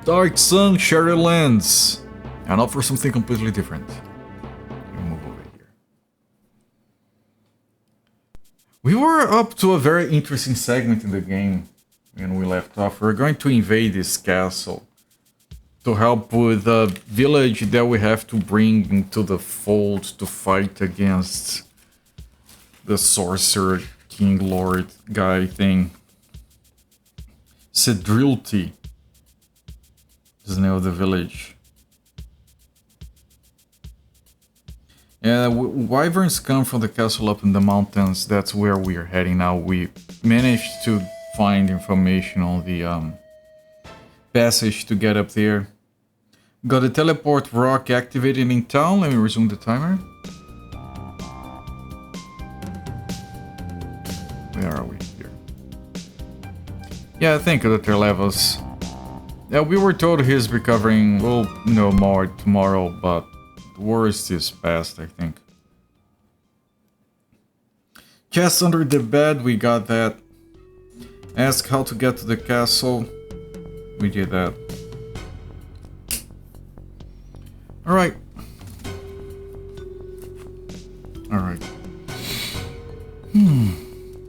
Dark Sun, Shadowlands. And now for something completely different. We'll move over here. We were up to a very interesting segment in the game when we left off. We're going to invade this castle to help with a village that we have to bring into the fold to fight against the sorcerer king lord guy thing. Cedrilti is the name of the village. Yeah, wyverns come from the castle up in the mountains. That's where we are heading now. We managed to find information on the passage to get up there. Got the teleport rock activated in town. Let me resume the timer. Where are we here? Yeah, thank you, Dr. Levels. Yeah, we were told he's recovering. We'll know more tomorrow, but the worst is past, I think. Chest under the bed, we got that. Ask how to get to the castle. We did that. Alright. Alright.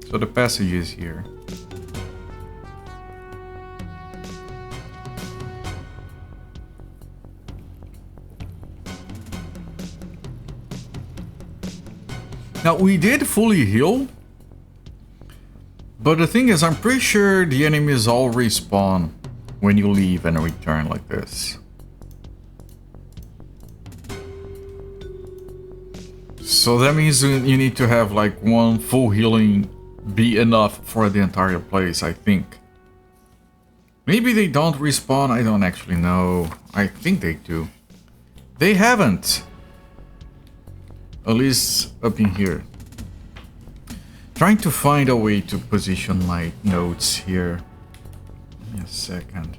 So the passage is here. Now, we did fully heal, but the thing is, I'm pretty sure the enemies all respawn when you leave and return like this. So that means you need to have like one full healing be enough for the entire place, I think. Maybe they don't respawn, I don't actually know. I think they do. They haven't. At least up in here. Trying to find a way to position my notes here. Give me a second.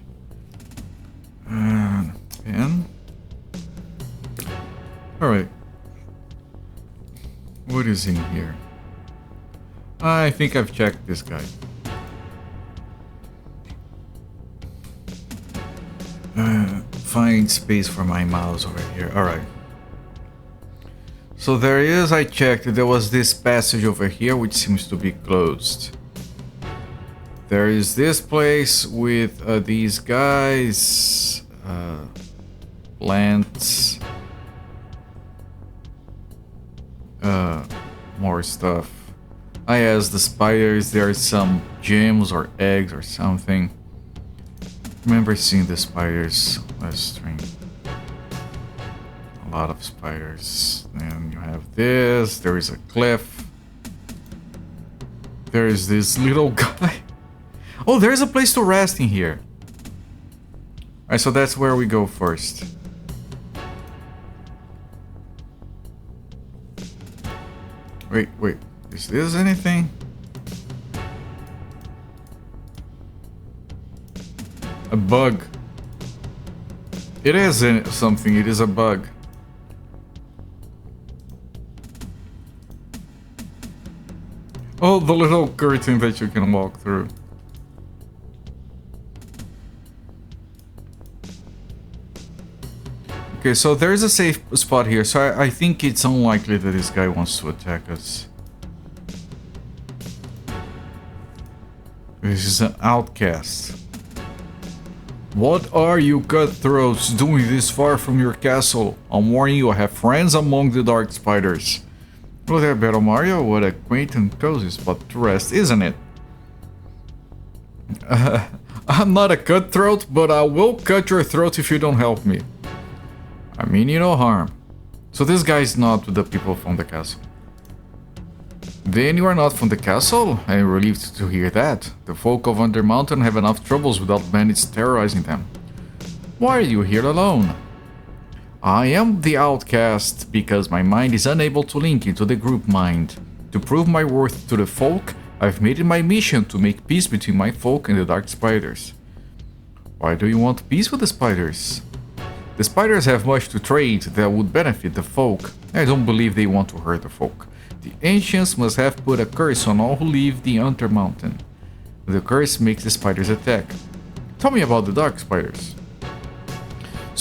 Pen. Alright. What is in here? I think I've checked this guy. Find space for my mouse over here. Alright. So there is, I checked, there was this passage over here which seems to be closed. There is this place with these guys, plants, more stuff. I asked the spiders, there are some gems or eggs or something. Remember seeing the spiders last stream. A lot of spiders. And you have this, there is a cliff. There is this little guy. Oh, there's a place to rest in here. Alright, so that's where we go first. Wait, is this anything? A bug. It is something, it is a bug. Oh, the little curtain that you can walk through. Okay, so there is a safe spot here, so I think it's unlikely that this guy wants to attack us. This is an outcast. What are you cutthroats doing this far from your castle? I'm warning you, I have friends among the dark spiders. Hello there, Battle Mario. What a quaint and cozy spot to rest, isn't it? I'm not a cutthroat, but I will cut your throat if you don't help me. I mean you no harm. So this guy is not with the people from the castle. Then you are not from the castle? I am relieved to hear that. The folk of Undermountain have enough troubles without bandits terrorizing them. Why are you here alone? I am the outcast because my mind is unable to link into the group mind. To prove my worth to the folk, I've made it my mission to make peace between my folk and the dark spiders. Why do you want peace with the spiders? The spiders have much to trade that would benefit the folk. I don't believe they want to hurt the folk. The ancients must have put a curse on all who leave the Undermountain. The curse makes the spiders attack. Tell me about the dark spiders.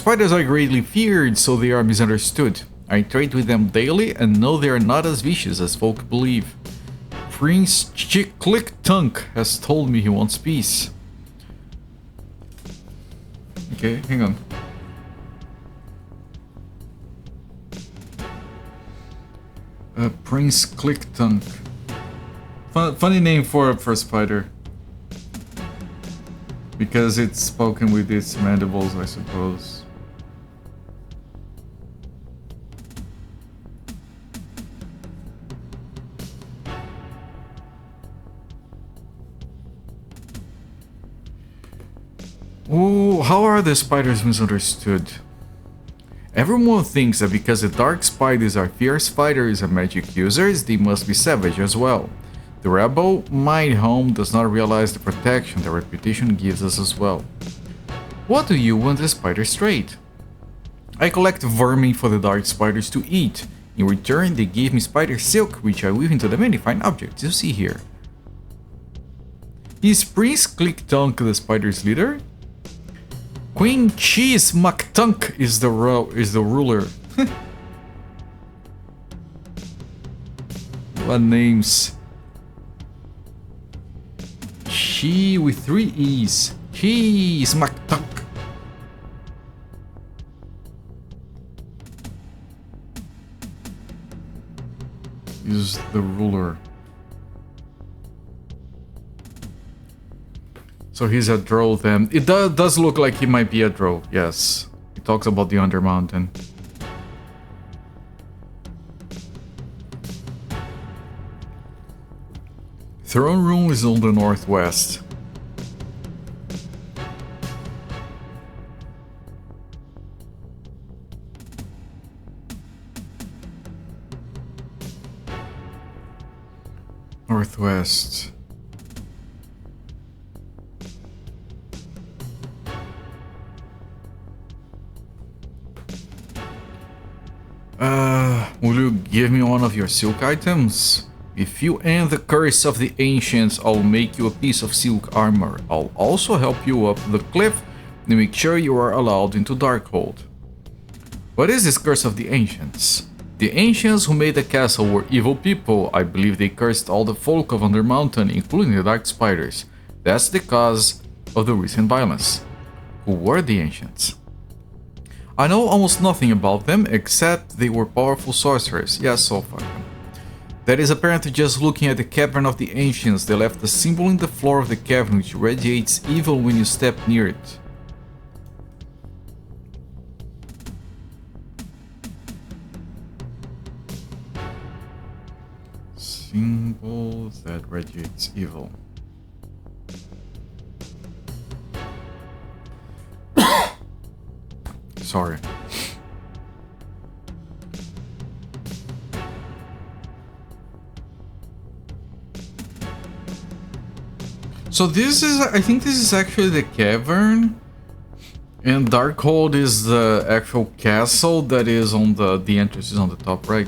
Spiders are greatly feared, so they are misunderstood. I trade with them daily and know they are not as vicious as folk believe. Prince Click-Tunk has told me he wants peace. Okay, hang on. Prince Click-Tunk. Funny name for a spider. Because it's spoken with its mandibles, I suppose. Ooh, how are the spiders misunderstood? Everyone thinks that because the dark spiders are fierce fighters and magic users, they must be savage as well. The rebel mind home does not realize the protection their reputation gives us as well. What do you want the spiders trade? I collect vermin for the dark spiders to eat. In return, they give me spider silk, which I weave into the many fine objects you see here. Is Prince Click-Tunk the spider's leader? Queen Cheese McTunk is the ruler. What names? She with 3 E's. Cheese McTunk. Is the ruler. So he's a drow then. It does look like he might be a drow, yes. He talks about the Undermountain. Throne room is on the northwest. Northwest. Will you give me one of your silk items? If you end the curse of the ancients, I'll make you a piece of silk armor. I'll also help you up the cliff and make sure you are allowed into Darkhold. What is this curse of the ancients? The ancients who made the castle were evil people. I believe they cursed all the folk of Undermountain, including the dark spiders. That's the cause of the recent violence. Who were the ancients? I know almost nothing about them, except they were powerful sorcerers. Yes, so far. That is apparently just looking at the cavern of the ancients. They left a symbol in the floor of the cavern which radiates evil when you step near it. Symbol that radiates evil. Sorry. So this is, I think this is actually the cavern, and Darkhold is the actual castle that is on the entrance is on the top right.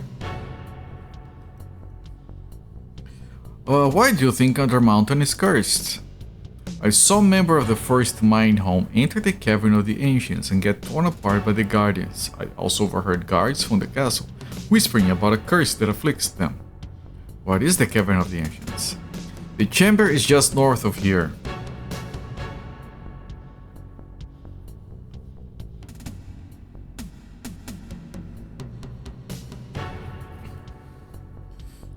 Why do you think Undermountain is cursed? I saw a member of the first mine home enter the cavern of the ancients and get torn apart by the guardians. I also overheard guards from the castle whispering about a curse that afflicts them. What is the cavern of the ancients? The chamber is just north of here.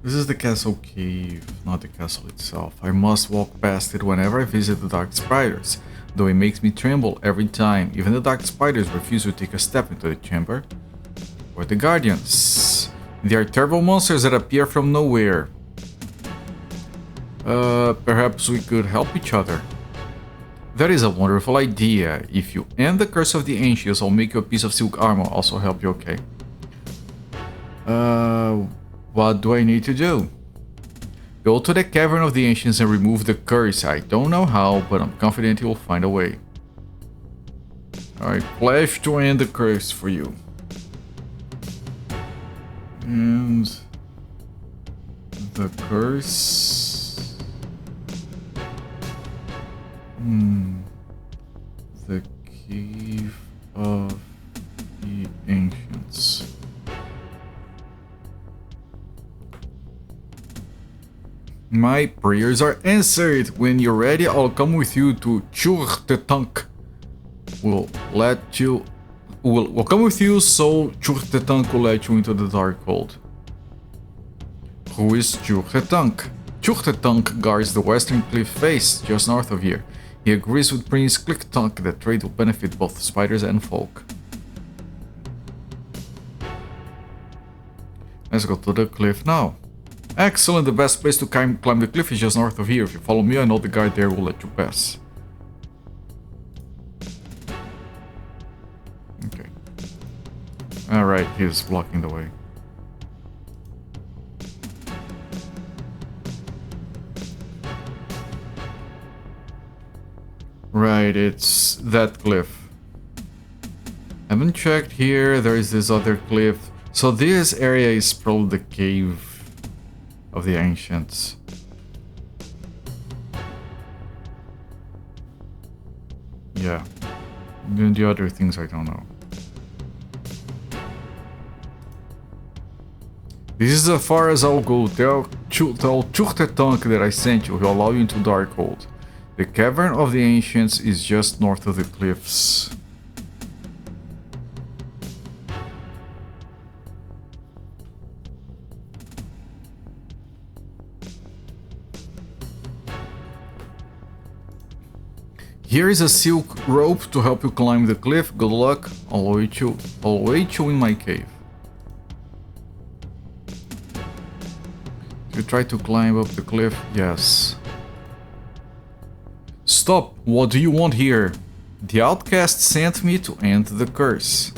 This is the castle cave, not the castle itself. I must walk past it whenever I visit the dark spiders, though it makes me tremble every time. Even the dark spiders refuse to take a step into the chamber. Or the guardians. They are terrible monsters that appear from nowhere. Perhaps we could help each other. That is a wonderful idea. If you end the curse of the ancients, I'll make you a piece of silk armor. Also help you, okay? What do I need to do? Go to the cavern of the ancients and remove the curse. I don't know how, but I'm confident you'll find a way. Alright, pledge to end the curse for you. And the curse. The cave of the ancients. My prayers are answered. When you're ready, I'll come with you to Churtetank. We'll come with you, so Churtetank will let you into the Darkhold. Who is Churtetank? Churtetank guards the western cliff face, just north of here. He agrees with Prince Clicktonk that trade will benefit both spiders and folk. Let's go to the cliff now. Excellent, the best place to climb the cliff is just north of here. If you follow me, I know the guard there will let you pass. Okay. Alright, he's blocking the way. Right, it's that cliff. Haven't checked here, there is this other cliff. So this area is probably the cave of the ancients. Yeah. Then the other things I don't know. This is as far as I'll go. Tell Churtetank that I sent you. He'll allow you into Darkhold. The cavern of the ancients is just north of the cliffs. Here is a silk rope to help you climb the cliff. Good luck. I'll wait you in my cave. You try to climb up the cliff? Yes. Stop! What do you want here? The outcast sent me to end the curse.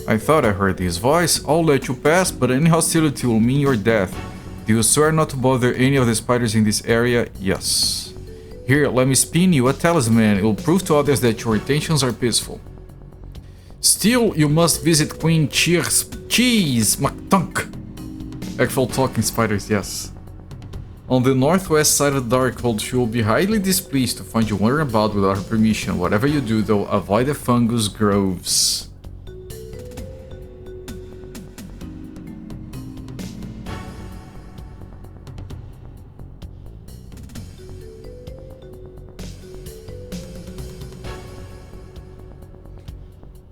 I thought I heard his voice. I'll let you pass, but any hostility will mean your death. Do you swear not to bother any of the spiders in this area? Yes. Here, let me spin you a talisman. It will prove to others that your intentions are peaceful. Still, you must visit Queen Cheese McTunk. Actual talking spiders, yes. On the northwest side of the Darkhold, she will be highly displeased to find you wandering about without her permission. Whatever you do, though, avoid the fungus groves.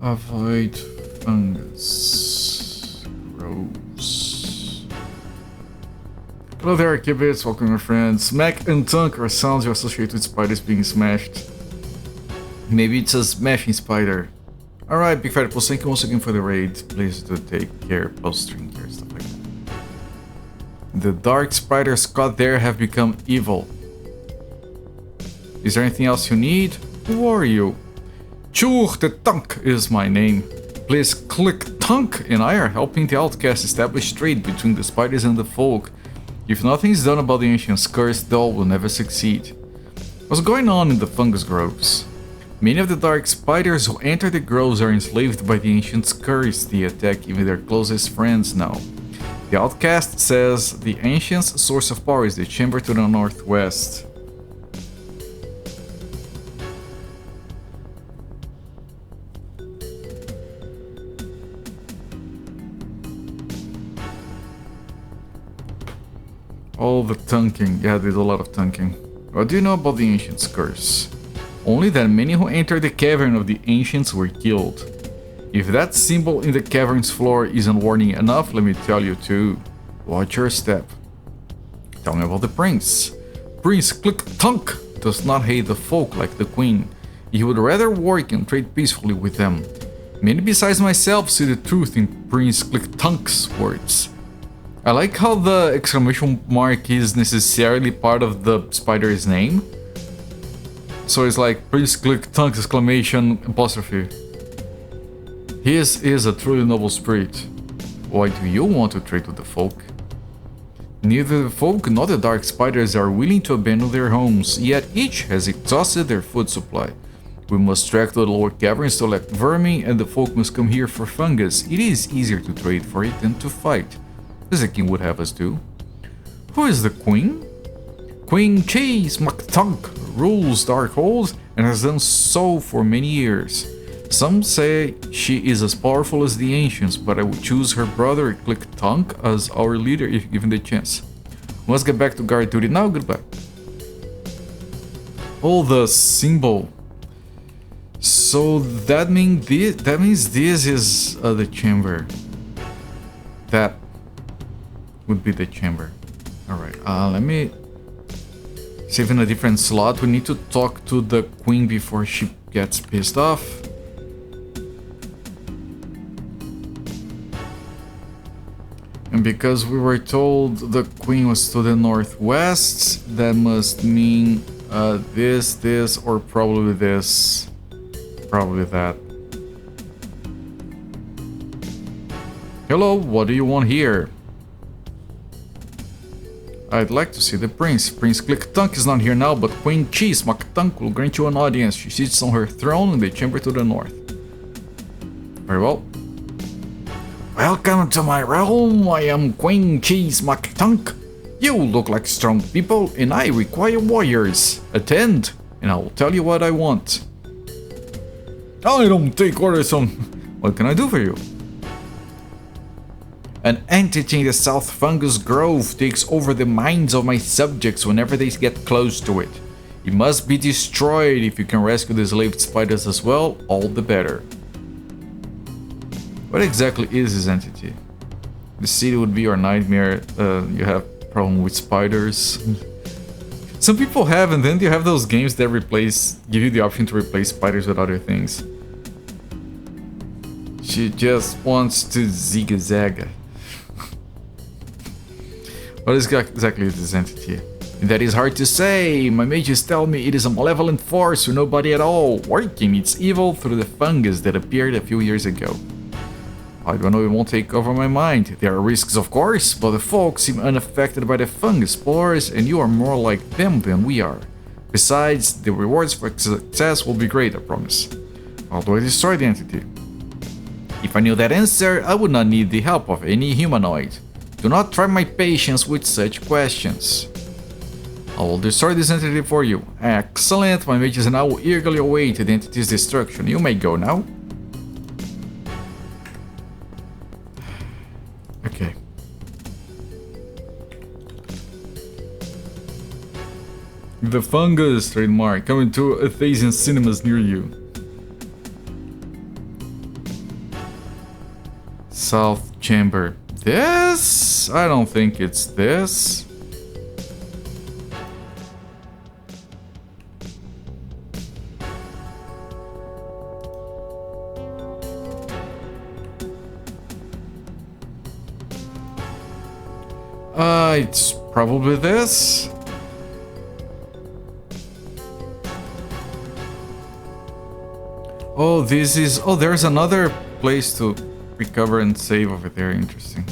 Avoid fungus groves. Hello there, Kibits, welcome my friends. Smack and Tunk are sounds you associate with spiders being smashed. Maybe it's a smashing spider. Alright, Big Fat Pulse, thank you once again for the raid. Please do take care, post-string care, stuff like that. The dark spiders caught there have become evil. Is there anything else you need? Who are you? Churtetank is my name. Please click Tunk and I are helping the outcast establish trade between the spiders and the folk. If nothing is done about the ancient's curse, thou will never succeed. What's going on in the fungus groves? Many of the dark spiders who enter the groves are enslaved by the ancient's curse. They attack even their closest friends now. The outcast says the ancient's source of power is the chamber to the northwest. All the tunking. Yeah, there's a lot of tunking. What do you know about the ancient's curse? Only that many who entered the cavern of the ancients were killed. If that symbol in the cavern's floor isn't warning enough, let me tell you too. Watch your step. Tell me about the prince. Prince Clicktonk does not hate the folk like the queen. He would rather work and trade peacefully with them. Many besides myself see the truth in Prince Clicktonk's words. I like how the exclamation mark is necessarily part of the spider's name. So it's like Prince Clicktonk exclamation apostrophe. His is a truly noble spirit. Why do you want to trade with the folk? Neither the folk nor the dark spiders are willing to abandon their homes, yet each has exhausted their food supply. We must trek to the lower caverns to collect vermin, and the folk must come here for fungus. It is easier to trade for it than to fight, as the king would have us do. Who is the queen? Queen Cheese McTunk rules Darkhold and has done so for many years. Some say she is as powerful as the Ancients, but I would choose her brother Click-Tonk as our leader if given the chance. Must get back to guard duty now, goodbye. Oh, the symbol. So that means this is the chamber. That would be the chamber. Alright, let me save in a different slot. We need to talk to the queen before she gets pissed off. And because we were told the queen was to the northwest, that must mean this, or probably this. Probably that. Hello, what do you want here? I'd like to see the prince. Prince Click-Tonk is not here now, but Queen Cheese Mak-Tunk will grant you an audience. She sits on her throne in the chamber to the north. Very well. Welcome to my realm. I am Queen Cheese Mak-Tunk. You look like strong people, and I require warriors. Attend, and I will tell you what I want. I don't take orders from... What can I do for you? An entity in the South Fungus Grove takes over the minds of my subjects whenever they get close to it. It must be destroyed. If you can rescue the enslaved spiders as well, all the better. What exactly is this entity? The city would be your nightmare. You have problem with spiders. Some people have, and then you have those games that give you the option to replace spiders with other things. She just wants to zigzag. What is exactly this entity? That is hard to say. My mages tell me it is a malevolent force or nobody at all, working its evil through the fungus that appeared a few years ago. I don't know, it won't take over my mind. There are risks, of course, but the folks seem unaffected by the fungus spores, and you are more like them than we are. Besides, the rewards for success will be great, I promise. How do I destroy the entity? If I knew that answer, I would not need the help of any humanoid. Do not try my patience with such questions. I will destroy this entity for you. Excellent, my mages now eagerly await the entity's destruction. You may go now. Okay. The fungus trademark coming to Athasian cinemas near you. South chamber. This? I don't think it's this. It's probably this. Oh, this is... Oh, there's another place to recover and save over there. Interesting.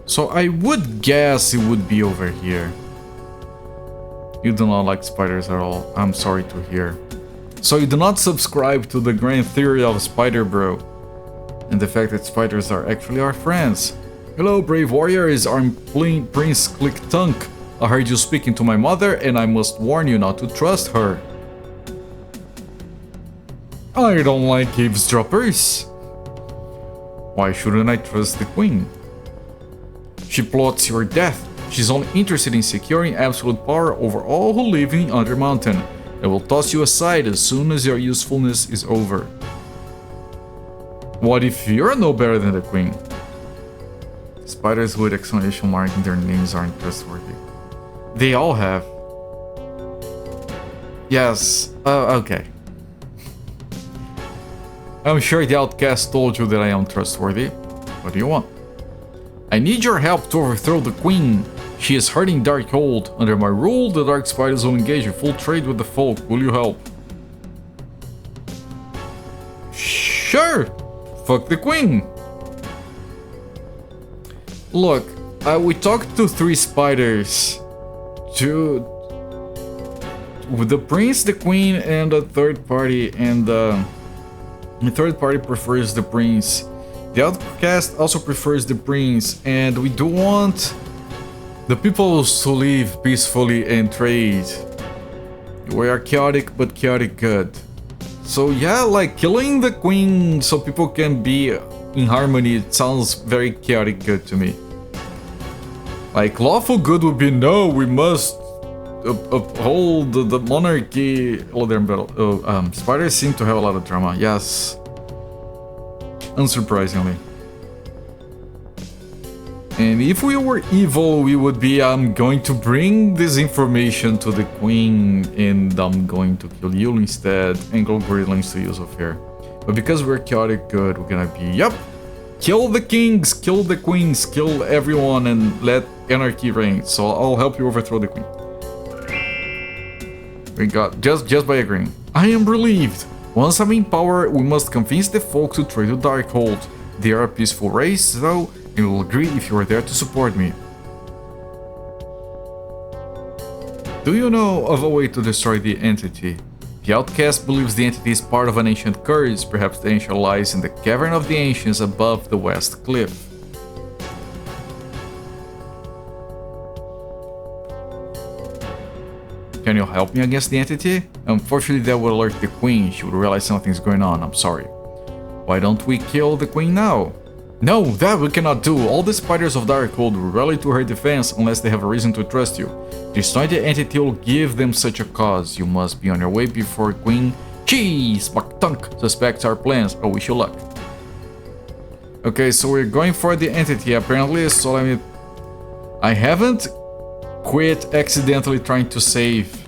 So I would guess it would be over here. You do not like spiders at all. I'm sorry to hear. So you do not subscribe to the grand theory of Spider Bro and the fact that spiders are actually our friends. Hello, brave warriors. I'm Prince Click-Tonk. I heard you speaking to my mother, and I must warn you not to trust her. I don't like eavesdroppers. Why shouldn't I trust the queen? She plots your death. She's only interested in securing absolute power over all who live in Undermountain, and will toss you aside as soon as your usefulness is over. What if you're no better than the queen? Spiders with exclamation mark in their names aren't trustworthy. They all have. Yes, okay. I'm sure the outcast told you that I am trustworthy. What do you want? I need your help to overthrow the queen. She is hurting Darkhold. Under my rule, the Dark Spiders will engage in full trade with the folk. Will you help? Sure! Fuck the queen! Look, we talked to 3 spiders. With the prince, the queen, and a third party, and the third party prefers the prince. The outcast also prefers the prince, and we do want The peoples who live peacefully and trade. We are chaotic, but chaotic good. So yeah, like killing the queen so people can be in harmony, it sounds very chaotic good to me. Like lawful good would be no, we must uphold the monarchy. Spiders seem to have a lot of drama, yes. Unsurprisingly. And if we were evil, we would be, I'm going to bring this information to the queen and I'm going to kill you instead and go grillings to use of her. But because we're chaotic good, we're gonna be, yep, kill the kings, kill the queens, kill everyone and let anarchy reign. So I'll help you overthrow the queen. We got, just by agreeing. I am relieved. Once I'm in power, we must convince the folk to trade with Darkhold. They are a peaceful race, though, and will agree if you are there to support me. Do you know of a way to destroy the entity? The outcast believes the entity is part of an ancient curse. Perhaps the ancient lies in the cavern of the ancients above the west cliff. Can you help me against the entity? Unfortunately, that will alert the queen. She would realize something's going on. I'm sorry. Why don't we kill the queen now? No, that we cannot do. All the spiders of Darkhold will rally to her defense unless they have a reason to trust you. Destroy the entity will give them such a cause. You must be on your way before Queen Cheese Maktunk suspects our plans. I wish you luck. Okay, so we're going for the entity apparently, so let me... I haven't quit accidentally trying to save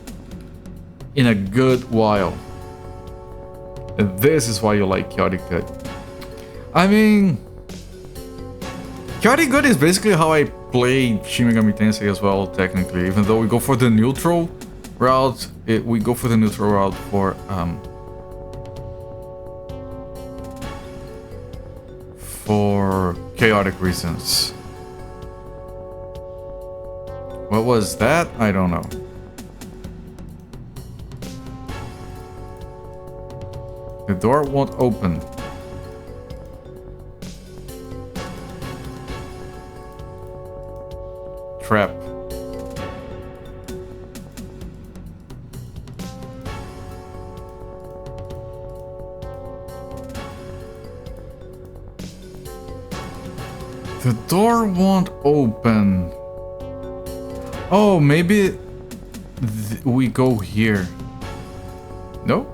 in a good while. And this is why you like Chaotic Good. I mean... Chaotic Good is basically how I play Shin Megami Tensei as well, technically. Even though we go for the neutral route, we go for the neutral route for chaotic reasons. What was that? I don't know. The door won't open. Trap. The door won't open. Oh, maybe we go here. No?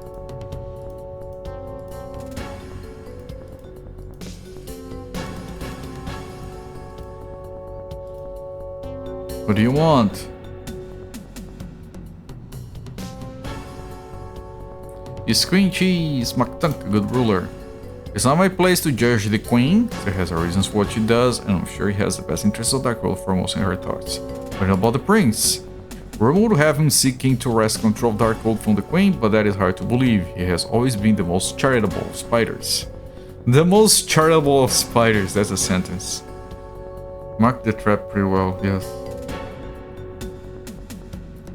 What do you want? You Queen Cheese Maktunk, a good ruler. It's not my place to judge the queen. She has her reasons for what she does, and I'm sure he has the best interests of Darkhold foremost in her thoughts. But about the prince? Rumor would have him seeking to wrest control of Darkhold from the queen, but that is hard to believe. He has always been the most charitable of spiders. The most charitable of spiders, that's a sentence. Mark the trap pretty well, yes.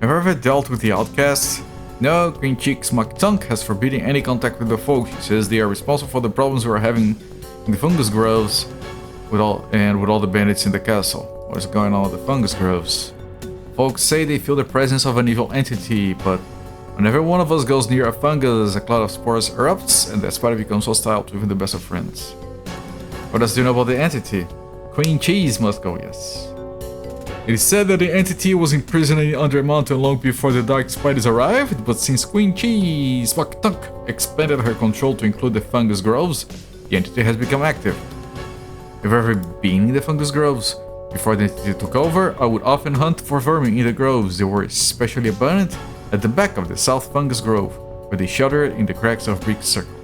Have you ever dealt with the outcasts? No, Queen Cheeks Maktunk has forbidden any contact with the folk. She says they are responsible for the problems we are having in the fungus groves with all the bandits in the castle. What is going on with the fungus groves? Folks say they feel the presence of an evil entity, but whenever one of us goes near a fungus, a cloud of spores erupts and that spider becomes hostile to even the best of friends. What else do you know about the entity? Queen Cheese must go, yes. It is said that the entity was imprisoned under a mountain long before the dark spiders arrived, but since Queen Cheese Maktunk expanded her control to include the fungus groves, the entity has become active. Have you ever been in the fungus groves? Before the entity took over, I would often hunt for vermin in the groves. They were especially abundant at the back of the South Fungus Grove, where they sheltered in the cracks of Brick Circle.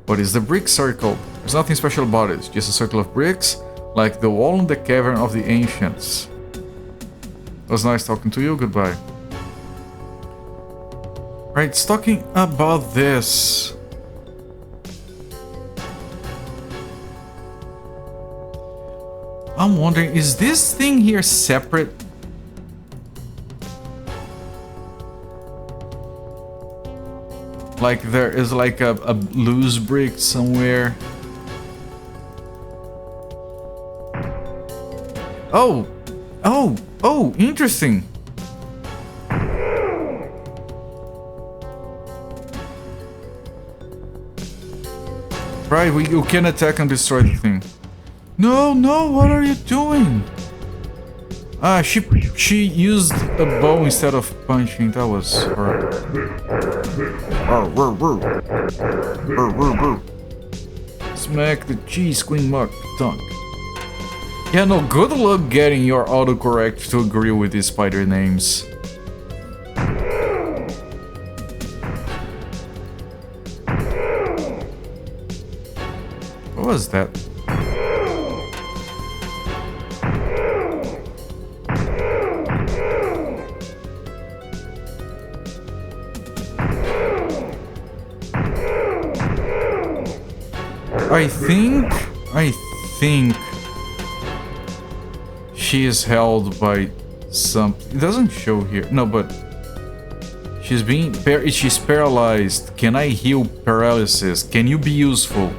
What is the Brick Circle? There's nothing special about it, it's just a circle of bricks, like the wall in the cavern of the ancients. It was nice talking to you, goodbye. Right, it's talking about this. I'm wondering, is this thing here separate? Like there is like a loose brick somewhere. Oh, Oh, interesting. Right, you can attack and destroy the thing. No, what are you doing? Ah, she used a bow instead of punching. That was horrible. Smack the cheese queen muck tongue. Yeah, no, good luck getting your autocorrect to agree with these spider names. What was that? I think she is held by something. It doesn't show here. No, but she's paralyzed. Can I heal paralysis? Can you be useful?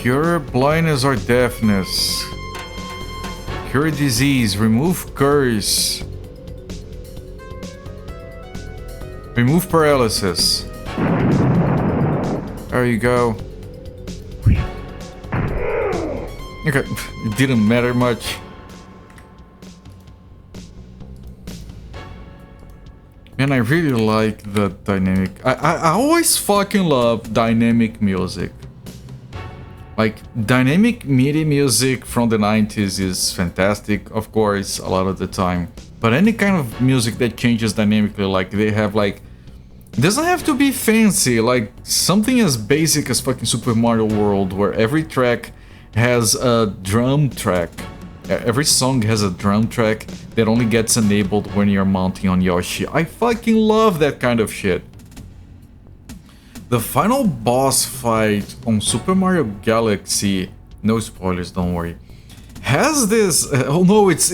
Cure blindness or deafness. Cure disease. Remove curse. Remove paralysis. There you go. Okay, it didn't matter much. And I really like the dynamic. I always fucking love dynamic music. Like, dynamic MIDI music from the 90s is fantastic, of course, a lot of the time. But any kind of music that changes dynamically, like they have like... It doesn't have to be fancy, like something as basic as fucking Super Mario World, where every track has a drum track. Every song has a drum track that only gets enabled when you're mounting on Yoshi. I fucking love that kind of shit. The final boss fight on Super Mario Galaxy, no spoilers, don't worry, has this... oh no, it's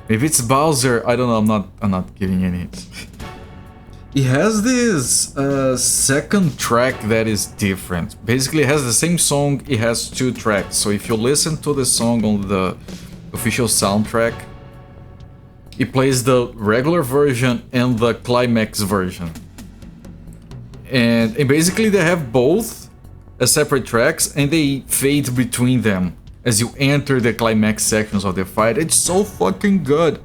maybe it's Bowser, I don't know, I'm not giving any hints. It has this second track that is different. Basically, it has the same song, it has two tracks. So if you listen to the song on the official soundtrack, it plays the regular version and the climax version. And basically they have both as separate tracks and they fade between them as you enter the climax sections of the fight. It's so fucking good.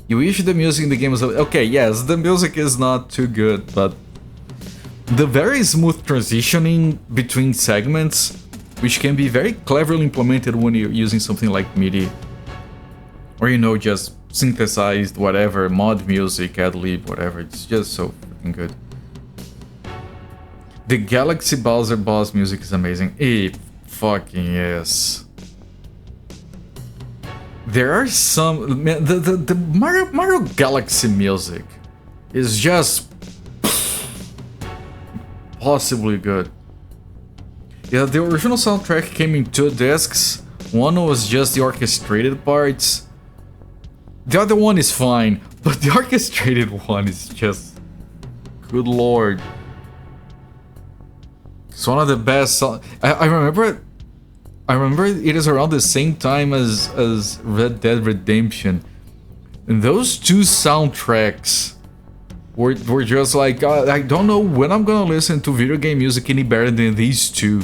You wish the music in the game was... okay, yes, the music is not too good, but the very smooth transitioning between segments, which can be very cleverly implemented when you're using something like MIDI, or, you know, just synthesized whatever, mod music, ad-lib, whatever, it's just so fucking good. The Galaxy Bowser boss music is amazing. It fucking is. There are some... man, the Mario Galaxy music is just... possibly good. Yeah, the original soundtrack came in 2 discs. One was just the orchestrated parts. The other one is fine, but the orchestrated one is just... good lord. It's one of the best. I remember it is around the same time as Red Dead Redemption, and those two soundtracks were just like, I don't know when I'm gonna listen to video game music any better than these two.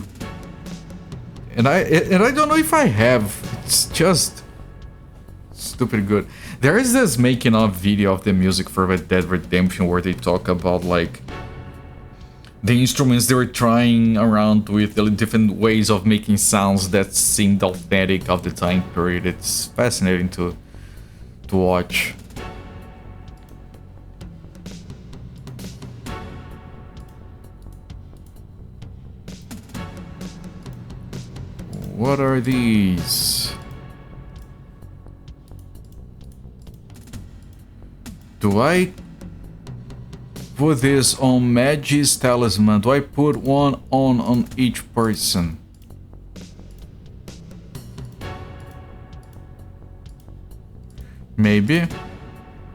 And I don't know if I have. It's just stupid good. There is this making of video of the music for Red Dead Redemption where they talk about like the instruments they were trying around with, the different ways of making sounds that seemed authentic of the time period. It's fascinating to watch. What are these? Do I put this on Magi's talisman? Do I put one on each person? Maybe.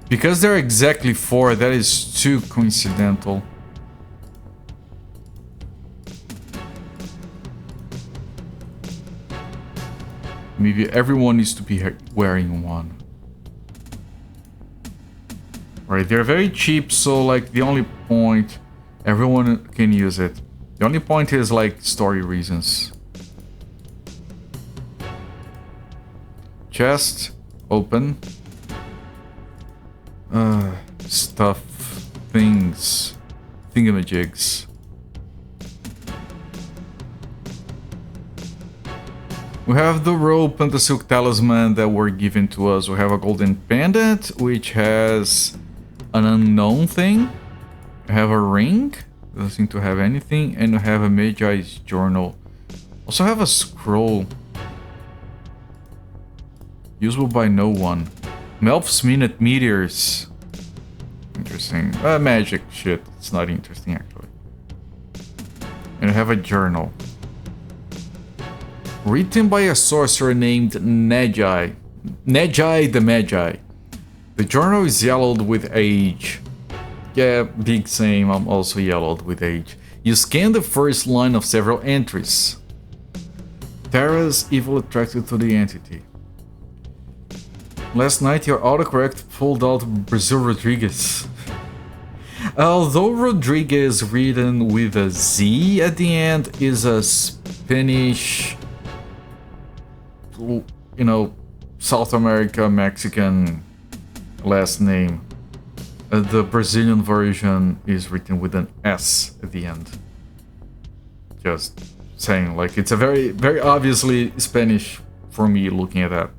Because there are exactly 4, that is too coincidental. Maybe everyone needs to be wearing one. Right, they're very cheap, so like the only point, everyone can use it. The only point is like story reasons. Chest, open. Stuff, things, thingamajigs. We have the rope and the silk talisman that were given to us. We have a golden pendant, which has an unknown thing. We have a ring, doesn't seem to have anything, and we have a Magi's journal. Also have a scroll. Usable by no one. Melf's minute meteors. Interesting. Magic shit. It's not interesting actually. And we have a journal. Written by a sorcerer named Neji. Neji the Magi. The journal is yellowed with age. Yeah, big same, I'm also yellowed with age. You scan the first line of several entries. Terra's evil attracted to the entity. Last night your autocorrect pulled out Brazil Rodriguez. Although Rodriguez written with a Z at the end is a Spanish, you know, South America, Mexican last name. The Brazilian version is written with an S at the end. Just saying, like, it's a very, very obviously Spanish for me looking at that.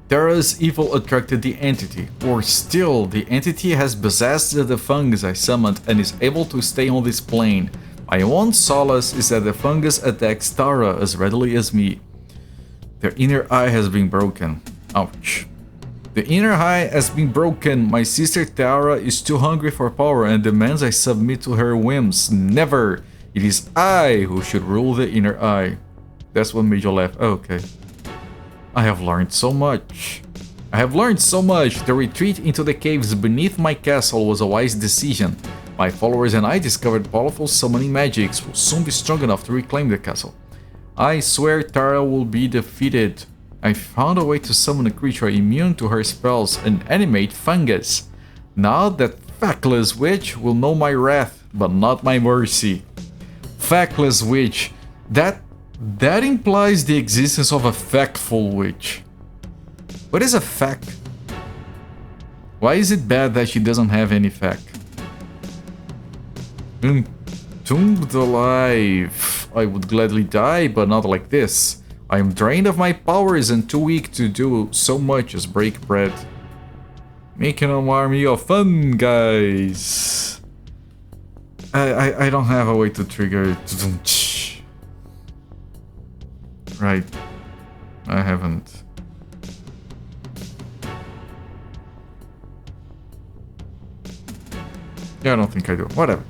Terra's evil attracted the entity, or still, the entity has possessed the fungus I summoned and is able to stay on this plane. My one solace is that the fungus attacks Tara as readily as me. Their inner eye has been broken. Ouch. The inner eye has been broken. My sister Tara is too hungry for power and demands I submit to her whims. Never! It is I who should rule the inner eye. That's what made you laugh. Okay. I have learned so much. I have learned so much. The retreat into the caves beneath my castle was a wise decision. My followers and I discovered powerful summoning magics will soon be strong enough to reclaim the castle. I swear Tara will be defeated. I found a way to summon a creature immune to her spells and animate fungus. Now that feckless witch will know my wrath, but not my mercy. Feckless witch. That implies the existence of a factful witch. What is a fact? Why is it bad that she doesn't have any fact? Entombed alive. I would gladly die, but not like this. I am drained of my powers and too weak to do so much as break bread. Making an army of fun guys. I don't have a way to trigger. Right. I haven't. Yeah, I don't think I do. Whatever.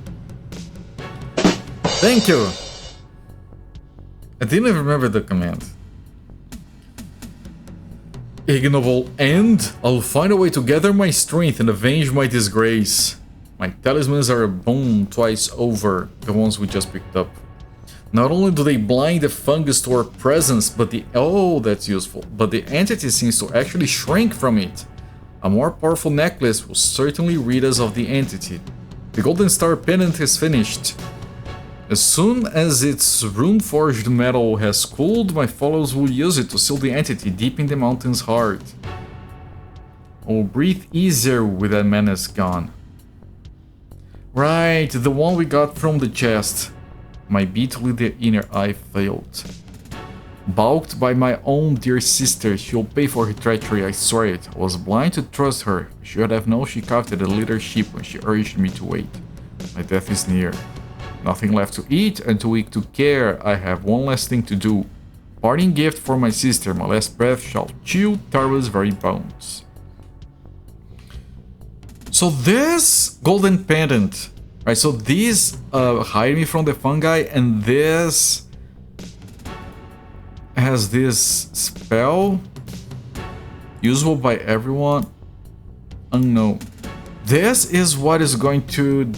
Thank you! I didn't even remember the command. Ignoble end. I'll find a way to gather my strength and avenge my disgrace. My talismans are a boon twice over, the ones we just picked up. Not only do they blind the fungus to our presence, but that's useful. But the entity seems to actually shrink from it. A more powerful necklace will certainly rid us of the entity. The golden star pendant is finished. As soon as its rune-forged metal has cooled, my followers will use it to seal the entity deep in the mountain's heart. I will breathe easier with that menace gone. Right, the one we got from the chest. My beat with the inner eye failed. Balked by my own dear sister, she'll pay for her treachery, I swear it. I was blind to trust her. I should have known she counted a little sheep when she urged me to wait. My death is near. Nothing left to eat and too weak to care. I have one last thing to do. Parting gift for my sister. My last breath shall chill Tara's very bones. So this golden pendant, right? So these hide me from the fungi, and this has this spell. Usable by everyone. Unknown. This is what is going to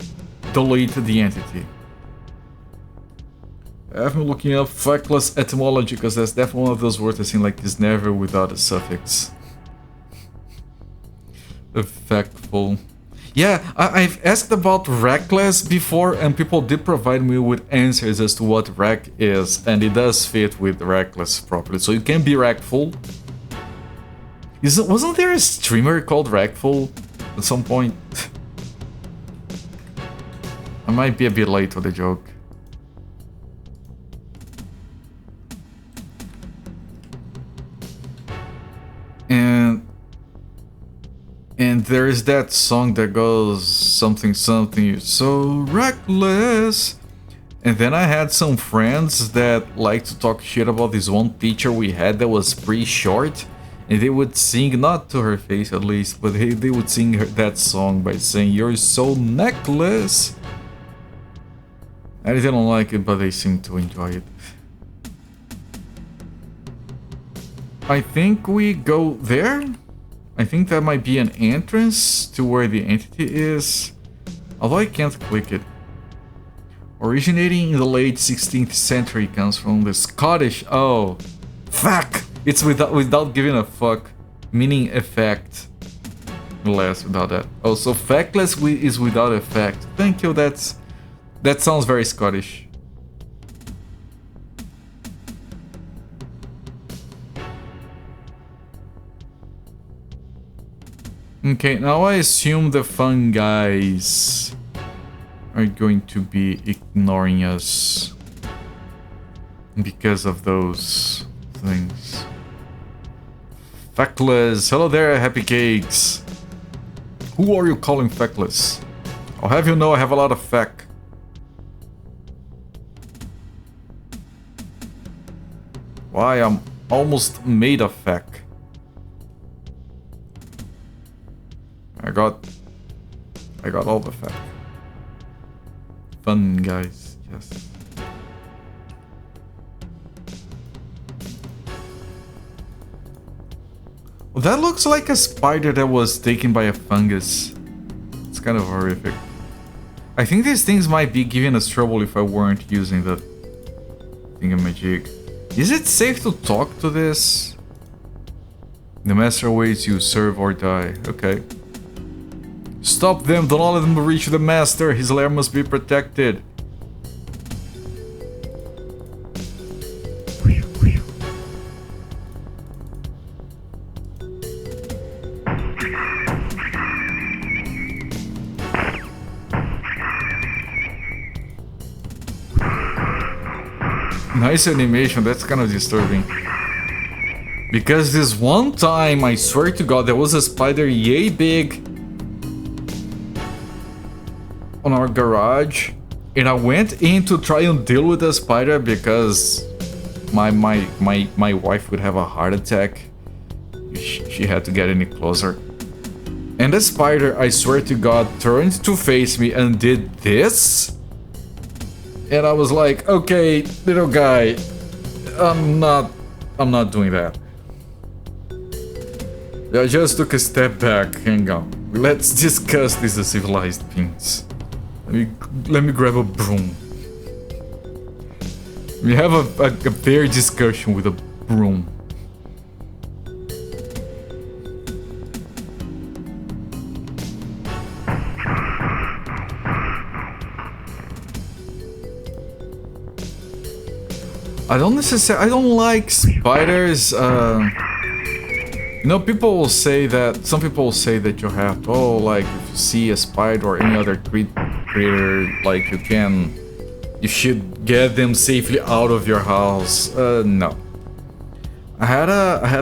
delete the entity. I've been looking up feckless etymology because that's definitely one of those words that seem like it's never without a suffix. Effectful. Yeah, I've asked about reckless before and people did provide me with answers as to what wreck is, and it does fit with reckless properly. So you can be wreckful. Wasn't there a streamer called Wreckful at some point? I might be a bit late for the joke. And there is that song that goes something something, you're so reckless. And then I had some friends that liked to talk shit about this one teacher we had that was pretty short. And they would sing, not to her face at least, but they would sing that song by saying, "You're so necklace." I didn't like it, but they seemed to enjoy it. I think we go there. I think that might be an entrance to where the entity is. Although I can't click it. Originating in the late 16th century, comes from the Scottish... Oh, fuck! It's without giving a fuck. Meaning effect. Less without that. Oh, so feckless is without effect. Thank you, that sounds very Scottish. Okay, now I assume the fun guys are going to be ignoring us because of those things. Feckless, hello there, happy cakes. Who are you calling feckless? I'll have you know I have a lot of feck. Why, I'm almost made of feck. I got all the feck. Fun guys, yes. Well, that looks like a spider that was taken by a fungus. It's kind of horrific. I think these things might be giving us trouble if I weren't using the thingamajig. Is it safe to talk to this? The master awaits you, serve or die. Okay. Stop them, do not let them reach the master, his lair must be protected. Nice animation, that's kind of disturbing. Because this one time, I swear to God, there was a spider yay big on our garage, and I went in to try and deal with the spider because my wife would have a heart attack if she had to get any closer. And the spider, I swear to God, turned to face me and did this. And I was like, okay, little guy, I'm not doing that. I just took a step back. Hang on. Let's discuss this as civilized beings. Let me grab a broom. We have a fair discussion with a broom. I don't like spiders. You know, people will say that, some people will say that you have to, oh, like, if you see a spider or any other creature, like, you should get them safely out of your house. No. I had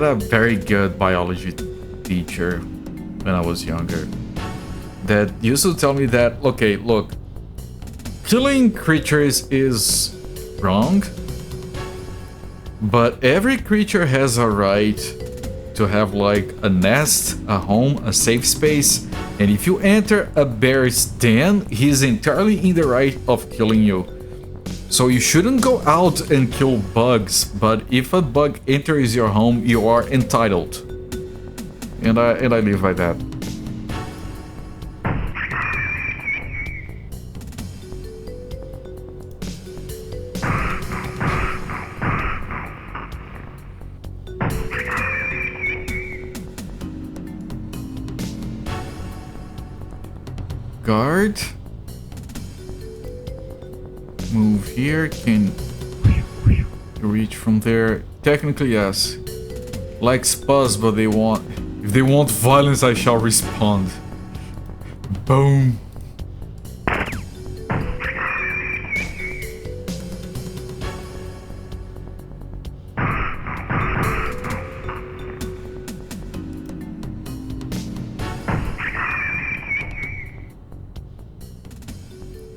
a very good biology teacher when I was younger that used to tell me that, okay, look, killing creatures is wrong, but every creature has a right to have like a nest, a home, a safe space, and if you enter a bear's den, he's entirely in the right of killing you. So you shouldn't go out and kill bugs, but if a bug enters your home, you are entitled. And I live by that. Guard. Move here. Can you reach from there? Technically, yes. Like Spuzz, but they want... If they want violence, I shall respond. Boom.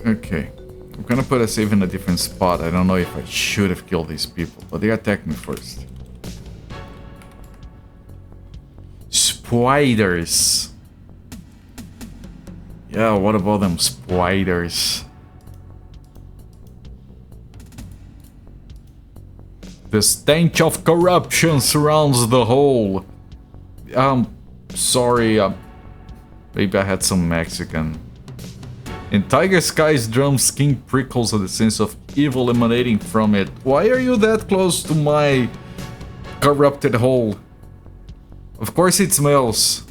Okay. I'm gonna put a save in a different spot. I don't know if I should have killed these people, but they attacked me first. Spiders. Yeah, what about them spiders? The stench of corruption surrounds the whole. Sorry, maybe I had some Mexican. In Tiger Sky's drum, skin prickles at the sense of evil emanating from it. Why are you that close to my corrupted hole? Of course it smells.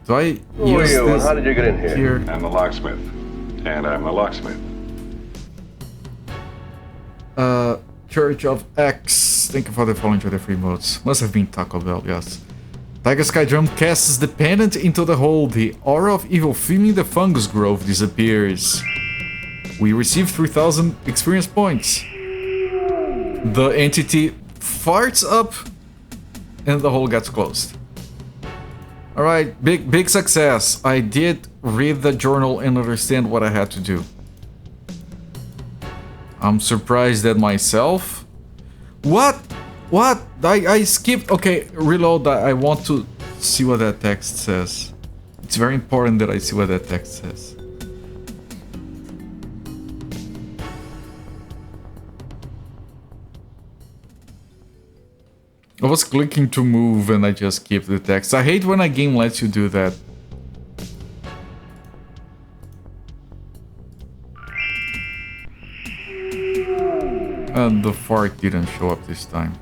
Do I Who are use you, and this how did you get in here? I'm a locksmith. And I'm a locksmith. Church of X. Thank you for the following to the free modes. Must have been Taco Bell, yes. Tiger Sky Drum casts the pendant into the hole. The aura of evil filling the fungus grove disappears. We receive 3,000 experience points. The entity farts up and the hole gets closed. Alright, big success. I did read the journal and understand what I had to do. I'm surprised at myself. What? What? I skipped. Okay, reload. I want to see what that text says. It's very important that I see what that text says. I was clicking to move and I just skipped the text. I hate when a game lets you do that. And the fart didn't show up this time.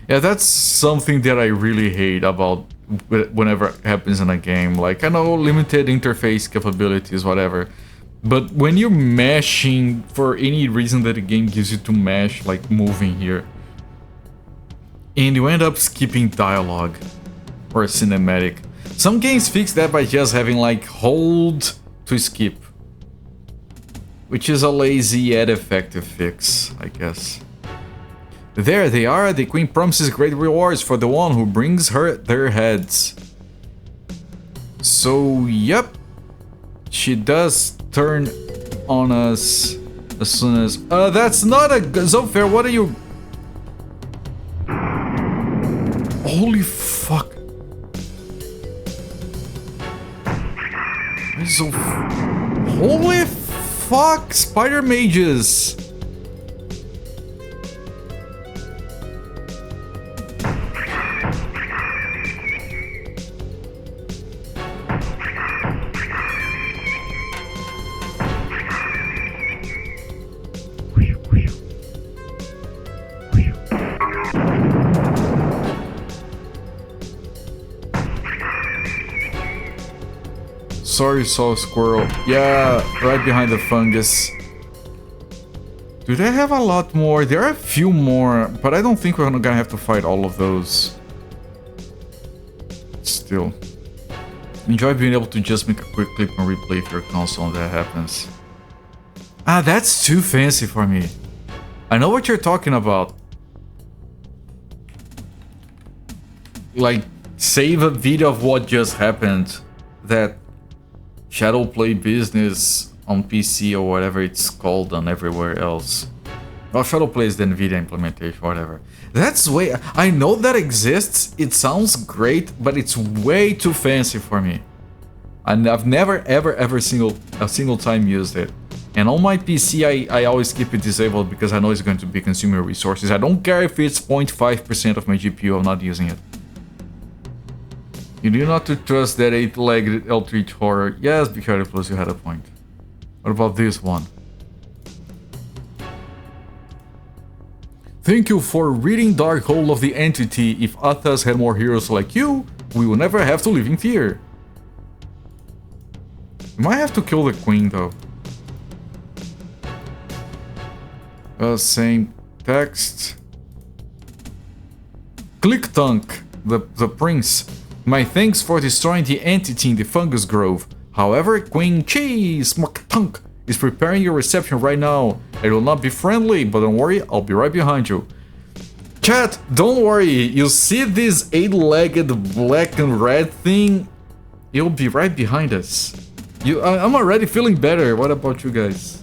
Yeah, that's something that I really hate about whenever it happens in a game. Like, I know limited interface capabilities, whatever. But when you're mashing for any reason that the game gives you to mash, like moving here, and you end up skipping dialogue or cinematic. Some games fix that by just having like hold to skip. Which is a lazy yet effective fix, I guess. There they are, the queen promises great rewards for the one who brings her their heads. So, yep. She does turn on us as soon as... that's not a... Zofair, what are you... Holy fuck. So... Holy fuck, spider mages. Sorry, saw a squirrel. Yeah, right behind the fungus. Do they have a lot more? There are a few more, but I don't think we're gonna have to fight all of those. Still. Enjoy being able to just make a quick clip and replay for your console when that happens. Ah, that's too fancy for me. I know what you're talking about. Like, save a video of what just happened. That shadow play business on PC or whatever it's called on everywhere else. Well, shadow play is the NVIDIA implementation, whatever. That's way... I know that exists, it sounds great, but it's way too fancy for me. And I've never ever a single time used it. And on my PC, I always keep it disabled because I know it's going to be consuming resources. I don't care if it's 0.5% of my GPU, I'm not using it. You do not to trust that 8-legged Eldritch horror. Yes, Bicari Plus, you had a point. What about this one? Thank you for reading Darkhold of the Entity. If Athas had more heroes like you, we would never have to live in fear. I might have to kill the queen though. Same text. Click Tunk, the prince. My thanks for destroying the entity in the fungus grove. However, Queen Cheese Tunk is preparing your reception right now. It will not be friendly, but don't worry, I'll be right behind you. Chat, don't worry. You see this 8-legged black and red thing? It'll be right behind us. I'm already feeling better. What about you guys?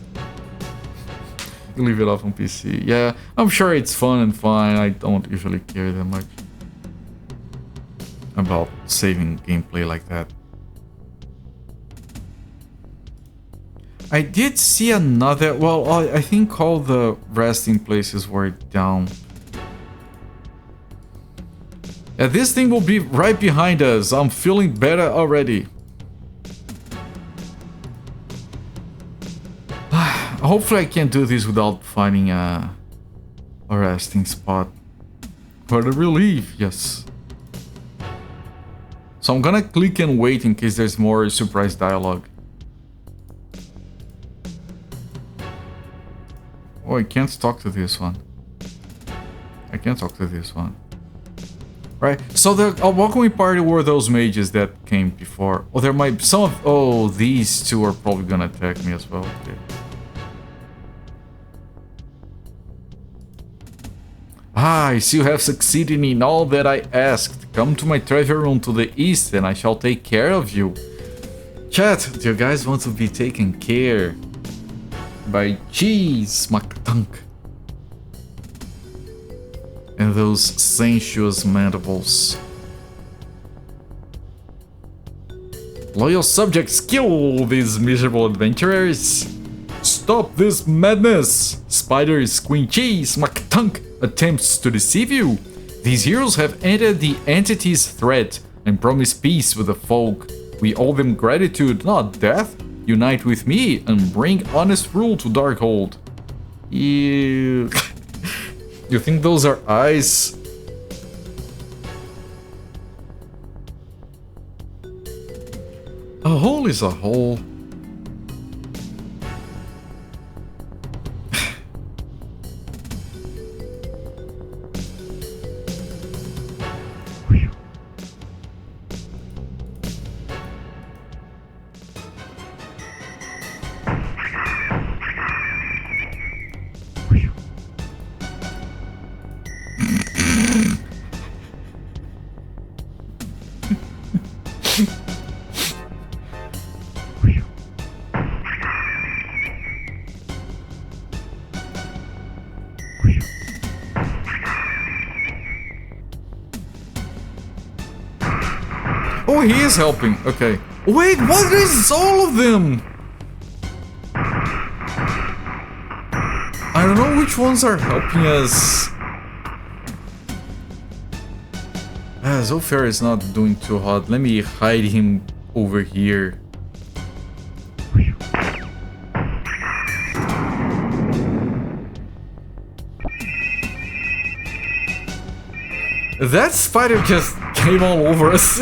Leave it off on PC. Yeah, I'm sure it's fun and fine. I don't usually care that much about saving gameplay like that. I did see another... Well, I think all the resting places were down. Yeah, this thing will be right behind us. I'm feeling better already. Hopefully I can do this without finding a resting spot. What a relief, yes. So I'm gonna click and wait in case there's more surprise dialogue. Oh, I can't talk to this one. I can't talk to this one. Right, so the welcoming party were those mages that came before. Oh, there might be some of... Oh, these two are probably gonna attack me as well. Okay. Ah, I see you have succeeded in all that I asked. Come to my treasure room to the east and I shall take care of you. Chat, do you guys want to be taken care by Cheese McDunk and those sensuous mandibles? Loyal subjects, kill these miserable adventurers. Stop this madness. Spiders, Queen Cheese McDunk attempts to deceive you. These heroes have ended the entity's threat and promise peace with the folk. We owe them gratitude, not death. Unite with me and bring honest rule to Darkhold. You think those are eyes? A hole is a hole. Oh, he is helping. Okay. Wait, what is all of them? I don't know which ones are helping us. Zolfair is not doing too hot. Let me hide him over here. That spider just came all over us.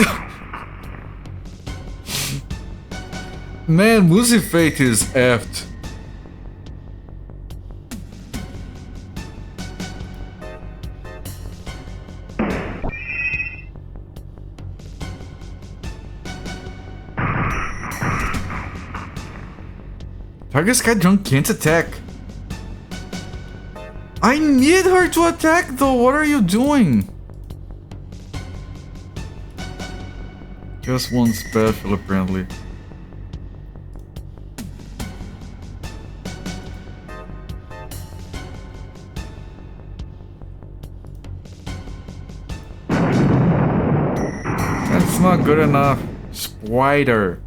Man, Musifate is effed. Target Sky Drunk can't attack. I need her to attack though, what are you doing? Just one special apparently. That's not good enough. Spider.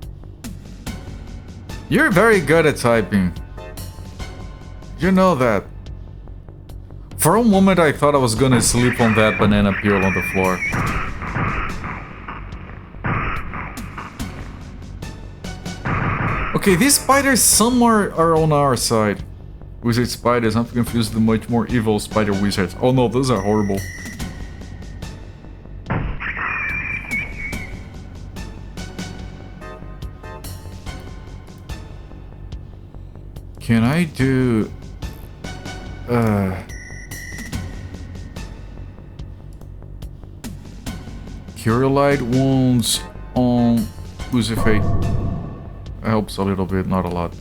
You're very good at typing. You know that. For a moment I thought I was gonna sleep on that banana peel on the floor. Okay, these spiders, some are on our side. Wizard spiders, I'm confused with the much more evil spider wizards. Oh no, those are horrible. Can I do... Cure light wounds on Lucifer. Helps a little bit, not a lot.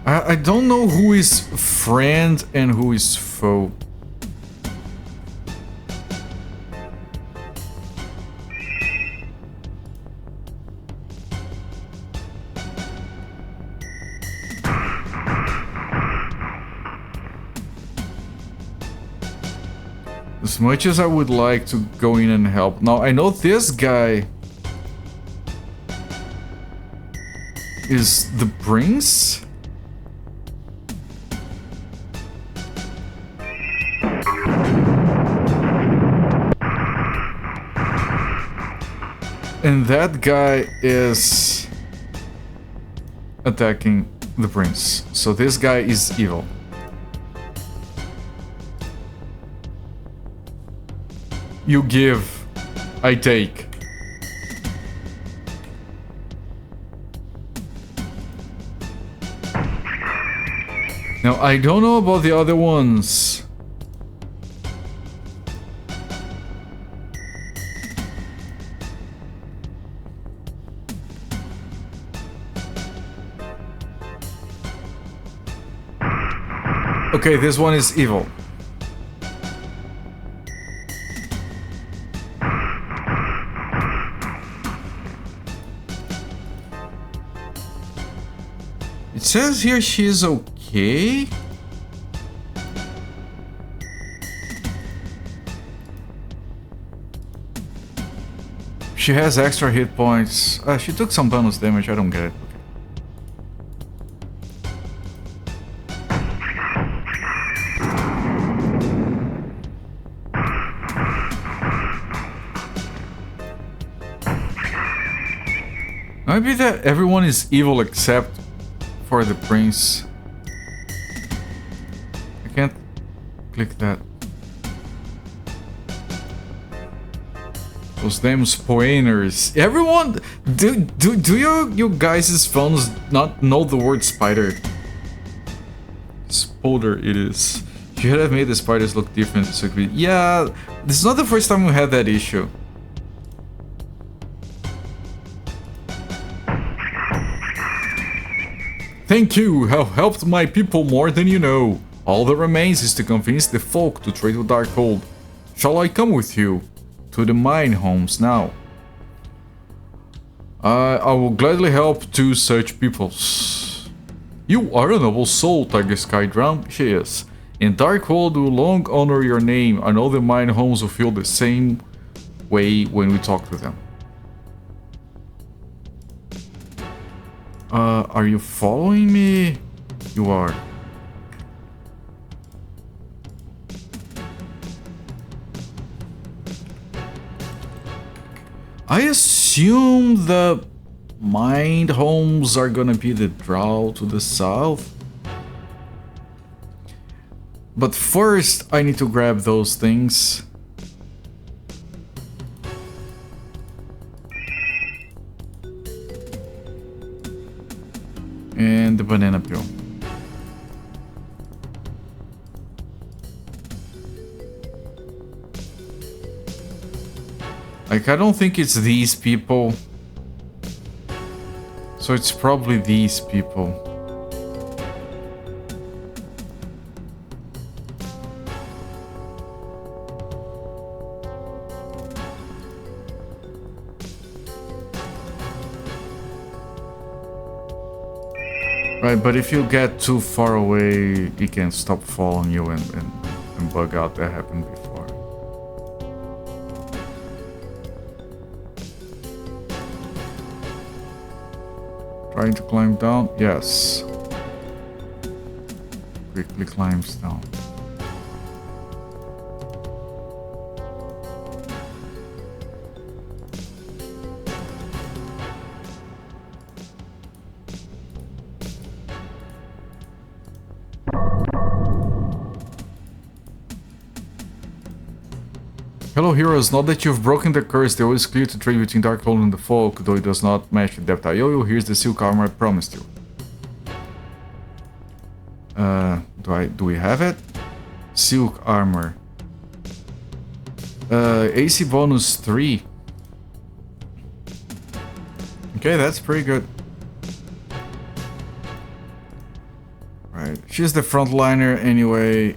I don't know who is friend and who is foe. As much as I would like to go in and help. Now, I know this guy is the prince. And that guy is attacking the prince. So this guy is evil. You give, I take. Now, I don't know about the other ones. Okay, this one is evil. It says here she's okay. She has extra hit points. She took some bonus damage, I don't get it. Maybe that everyone is evil except for the prince. I can't click that. Those damn spoilers. Everyone, do you guys' phones not know the word spider? Spoiler it is. You should have made the spiders look different. Yeah, this is not the first time we had that issue. Thank you, have helped my people more than you know. All that remains is to convince the folk to trade with Darkhold. Shall I come with you? To the mine homes now. I will gladly help two such peoples. You are a noble soul, Tiger Skydrum. She is. And Darkhold will long honor your name. I know the mine homes will feel the same way when we talk to them. Are you following me? You are. I assume the mine homes are gonna be the draw to the south. But first, I need to grab those things. And the banana peel. Like, I don't think it's these people. So it's probably these people. Right, but if you get too far away, he can stop following you and bug out. That happened before. Trying to climb down? Yes. quickly climbs down. Hello heroes, now that you've broken the curse, the way is clear to trade between Darkhold and the Folk, though it does not match the depth IOU, here's the silk armor I promised you. Do we have it? Silk armor. AC bonus 3. Okay, that's pretty good. Right, she's the frontliner anyway.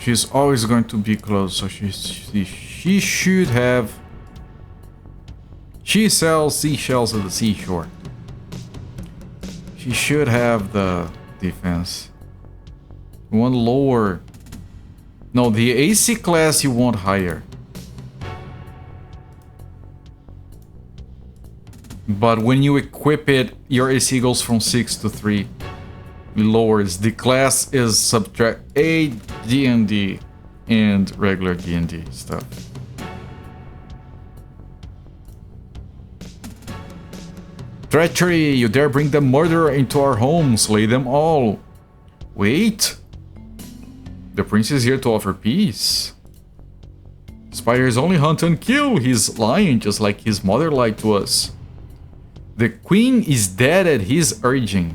She's always going to be close, so she should have... She sells seashells at the seashore. She should have the defense. You want lower... No, the AC class you want higher. But when you equip it, your AC goes from 6 to 3. Lowers. The class is subtract a D&D and regular D&D stuff. Treachery! You dare bring the murderer into our home, slay them all. Wait! The prince is here to offer peace. Spiders only hunt and kill. He's lying just like his mother lied to us. The queen is dead at his urging.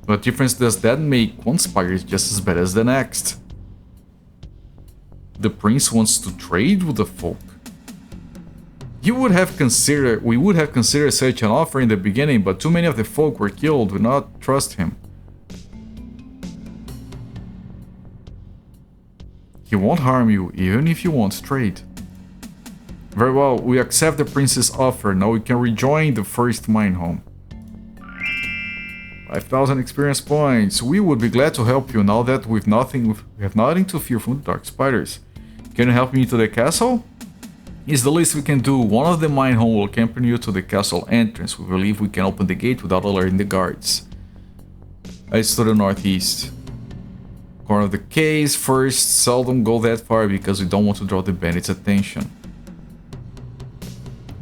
What difference does that make? One spider is just as bad as the next. The prince wants to trade with the folk. We would have considered such an offer in the beginning, but too many of the folk were killed. We do not trust him. He won't harm you, even if you want trade. Very well, we accept the prince's offer. Now we can rejoin the first mine home. 5,000 experience points. We would be glad to help you now that we have nothing to fear from the dark spiders. Can you help me to the castle? It's the least we can do. One of the mine home will accompany you to the castle entrance. We believe we can open the gate without alerting the guards. It's to the northeast. Corner of the caves first. Seldom go that far because we don't want to draw the bandits' attention.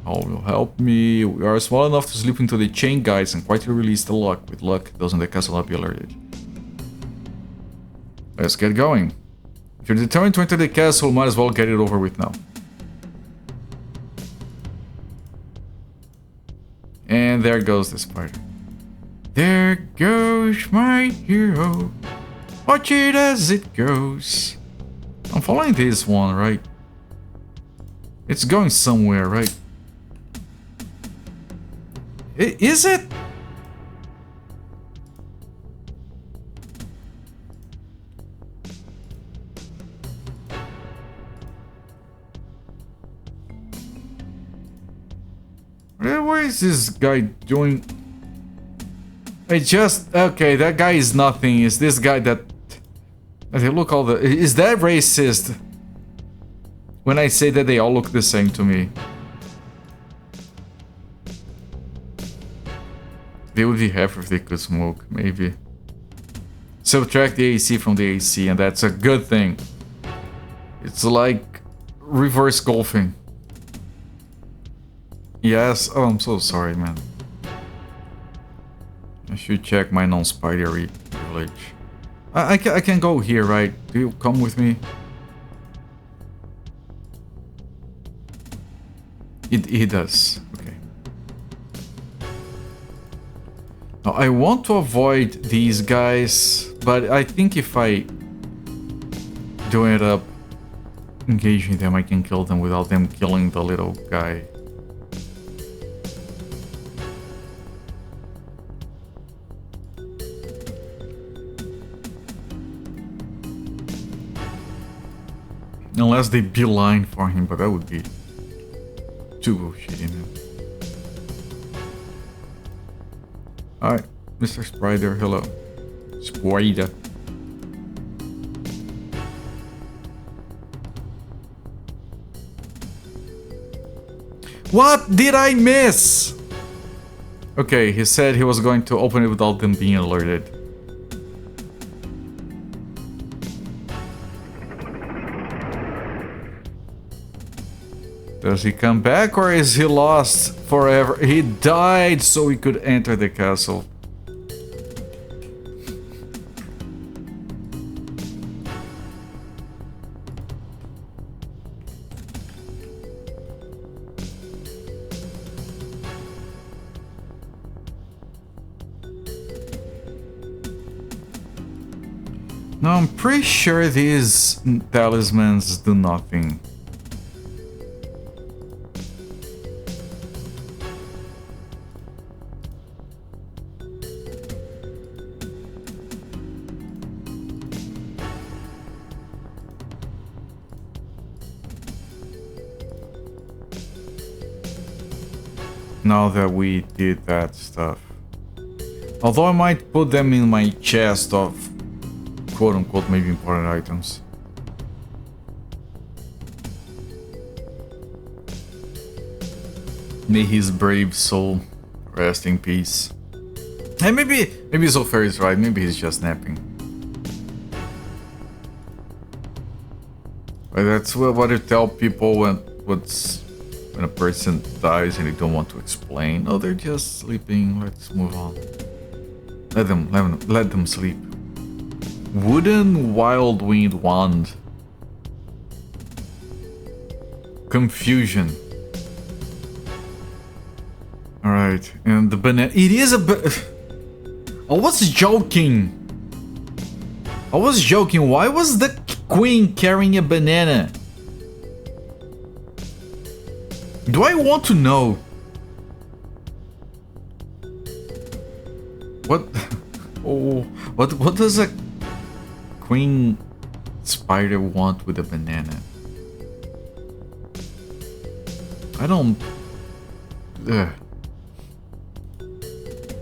All will help me. We are small enough to slip into the chain guides and quietly release the lock. With luck, doesn't the castle not be alerted? Let's get going. If you're determined to enter the castle, might as well get it over with now. And there goes the spider. There goes my hero. Watch it as it goes. I'm following this one, right? It's going somewhere, right? Is it? What is this guy doing? Okay, that guy is nothing. Is this guy that... Okay, look all the... Is that racist? When I say that they all look the same to me. They would be happy if they could smoke, maybe. Subtract the AC from the AC, and that's a good thing. It's like reverse golfing. Yes, oh, I'm so sorry, man. I should check my non-spidery privilege. I can go here, right? Do you come with me? It does. Okay. Now, I want to avoid these guys, but I think if I do end up engaging them, I can kill them without them killing the little guy. Unless they beeline for him, but that would be too shitty, man. Alright, Mr. Spider, hello. Spider. What did I miss? Okay, he said he was going to open it without them being alerted. Does he come back or is he lost forever? He died so he could enter the castle. No, I'm pretty sure these talismans do nothing. Now that we did that stuff. Although I might put them in my chest of quote-unquote maybe important items. May his brave soul rest in peace. And maybe Zolfer is right, maybe he's just napping. But that's what I tell people when a person dies and they don't want to explain. Oh, they're just sleeping, let's move on. Let them sleep. Wooden wild wind wand. Confusion. Alright, and the banana. It is I was joking. Why was the queen carrying a banana? Do I want to know? What? Oh, what does a queen spider want with a banana? I don't...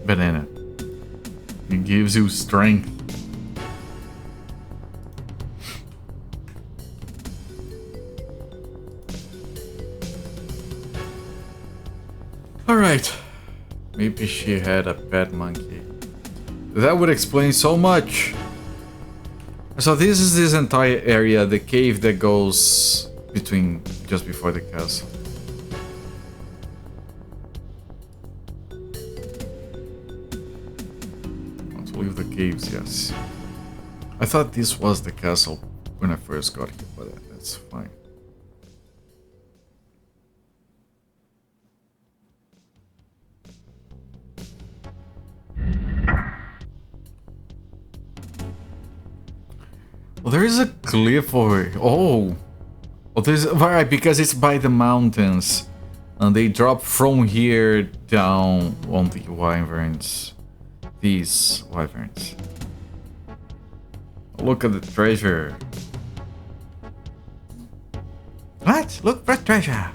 Banana. It gives you strength. Alright. Maybe she had a pet monkey. That would explain so much. So this is this entire area, the cave that goes between, just before the castle. Want to leave the caves, yes. I thought this was the castle when I first got here, but that's fine. Well, there is a cliff over here. Oh, there's right because it's by the mountains, and they drop from here down on the wyverns. These wyverns. Look at the treasure. Let's look for treasure.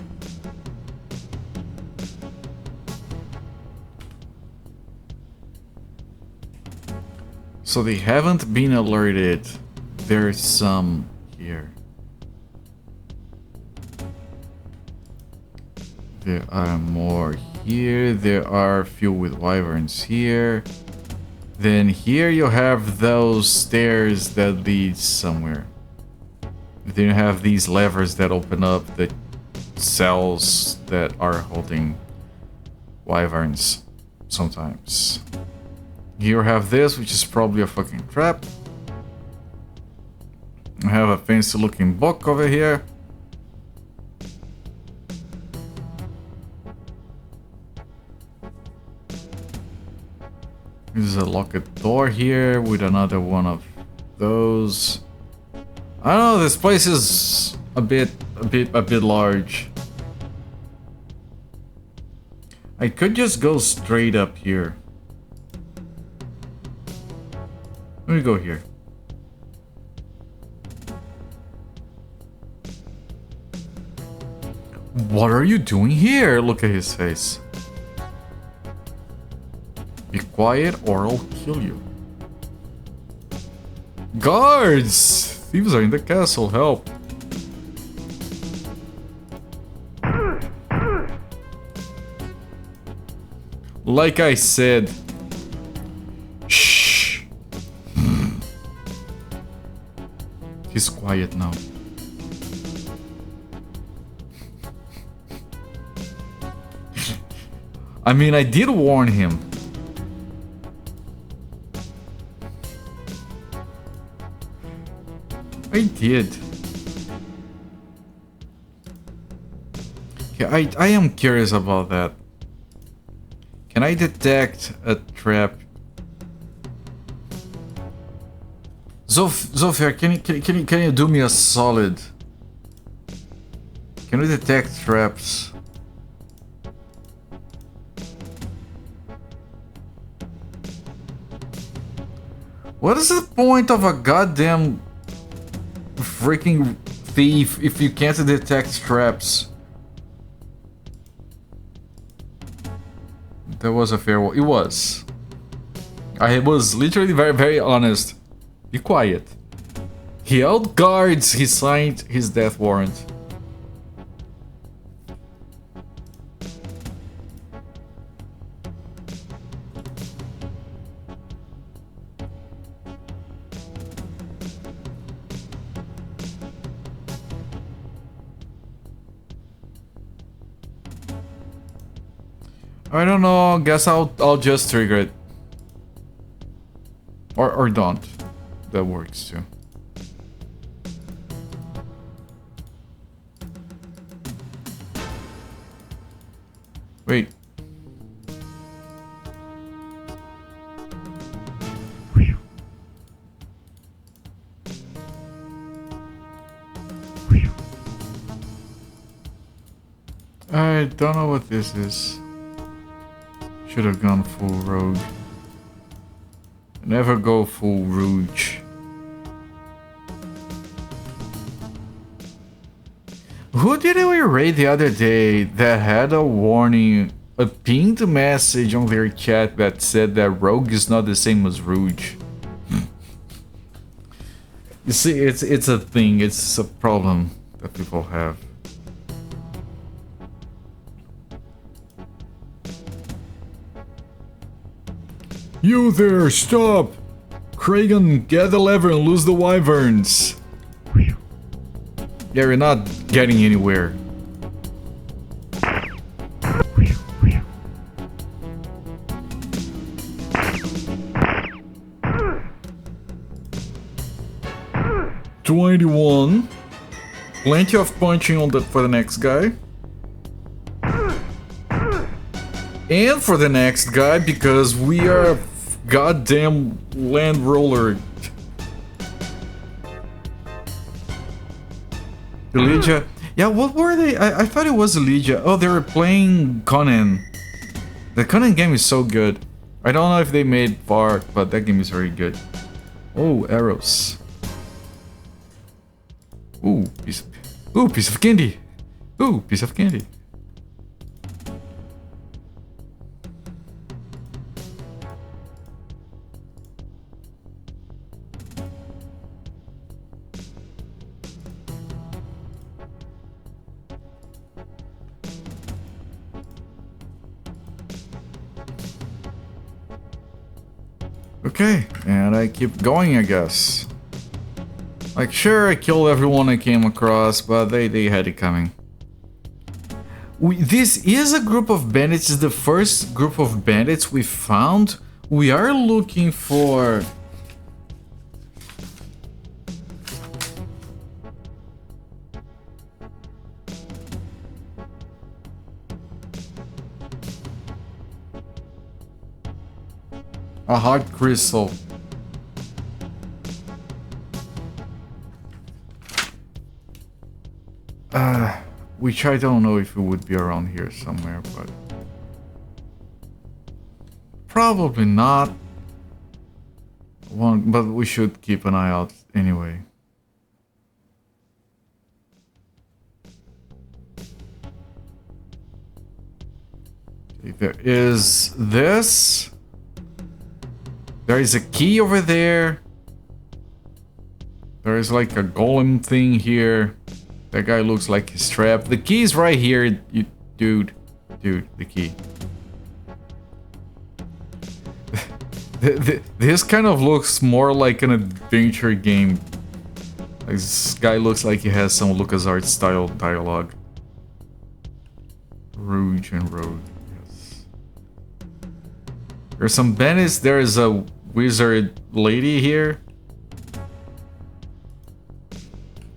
So they haven't been alerted. There's some here. There are more here. There are a few with wyverns here. Then here you have those stairs that lead somewhere. Then you have these levers that open up the cells that are holding wyverns sometimes. Here you have this, which is probably a fucking trap. I have a fancy looking book over here. There's a locked door here with another one of those. I don't know, this place is a bit large. I could just go straight up here. Let me go here. What are you doing here? Look at his face. Be quiet or I'll kill you. Guards! Thieves are in the castle, help. Like I said. Shh. He's quiet now. I mean, I did warn him. I did. Okay, I am curious about that. Can I detect a trap? Zofia, can you do me a solid? Can we detect traps? What is the point of a goddamn freaking thief if you can't detect traps? That was a fair one. It was. I was literally very honest. Be quiet. He held guards. He signed his death warrant. I don't know. Guess I'll just trigger it. Or don't. That works too. Wait. I don't know what this is. Should have gone full rogue. Never go full rouge. Who did we raid the other day that had a warning, a pinned message on their chat that said that rogue is not the same as rouge? You see, it's a thing, it's a problem that people have. You there, stop! Kragan, get the lever and lose the wyverns. Yeah, you're not getting anywhere. $21. Plenty of punching on for the next guy. And for the next guy, because we are goddamn land roller. Elijah. Yeah, what were they? I thought it was Elijah. Oh, they were playing Conan. The Conan game is so good. I don't know if they made far, but that game is very good. Oh, arrows. Ooh, piece of candy. Ooh, piece of candy. Okay, and I keep going, I guess. Like, sure, I killed everyone I came across, but they had it coming. This is a group of bandits, it's the first group of bandits we found. We are looking for... a hard crystal. Which I don't know if it would be around here somewhere, but... probably not. But we should keep an eye out anyway. Okay, there is this. There is a key over there. There is like a golem thing here. That guy looks like he's trapped. The key is right here, you dude. Dude, the key. This kind of looks more like an adventure game. Like, this guy looks like he has some LucasArts style dialogue. Rouge and Road, yes. There's some bandits. There is a wizard lady here.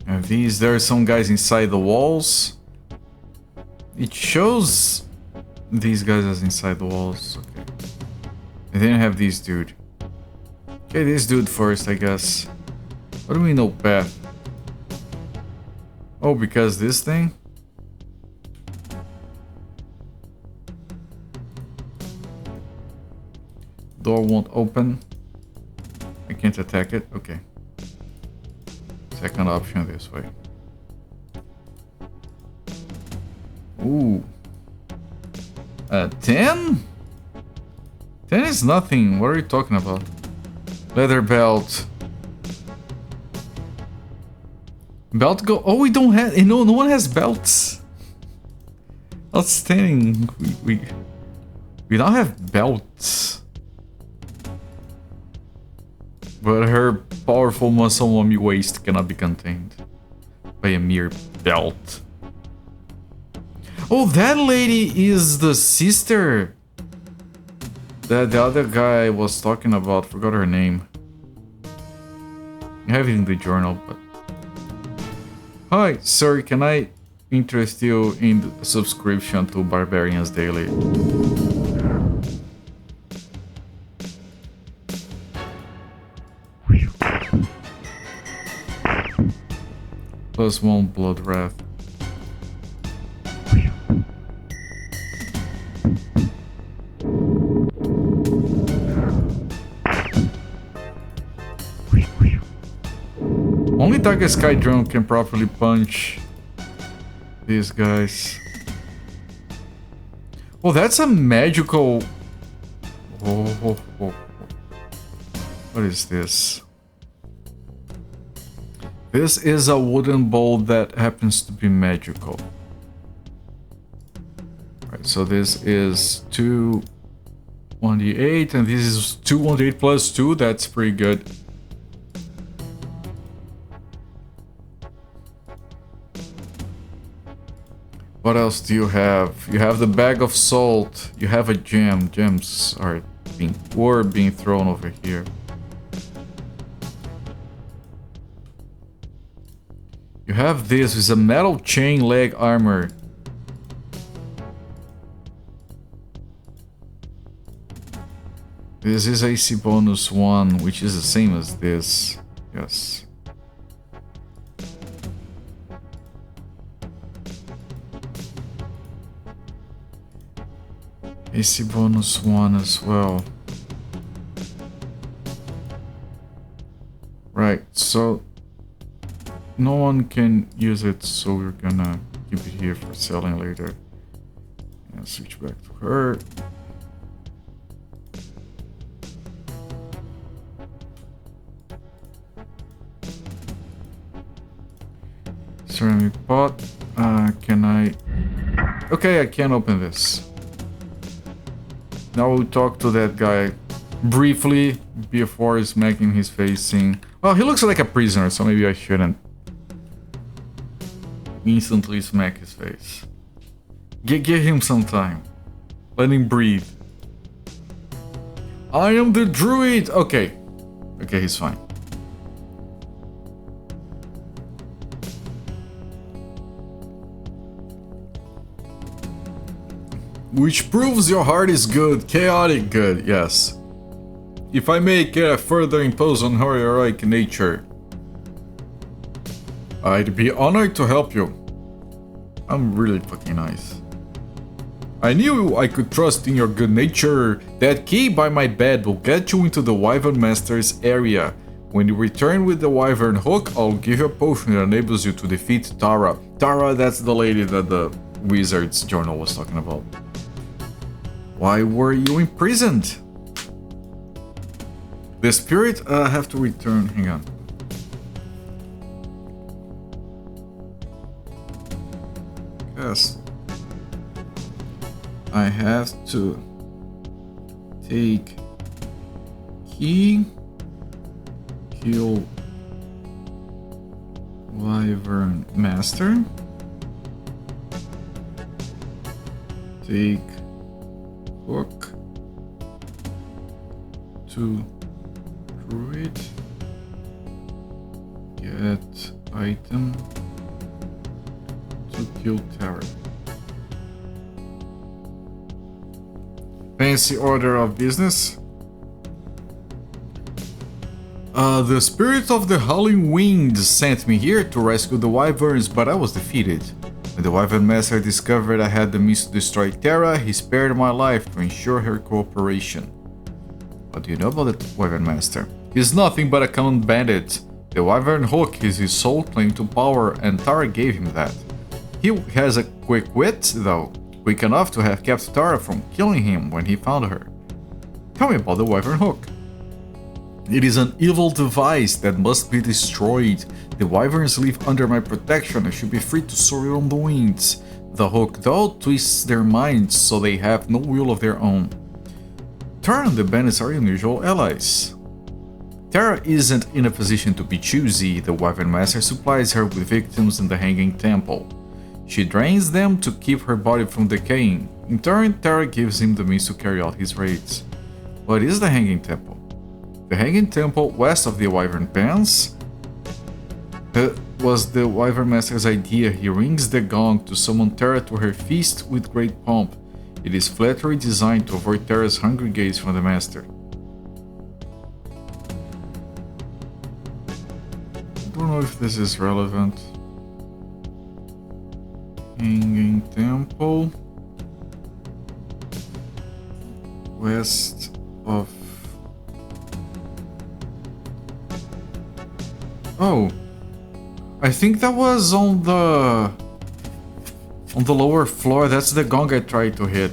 And there are some guys inside the walls. It shows these guys as inside the walls. Okay. And then I have this dude. Okay, this dude first, I guess. What do we know path? Oh, because this thing? Door won't open. I can't attack it. Okay. Second option this way. Ooh. 10? 10 is nothing. What are you talking about? Leather belt. Belt go. Oh, we don't have. No one has belts. Outstanding. We don't have belts. But her powerful muscle mummy waist cannot be contained by a mere belt. Oh, that lady is the sister that the other guy was talking about. Forgot her name. I have it in the journal, but... Hi, sir, can I interest you in the subscription to Barbarians Daily? +1 blood wrath. Only Dark Sky Drone can properly punch these guys. Oh, that's a magical... Oh. What is this? This is a wooden bowl that happens to be magical. Right, so this is 2 1d8, and this is 2 1d8 plus 2. That's pretty good. What else do you have? You have the bag of salt. You have a gem. Gems are being thrown over here. You have this is a metal chain leg armor. This is AC bonus 1, which is the same as this. Yes. AC bonus 1 as well. Right, so no one can use it, so we're gonna keep it here for selling later. And switch back to her. Ceramic pot. Can I... Okay, I can open this. Now we'll talk to that guy briefly before smacking his face in. Well, he looks like a prisoner, so maybe I shouldn't instantly smack his face. Give him some time. Let him breathe. I am the druid! Okay. Okay, he's fine. Which proves your heart is good, chaotic good, yes. If I may further impose on her heroic nature, I'd be honored to help you. I'm really fucking nice. I knew I could trust in your good nature. That key by my bed will get you into the Wyvern Master's area. When you return with the Wyvern hook, I'll give you a potion that enables you to defeat Tara. Tara, that's the lady that the Wizard's journal was talking about. Why were you imprisoned? The spirit have to return. Hang on. Yes. I have to take key. Kill Wyvern Master. Take hook to druid. Get item to kill Terra. Fancy order of business. The spirit of the Howling Wind sent me here to rescue the Wyverns, but I was defeated. When the Wyvern Master discovered I had the means to destroy Terra, he spared my life to ensure her cooperation. What do you know about the Wyvern Master? He's nothing but a common bandit. The Wyvern Hook is his sole claim to power, and Tara gave him that. He has a quick wit, though, quick enough to have kept Tara from killing him when he found her. Tell me about the Wyvern Hook. It is an evil device that must be destroyed. The Wyverns live under my protection and should be free to soar on the winds. The Hook, though, twists their minds so they have no will of their own. Tara and the bandits are unusual allies. Tara isn't in a position to be choosy. The Wyvern Master supplies her with victims in the Hanging Temple. She drains them to keep her body from decaying. In turn, Tara gives him the means to carry out his raids. What is the Hanging Temple? The Hanging Temple, west of the Wyvern Pens, was the Wyvern Master's idea. He rings the gong to summon Terra to her feast with great pomp. It is flattery designed to avoid Terra's hungry gaze from the Master. I don't know if this is relevant. Hanging Temple, west of... Oh, I think that was on the lower floor. That's the gong I tried to hit.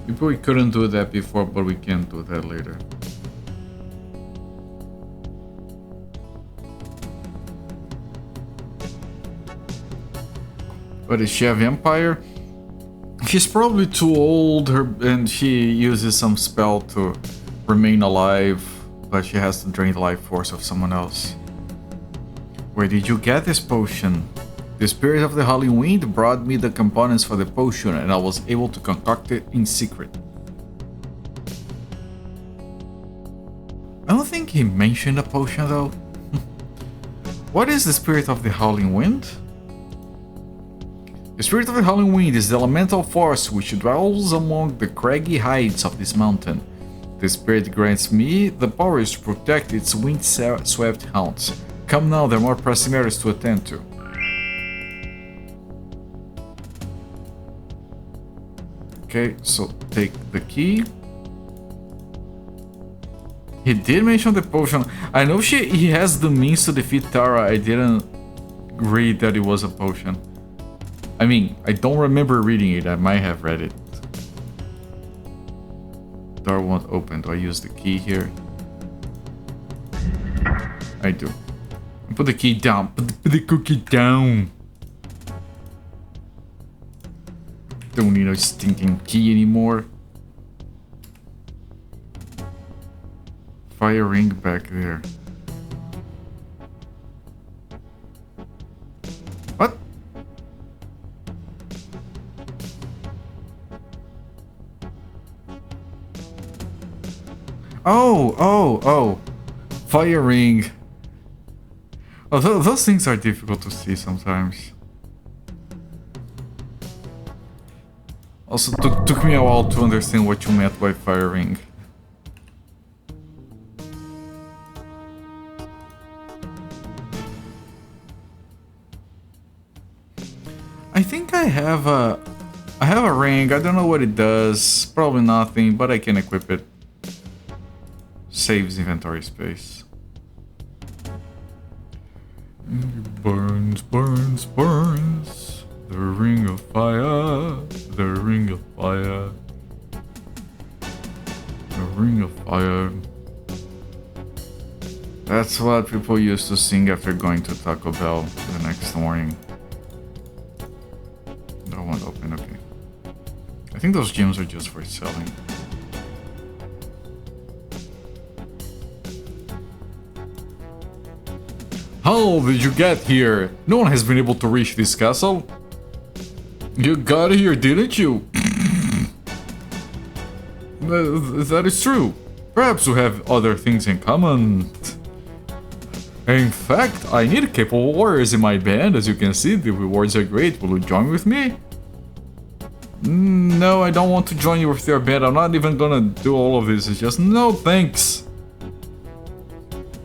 Maybe we couldn't do that before, but we can do that later. But is she a vampire? She's probably too old, and she uses some spell to remain alive, but she has to drain the life force of someone else. Where did you get this potion? The spirit of the Howling Wind brought me the components for the potion, and I was able to concoct it in secret. I don't think he mentioned a potion though. What is the spirit of the Howling Wind? The spirit of the Howling Wind is the elemental force which dwells among the craggy heights of this mountain. The spirit grants me the power to protect its wind-swept haunts. Come now, there are more pressing matters to attend to. Okay, so take the key. He did mention the potion. I know he has the means to defeat Tara. I didn't read that it was a potion. I mean, I don't remember reading it. I might have read it. Door won't open. Do I use the key here? I do. Put the key down. Put the cookie down. Don't need no stinking key anymore. Fire ring back there. What? Oh. Fire ring. Oh, those things are difficult to see sometimes. Also, took me a while to understand what you meant by fire ring. I think I have a ring. I don't know what it does. Probably nothing, but I can equip it. Saves inventory space. Burns. The ring of fire. The ring of fire. The ring of fire. That's what people used to sing after going to Taco Bell the next morning. That one open, okay. I think those gems are just for selling. How did you get here? No one has been able to reach this castle. You got here, didn't you? That is true. Perhaps we have other things in common. In fact, I need capable warriors in my band. As you can see, the rewards are great. Will you join with me? No, I don't want to join you with your band. I'm not even gonna do all of this. It's just, no thanks.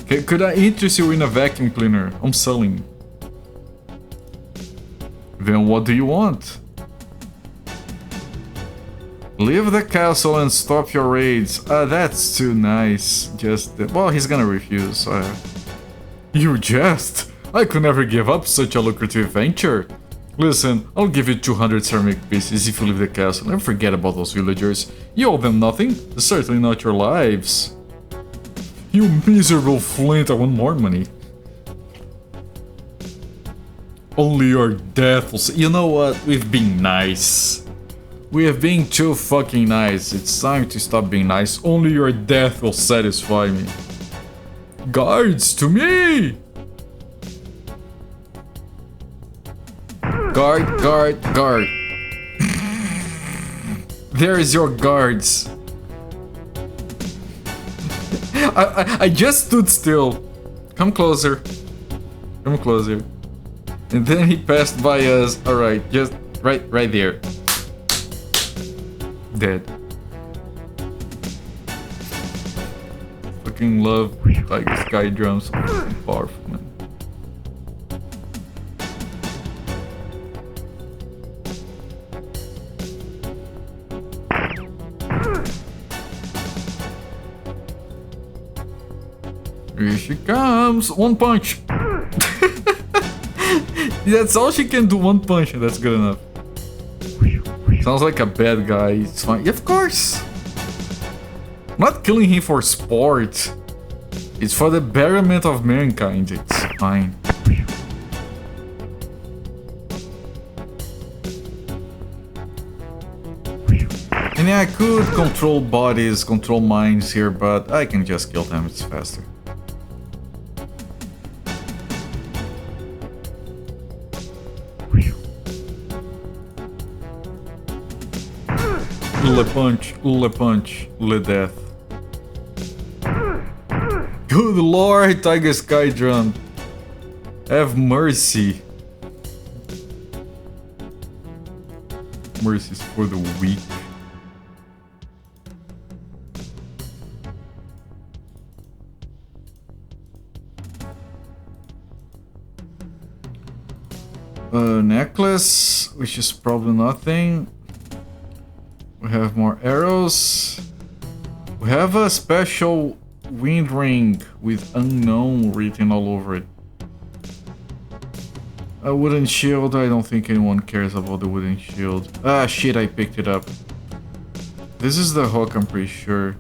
Okay, could I interest you in a vacuum cleaner? I'm selling. Then what do you want? Leave the castle and stop your raids. That's too nice. Just, well, he's gonna refuse. You jest? I could never give up such a lucrative venture. Listen, I'll give you 200 ceramic pieces if you leave the castle and forget about those villagers. You owe them nothing, certainly not your lives. You miserable flint, I want more money. Only your death will say, you know what, we've been nice. We have been too fucking nice. It's time to stop being nice. Only your death will satisfy me. Guards, to me! Guard, guard, guard. There is your guards. I just stood still. Come closer. Come closer. And then he passed by us. Alright, just right there. Dead. Fucking love like sky drums. So powerful, man. Here she comes! One punch! That's all she can do, one punch, and that's good enough. Sounds like a bad guy, it's fine. Yeah, of course! I'm not killing him for sport. It's for the betterment of mankind, it's fine. And yeah, I could control bodies, control minds here, but I can just kill them, it's faster. Le punch, le death. Good lord, Tiger Sky Drum. Have mercy. Mercy is for the weak. A necklace, which is probably nothing. We have more arrows. We have a special wind ring with unknown written all over it. A wooden shield. I don't think anyone cares about the wooden shield. Ah, shit, I picked it up. This is the hook, I'm pretty sure.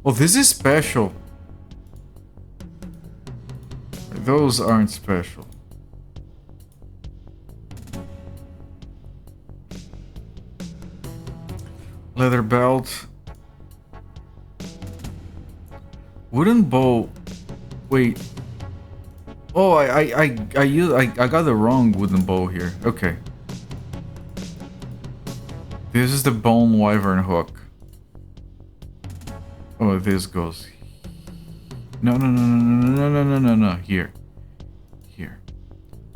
Oh, this is special. Those aren't special. Leather belt. Wooden bow. Wait. Oh, I got the wrong wooden bow here. Okay. This is the bone wyvern hook. Oh, this goes. No. Here. Here.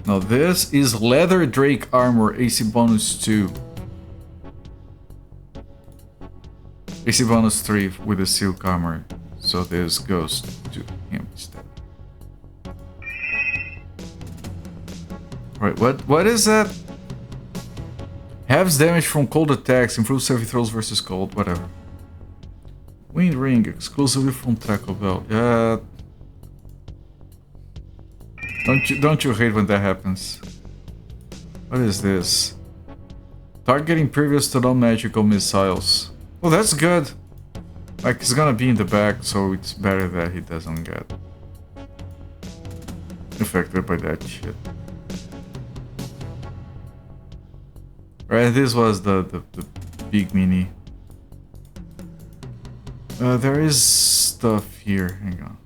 Now this is leather drake armor, AC bonus 2. AC bonus 3 with a silk armor, so this goes to him instead. Right, what is that? Halves damage from cold attacks, improves heavy throws versus cold, whatever. Wind ring, exclusively from Taco Bell. Yeah. Don't you hate when that happens? What is this? Targeting previous to non-magical missiles. Oh, that's good. Like, he's gonna be in the back, so it's better that he doesn't get affected by that shit. Right, this was the big mini. There is stuff here. Hang on.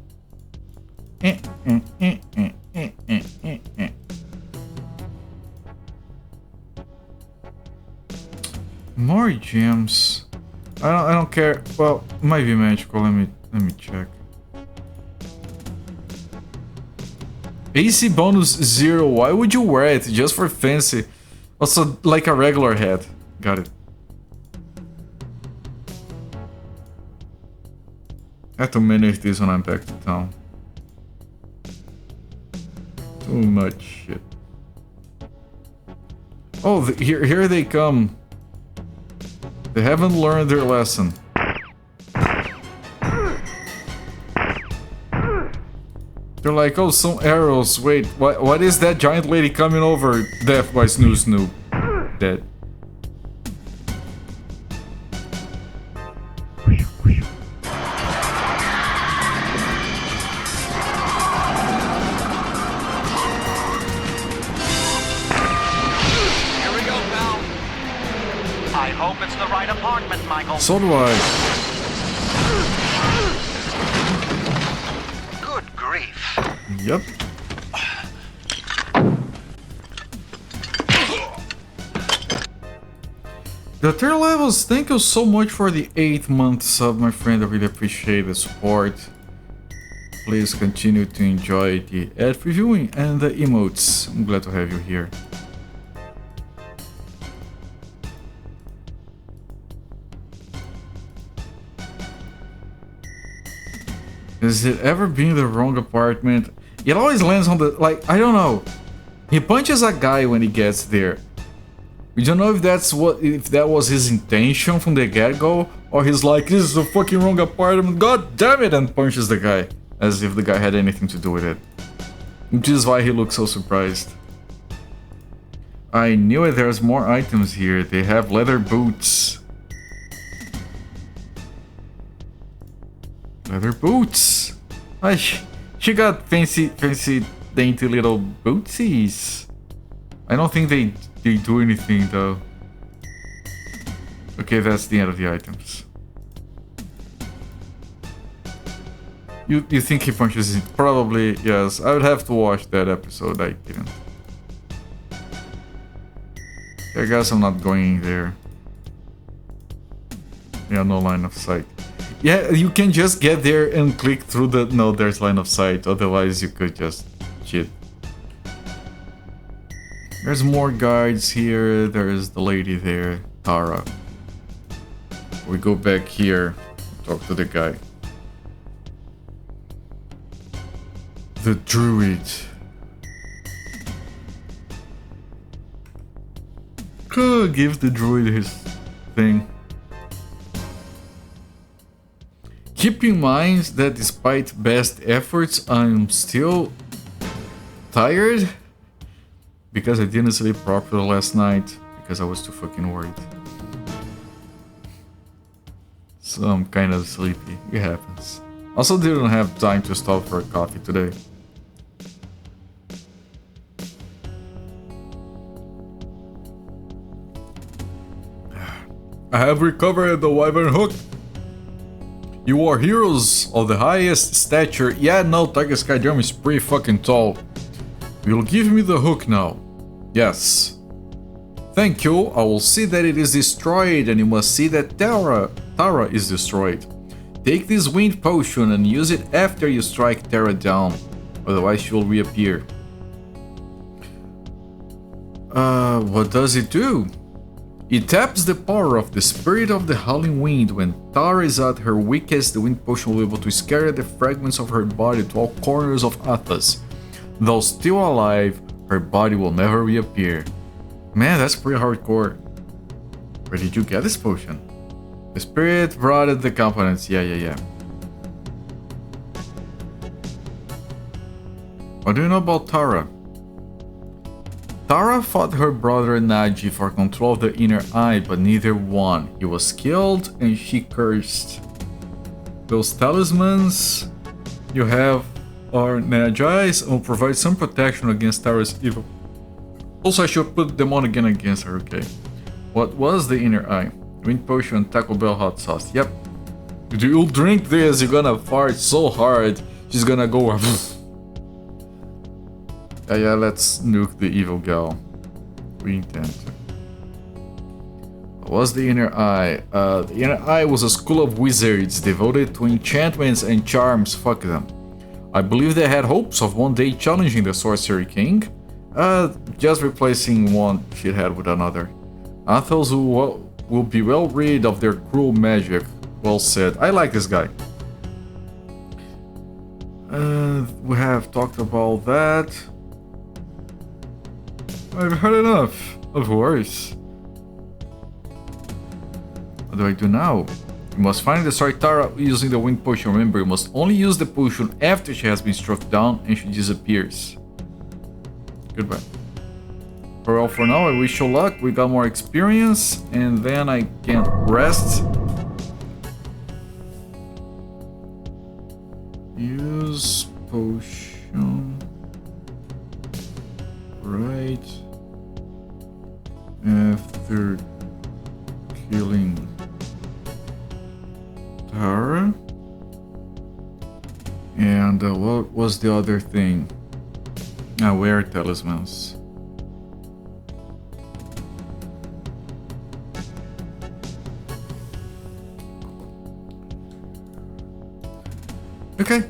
More gems. I don't care. Well, it might be magical. Let me check. AC bonus 0. Why would you wear it? Just for fancy. Also, like a regular hat. Got it. I have to manage this when I'm back to town. Too much shit. Oh, here they come. They haven't learned their lesson. They're like, oh, some arrows. Wait, what is that giant lady coming over? Death by Snoo Snoo. Dead. So do I. Good grief. Yep. The tier levels, thank you so much for the 8-month sub, my friend. I really appreciate the support. Please continue to enjoy the ad previewing and the emotes. I'm glad to have you here. Has it ever been the wrong apartment? It always lands on the, like, I don't know. He punches a guy when he gets there. We don't know if that was his intention from the get-go, or he's like, this is the fucking wrong apartment, god damn it, and punches the guy, as if the guy had anything to do with it. Which is why he looks so surprised. I knew it, there's more items here. They have leather boots. Leather boots! She got fancy, dainty little bootsies. I don't think they do anything though. Okay, that's the end of the items. You think he punches it? Probably, yes. I would have to watch that episode, I didn't. I guess I'm not going there. Yeah, no line of sight. Yeah, you can just get there and click through the... No, there's line of sight, otherwise you could just cheat. There's more guards here, there's the lady there, Tara. We go back here, talk to the guy. The druid. Give the druid his thing. Keep in mind that despite best efforts, I'm still tired because I didn't sleep properly last night because I was too fucking worried. So I'm kind of sleepy. It happens. Also didn't have time to stop for a coffee today. I have recovered the wyvern hook. You are heroes of the highest stature. Yeah, no, Tiger Sky Drum is pretty fucking tall. You'll give me the hook now. Yes. Thank you. I will see that it is destroyed, and you must see that Tara is destroyed. Take this wind potion and use it after you strike Tara down. Otherwise she will reappear. What does it do? It taps the power of the spirit of the howling wind. When Tara is at her weakest, the wind potion will be able to scatter the fragments of her body to all corners of Athos. Though still alive, her body will never reappear. Man, that's pretty hardcore. Where did you get this potion? The spirit brought it the components. Yeah. What do you know about Tara? Tara fought her brother Naji for control of the inner eye, but neither won. He was killed and she cursed. Those talismans you have are energized and will provide some protection against Tara's evil. Also, I should put them on again against her, okay. What was the inner eye? Wind potion and Taco Bell hot sauce. Yep. If you drink this, you're gonna fart so hard, she's gonna go. Yeah, let's nuke the evil gal. We intend to. What was the inner eye? The inner eye was a school of wizards devoted to enchantments and charms. Fuck them. I believe they had hopes of one day challenging the Sorcery King. Just replacing one shithead with another. Athos will be well rid of their cruel magic. Well said. I like this guy. We have talked about that. I've heard enough. Of course. What do I do now? You must find the destroy Tara using the wind potion. Remember, you must only use the potion after she has been struck down and she disappears. Goodbye. Well, for now, I wish you luck. We got more experience, and then I can rest. Use potion. Right. After killing Tara. And what was the other thing? Wear talismans. Okay.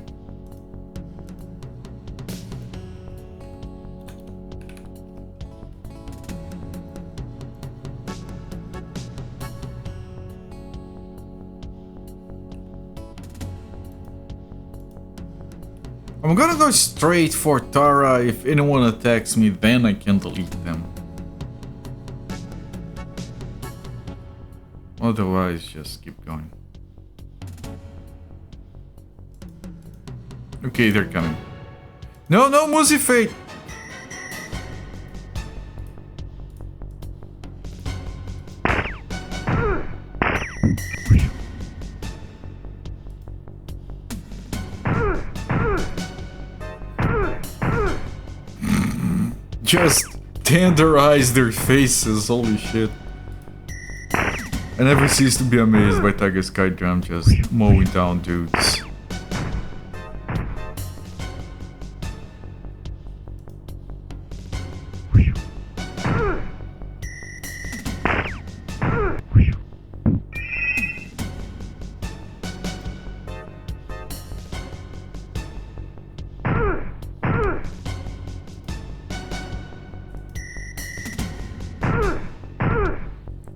I'm gonna go straight for Tara. If anyone attacks me, then I can delete them. Otherwise, just keep going. Okay, they're coming. No, no, Musi Fate! Just tenderize their faces, holy shit. I never cease to be amazed by Tiger Sky Drum just mowing down dudes.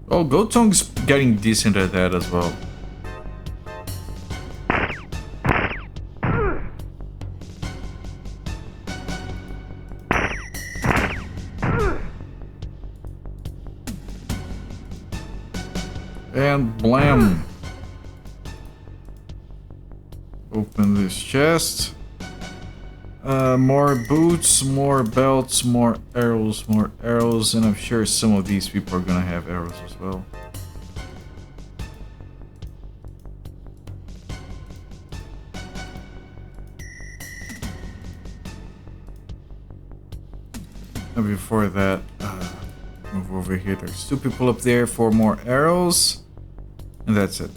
Oh, Gotong's getting decent at that as well. And blam! Open this chest. More boots, more belts, more arrows, and I'm sure some of these people are gonna have arrows as well. And before that, move over here. There's two people up there for more arrows, and that's it.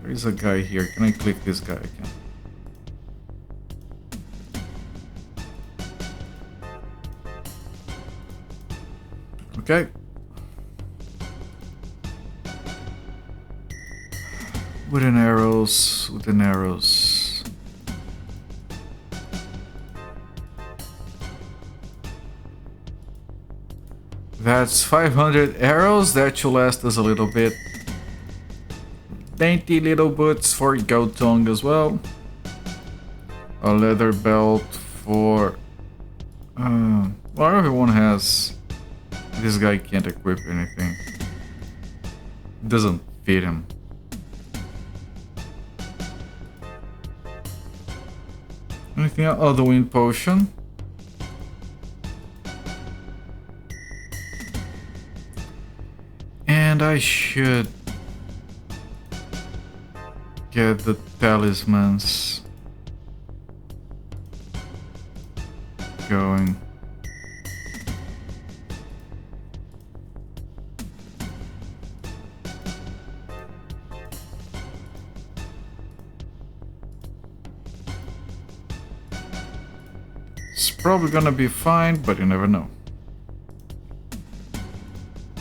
There's a guy here. Can I click this guy? I can. Okay. Wooden arrows, wooden arrows. That's 500 arrows. That should last us a little bit. Dainty little boots for Gotong as well. A leather belt for... well, everyone has... This guy can't equip anything. It doesn't fit him. Anything else? Oh, the wind potion. And I should get the talismans going. It's probably gonna be fine, but you never know.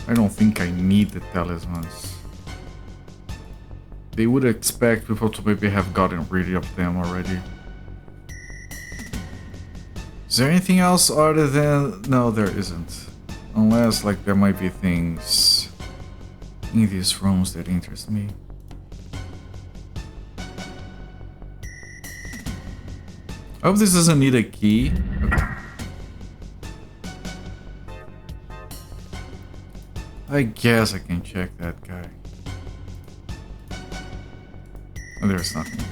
I don't think I need the talismans. They would expect people to maybe have gotten rid of them already. Is there anything else other than... No, there isn't. Unless, like, there might be things in these rooms that interest me. I hope this doesn't need a key. Okay. I guess I can check that guy. Oh, there's nothing there.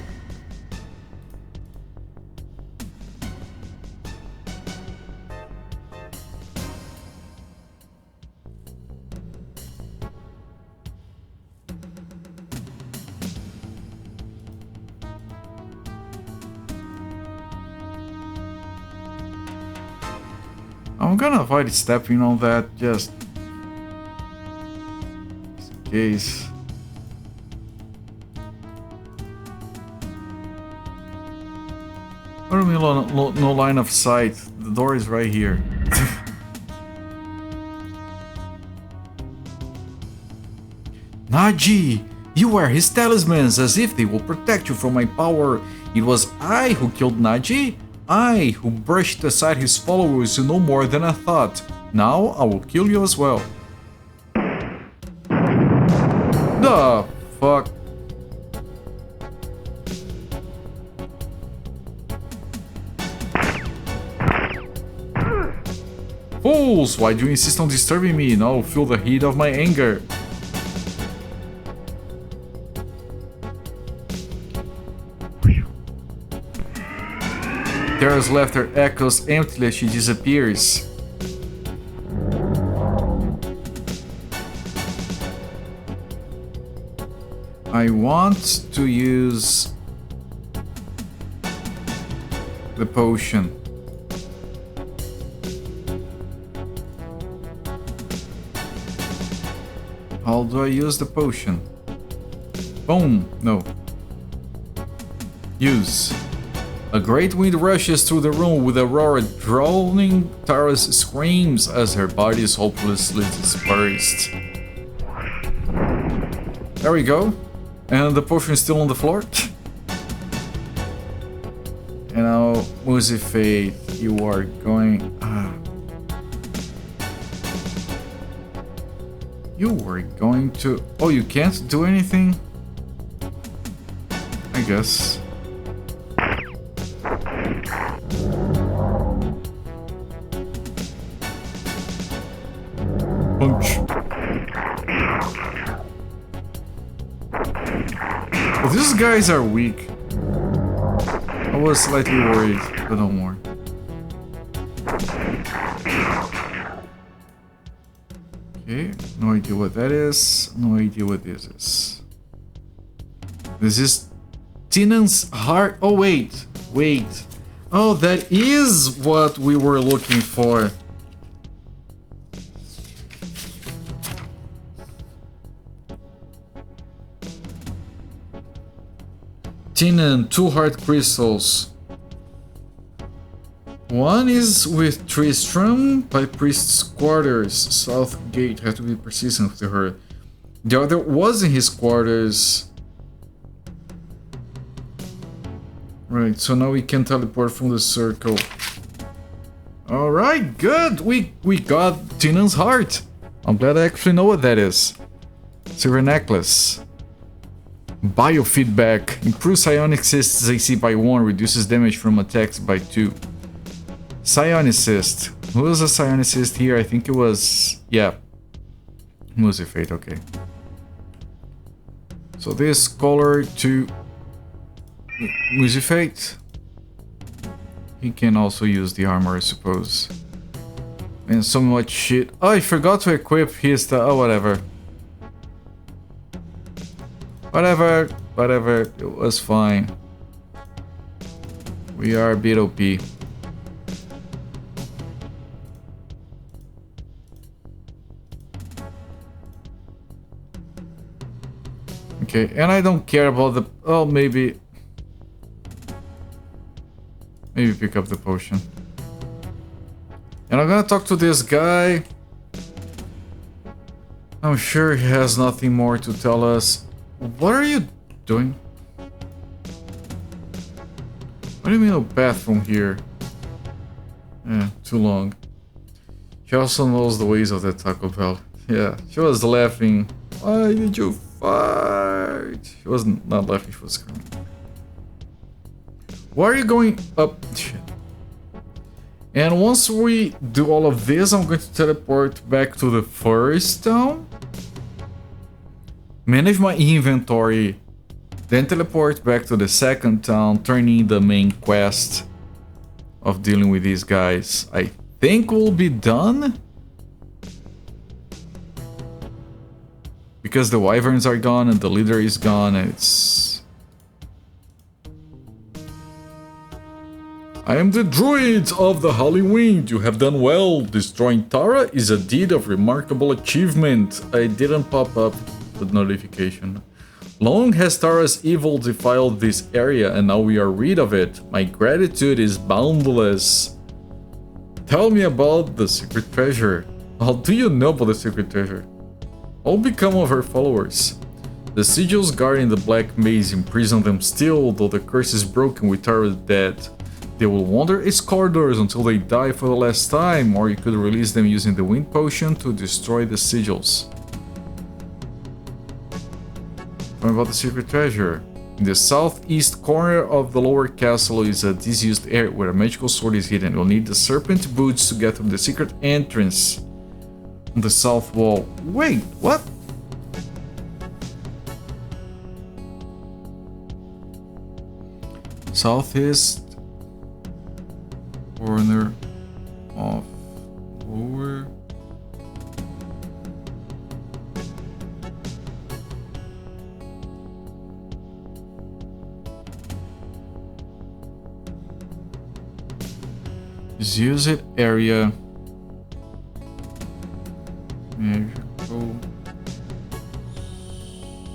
I'm gonna avoid stepping on that just in case. What do you mean no line of sight? The door is right here. Naji! You wear his talismans as if they will protect you from my power. It was I who killed Naji. I who brushed aside his followers no more than I thought. Now I will kill you as well. The fuck? Fools! Why do you insist on disturbing me? Now I'll feel the heat of my anger. Tara's laughter echoes emptily as she disappears. I want to use the potion. How do I use the potion? Boom! No. Use. A great wind rushes through the room with a roar, drowning Tara's screams as her body is hopelessly dispersed. There we go. And the potion is still on the floor. And now, Musifate, you are going... You were going to... Oh, you can't do anything? I guess. Punch. Well, these guys are weak. I was slightly worried, but no more. Okay, no idea what that is. No idea what this is. This is Tinan's heart. Oh, wait. Wait. Oh, that is what we were looking for. Tinan, 2 heart crystals. One is with Tristram by Priest's quarters. South Gate had to be persistent with her. The other was in his quarters. Right, so now we can teleport from the circle. Alright, good! We got Tinan's heart! I'm glad I actually know what that is. Silver necklace. Biofeedback. Improves Psionicist's AC by 1, reduces damage from attacks by 2. Psionicist. Who was a Psionicist here? I think it was... yeah. Musifate, okay. So this color to Musifate. He can also use the armor, I suppose. And so much shit. Oh, I forgot to equip his... oh, whatever. Whatever. whatever, it was fine. We are a bit OP. Okay, and I don't care about the... Oh, maybe pick up the potion. And I'm gonna talk to this guy. I'm sure he has nothing more to tell us. What are you doing? What do you mean no path from here? Yeah, too long. She also knows the ways of the Taco Bell. Yeah, she was laughing. Why did you fight? She was not laughing, she was screaming. Why are you going up? Shit. And once we do all of this, I'm going to teleport back to the first town. Manage my inventory. Then teleport back to the second town, turning the main quest of dealing with these guys. I think we'll be done. Because the wyverns are gone and the leader is gone, and it's... I am the druid of the Holy Wind. You have done well. Destroying Tara is a deed of remarkable achievement. I didn't pop up the notification. Long has Tara's evil defiled this area, and now we are rid of it. My gratitude is boundless. Tell me about the secret treasure. How do you know about the secret treasure? What will become of her followers? The sigils guarding the Black Maze imprison them still, though the curse is broken with Tara dead. They will wander its corridors until they die for the last time, or you could release them using the Wind Potion to destroy the sigils. What about the secret treasure? In the southeast corner of the lower castle is a disused area where a magical sword is hidden. You'll need the serpent boots to get through the secret entrance on the south wall. Wait, what? Southeast corner of lower. Use it area. Magical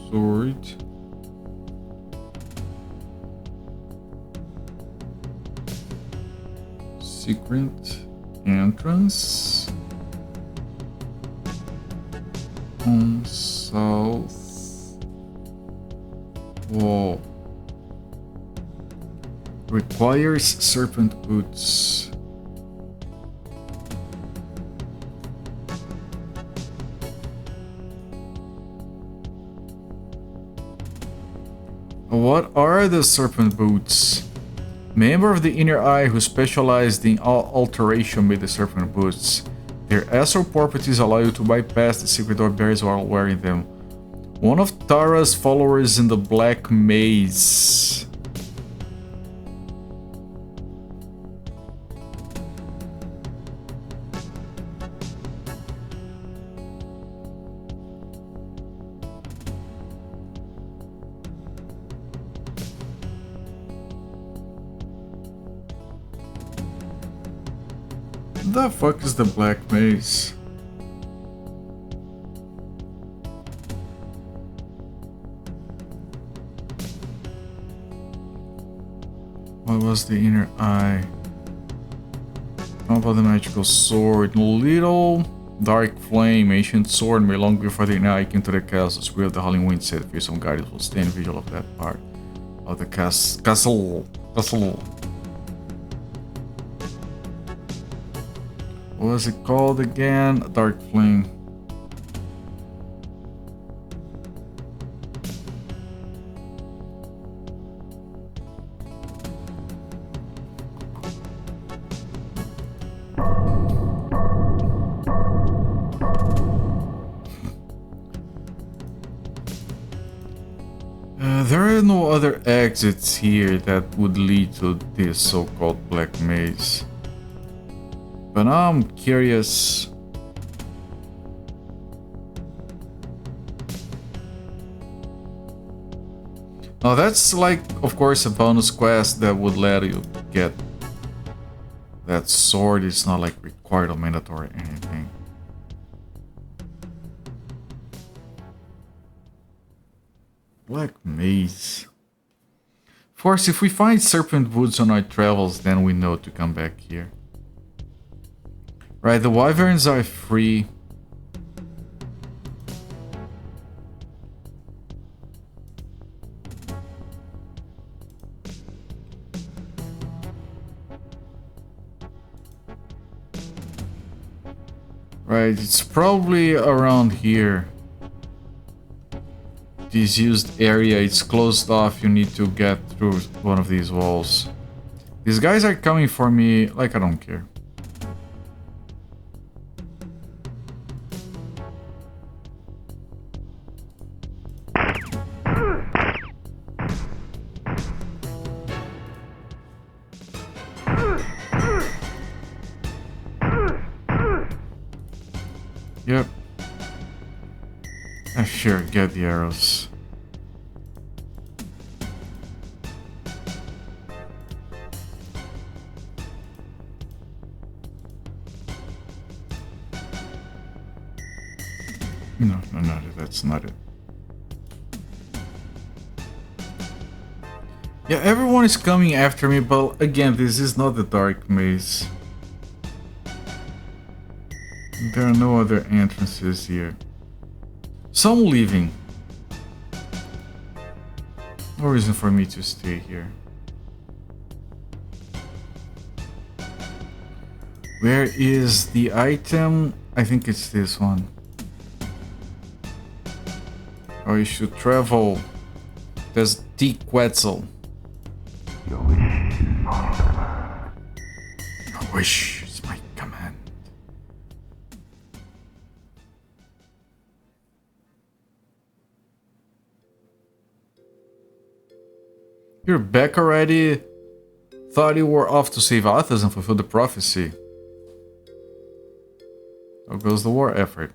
sword. Secret entrance on south wall. Requires serpent boots. What are the serpent boots? Member of the Inner Eye who specialized in alteration made the serpent boots. Their astral properties allow you to bypass the secret door barriers while wearing them. One of Tara's followers in the Black Maze. The fuck is the Black Maze? What was the Inner Eye? How about the magical sword? Little dark flame, ancient sword made long before the Inner Eye came to the castle. Spirit of the Howling Wind said fearsome guardians will stay in vigil of that part of the castle. What was it called again? Dark Flame. There are no other exits here that would lead to this so-called Black Maze. But now I'm curious. Now that's like, of course, a bonus quest that would let you get that sword. It's not like required or mandatory or anything. Black Maze. Of course, if we find Serpent Woods on our travels, then we know to come back here. Right, the wyverns are free. Right, it's probably around here. This used area, it's closed off, you need to get through one of these walls. These guys are coming for me, like I don't care. Yep. Sure, get the arrows. No, that's not it. Yeah, everyone is coming after me, but again, this is not the dark maze. There are no other entrances here. So I'm leaving. No reason for me to stay here. Where is the item? I think it's this one. Or you should travel. There's the Quetzal. Your wish is my command. Your wish is my command. You're back already? Thought you were off to save Athos and fulfill the prophecy. How goes the war effort?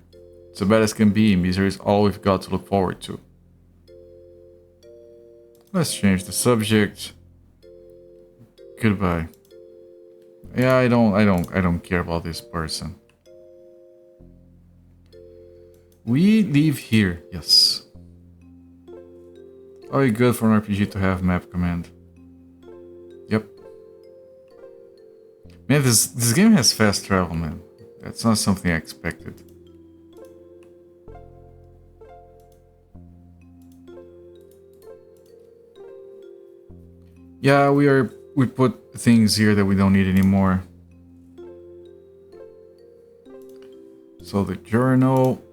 It's as bad as can be. Misery is all we've got to look forward to. Let's change the subject. Goodbye. Yeah, I don't care about this person. We leave here. Yes. Oh, good for an RPG to have map command. Yep. Man, this game has fast travel, man. That's not something I expected. Yeah, we put things here that we don't need anymore. So the journal.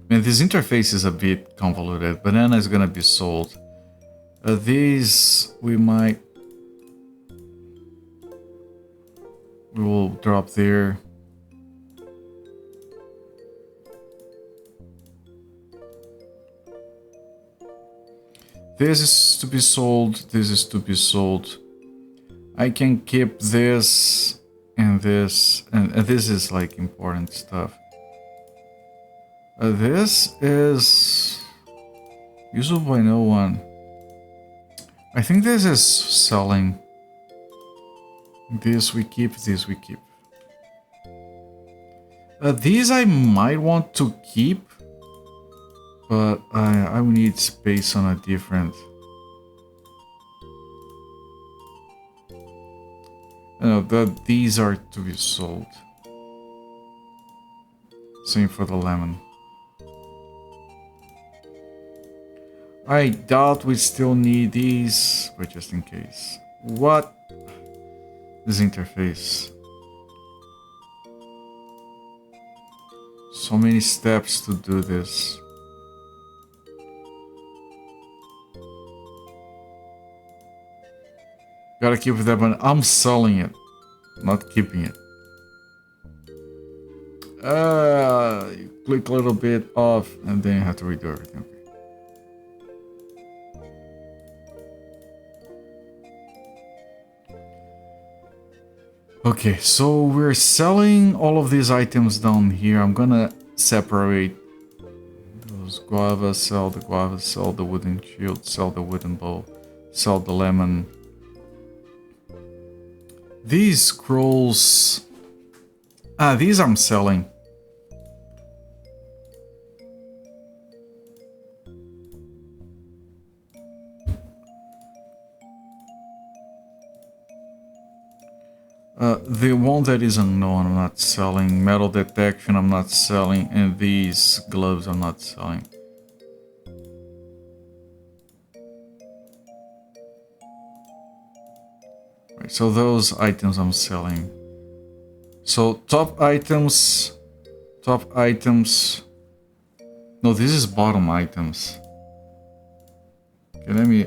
Man, this interface is a bit convoluted. Banana is gonna be sold. These we will drop there. This is to be sold. This is to be sold. I can keep this and this, and this is like important stuff. This is usable by no one. I think this is selling. This we keep, this we keep. These I might want to keep, but I will need space on a different. No, these are to be sold. Same for the lemon. I doubt we still need these, but just in case. What? This interface. So many steps to do this. Gotta keep that one. I'm selling it, not keeping it. You click a little bit off and then you have to redo everything. Okay, so we're selling all of these items down here. I'm gonna separate those guavas, sell the guavas, sell the wooden shield, sell the wooden bow, sell the lemon. These scrolls... these I'm selling. The one that is unknown I'm not selling, metal detection I'm not selling, and these gloves I'm not selling. Right, so those items I'm selling. So top items, no, this is bottom items. Okay, let me...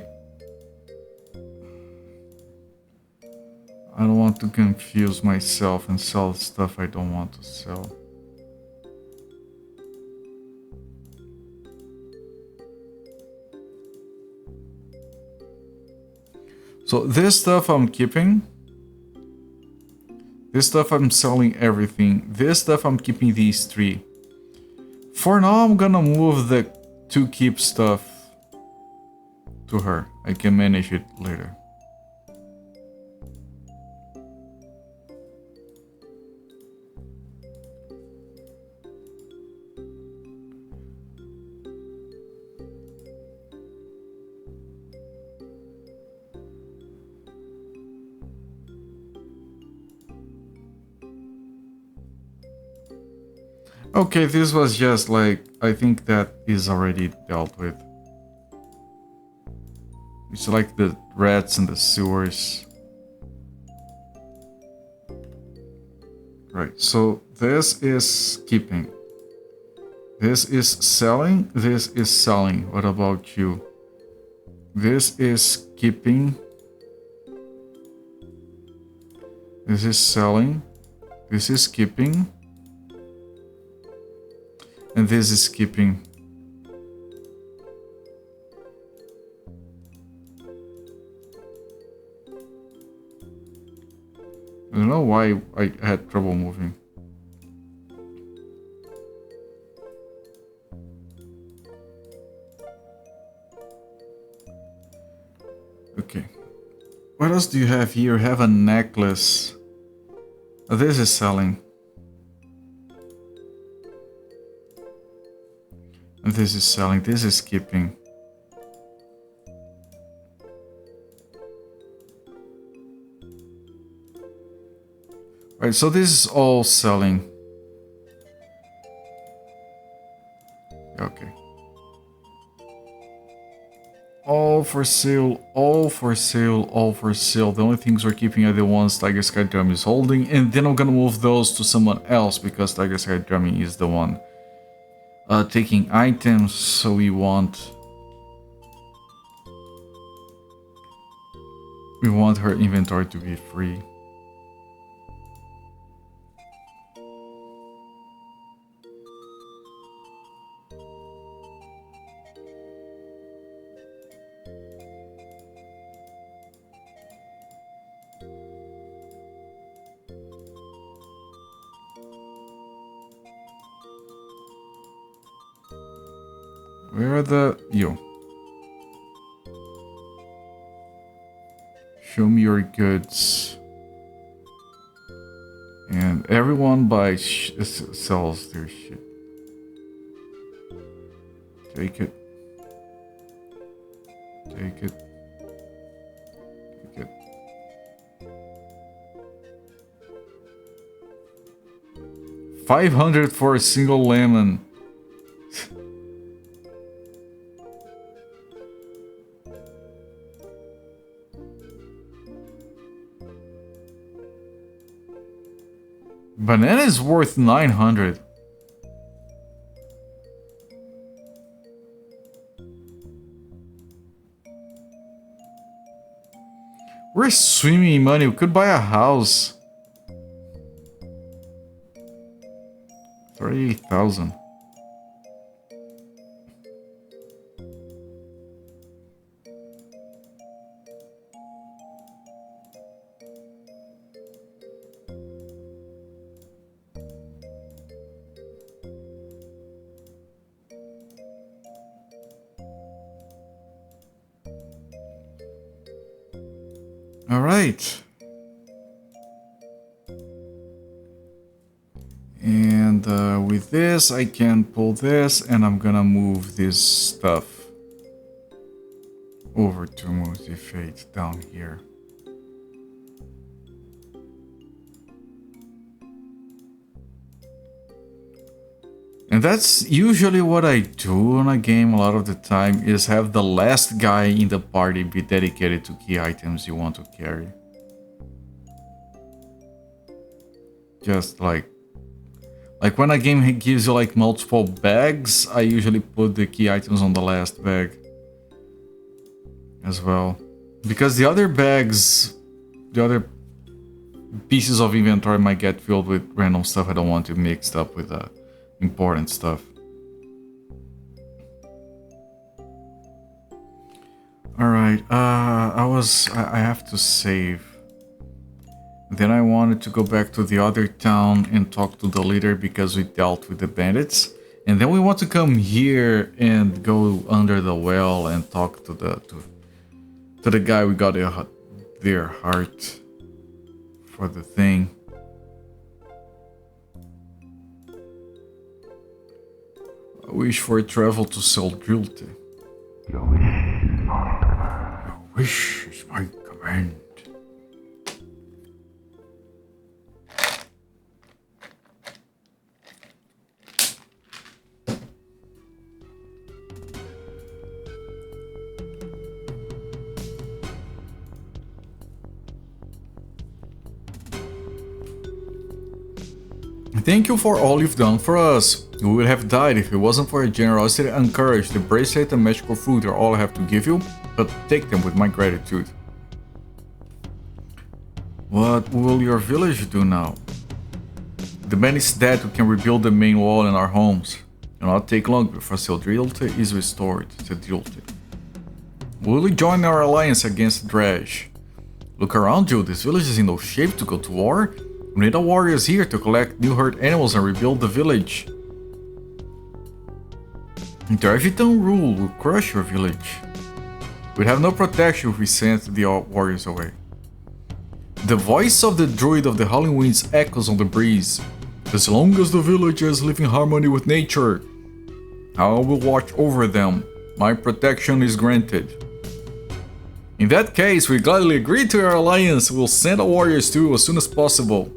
I don't want to confuse myself and sell stuff I don't want to sell. So this stuff I'm keeping. This stuff I'm selling everything. This stuff I'm keeping these 3. For now I'm gonna move the to keep stuff to her. I can manage it later. Okay, this was just like, I think that is already dealt with. It's like the rats in the sewers. Right, so this is keeping. This is selling, this is selling. What about you? This is keeping. This is selling. This is keeping. And this is keeping. I don't know why I had trouble moving. Okay. What else do you have here? You have a necklace. Oh, this is selling. And this is selling. This is keeping. Right, so this is all selling. Okay. All for sale, all for sale, all for sale. The only things we're keeping are the ones Tiger Sky Drum is holding, and then I'm gonna move those to someone else because Tiger Sky Drumming is the one taking items, so we want her inventory to be free. Where are the... you? Show me your goods. And everyone buys... sells their shit. Take it. Take it. Take it. $500 for a single lemon. Banana is worth 900. We're swimming in money. We could buy a house. 38,000. Alright. And with this, I can pull this, and I'm gonna move this stuff over to Moosey Fate down here. And that's usually what I do on a game a lot of the time, is have the last guy in the party be dedicated to key items you want to carry. Just like when a game gives you like multiple bags, I usually put the key items on the last bag as well. Because the other bags, the other pieces of inventory might get filled with random stuff I don't want to mix up with important stuff. Alright, I have to save. Then I wanted to go back to the other town and talk to the leader because we dealt with the bandits. And then we want to come here and go under the well and talk to the guy we got their heart for the thing. I wish for travel to Seldrilti. Your wish is my command. Your wish is my command. Thank you for all you've done for us. We would have died if it wasn't for your generosity and courage. The bracelet and magical food are all I have to give you, but take them with my gratitude. What will your village do now? The man is dead. We can rebuild the main wall in our homes. It will not take long before Seldrilti is restored. Seldrilti. Will you join our alliance against Dredge? Look around you. This village is in no shape to go to war. We need our warriors here to collect new hurt animals and rebuild the village. Intervitan rule will crush your village. We'd have no protection if we sent the warriors away. The voice of the druid of the howling winds echoes on the breeze. As long as the villagers live in harmony with nature, I will watch over them. My protection is granted. In that case, we gladly agree to your alliance. We'll send our warriors to you as soon as possible.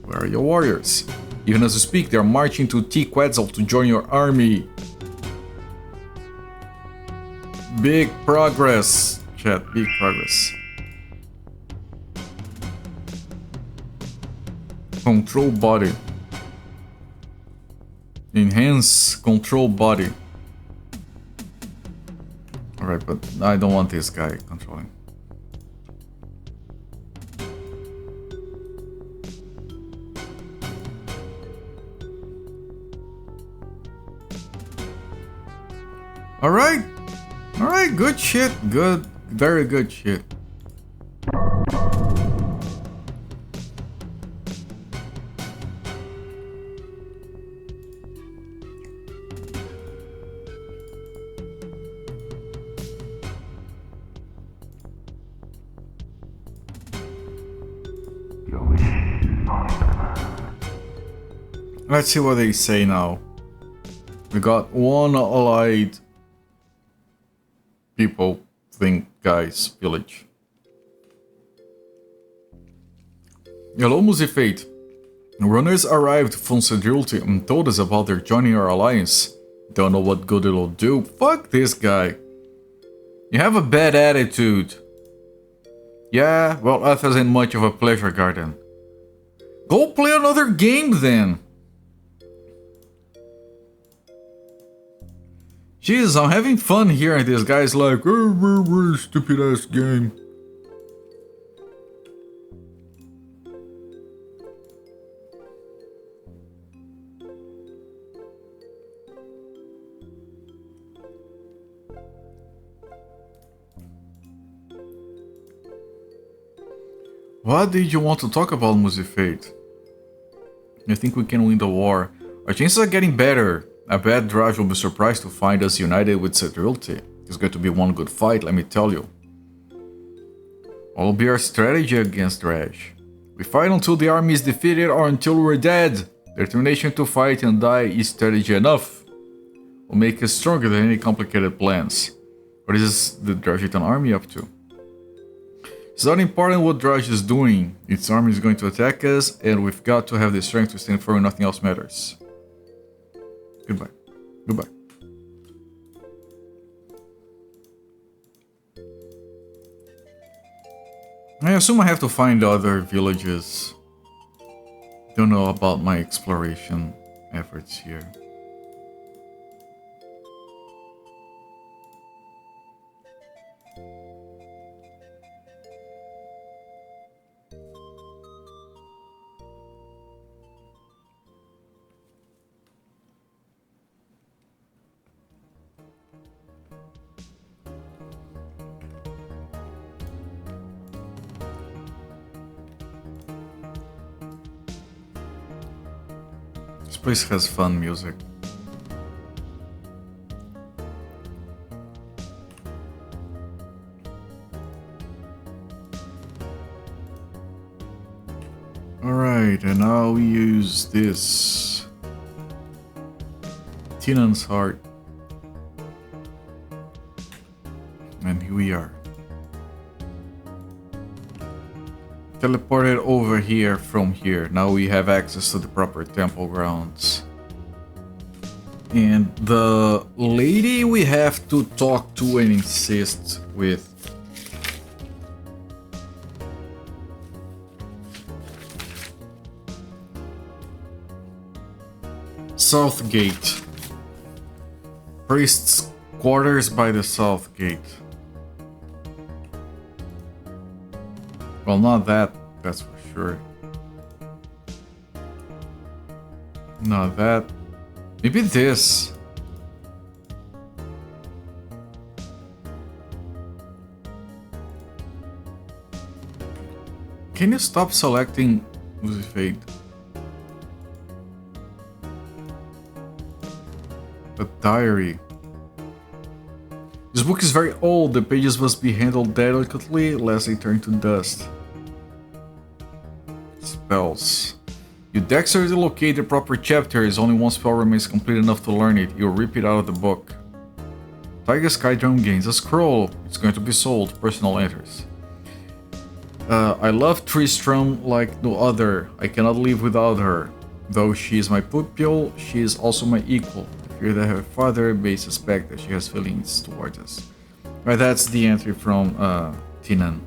Where are your warriors? Even as we speak, they are marching to T. Quetzal to join your army. Big progress, chat, big progress. Control body. Enhance control body. Alright, but I don't want this guy controlling. Alright. Alright, good shit. Good. Very good shit. Your wish is my command. Let's see what they say now. We got one allied people think guys village. Hello, Musifate. Runners arrived from Seldrilti and told us about their joining our alliance. Don't know what good it'll do. Fuck this guy. You have a bad attitude. Yeah, well, Earth isn't much of a pleasure garden. Go play another game then. Jesus, I'm having fun hearing this guy's like, oh, stupid ass game. What did you want to talk about, Musifate? I think we can win the war. Our chances are getting better. I bet Draj will be surprised to find us united with Seldrilti. It's going to be one good fight, let me tell you. What will be our strategy against Dredge? We fight until the army is defeated or until we're dead. Determination to fight and die is strategy enough. Will make us stronger than any complicated plans. What is the Dragitan army up to? It's not important what Drudge is doing. Its army is going to attack us, and we've got to have the strength to stand firm. Nothing else matters. Goodbye. Goodbye. I assume I have to find other villages. Don't know about my exploration efforts here. This place has fun music. Alright, and now we use this. Tinan's heart. And here we are. Teleported over here from here. Now we have access to the proper temple grounds. And the lady we have to talk to and insist with. South Gate. Priest's quarters by the South Gate. Well, not that, that's for sure. Not that. Maybe this. Can you stop selecting Uzi Fade? A diary. This book is very old. The pages must be handled delicately lest they turn to dust. Spells. You dexterously locate the proper chapters. Only one spell remains complete enough to learn it. You'll rip it out of the book. Tiger Skydrum gains a scroll. It's going to be sold. Personal enters. I love Tristram like no other. I cannot live without her. Though she is my pupil, she is also my equal. I fear that her father may suspect that she has feelings towards us. Right, that's the entry from Tinan.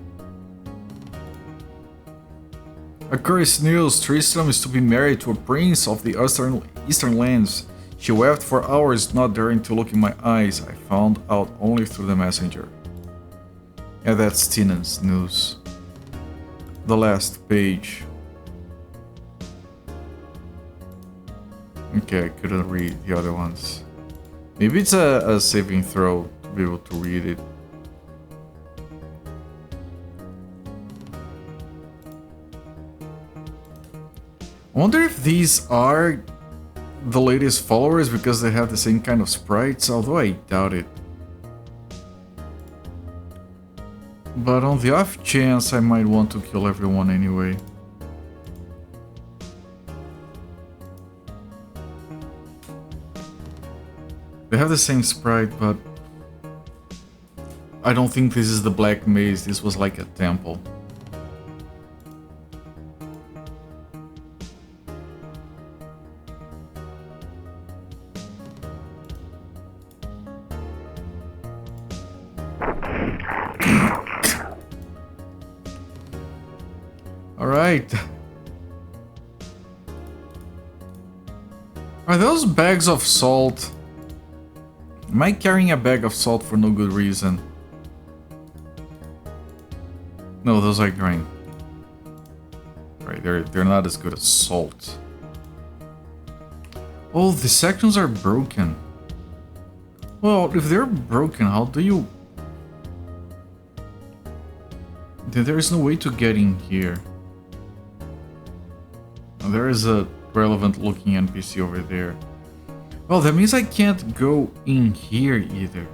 A curious news, Tristram is to be married to a prince of the eastern lands. She wept for hours, not daring to look in my eyes. I found out only through the messenger. Yeah, that's Tinan's news. The last page. Okay, I couldn't read the other ones. Maybe it's a saving throw to be able to read it. I wonder if these are the latest followers because they have the same kind of sprites, although I doubt it. But on the off chance, I might want to kill everyone anyway. They have the same sprite, but I don't think this is the Black Maze. This was like a temple. Alright. Are those bags of salt? Am I carrying a bag of salt for no good reason? No, those are grain. Right, they're not as good as salt. Oh, the sections are broken. Well, if they're broken, how do you... Then there is no way to get in here. There is a relevant looking NPC over there. Well, that means I can't go in here either.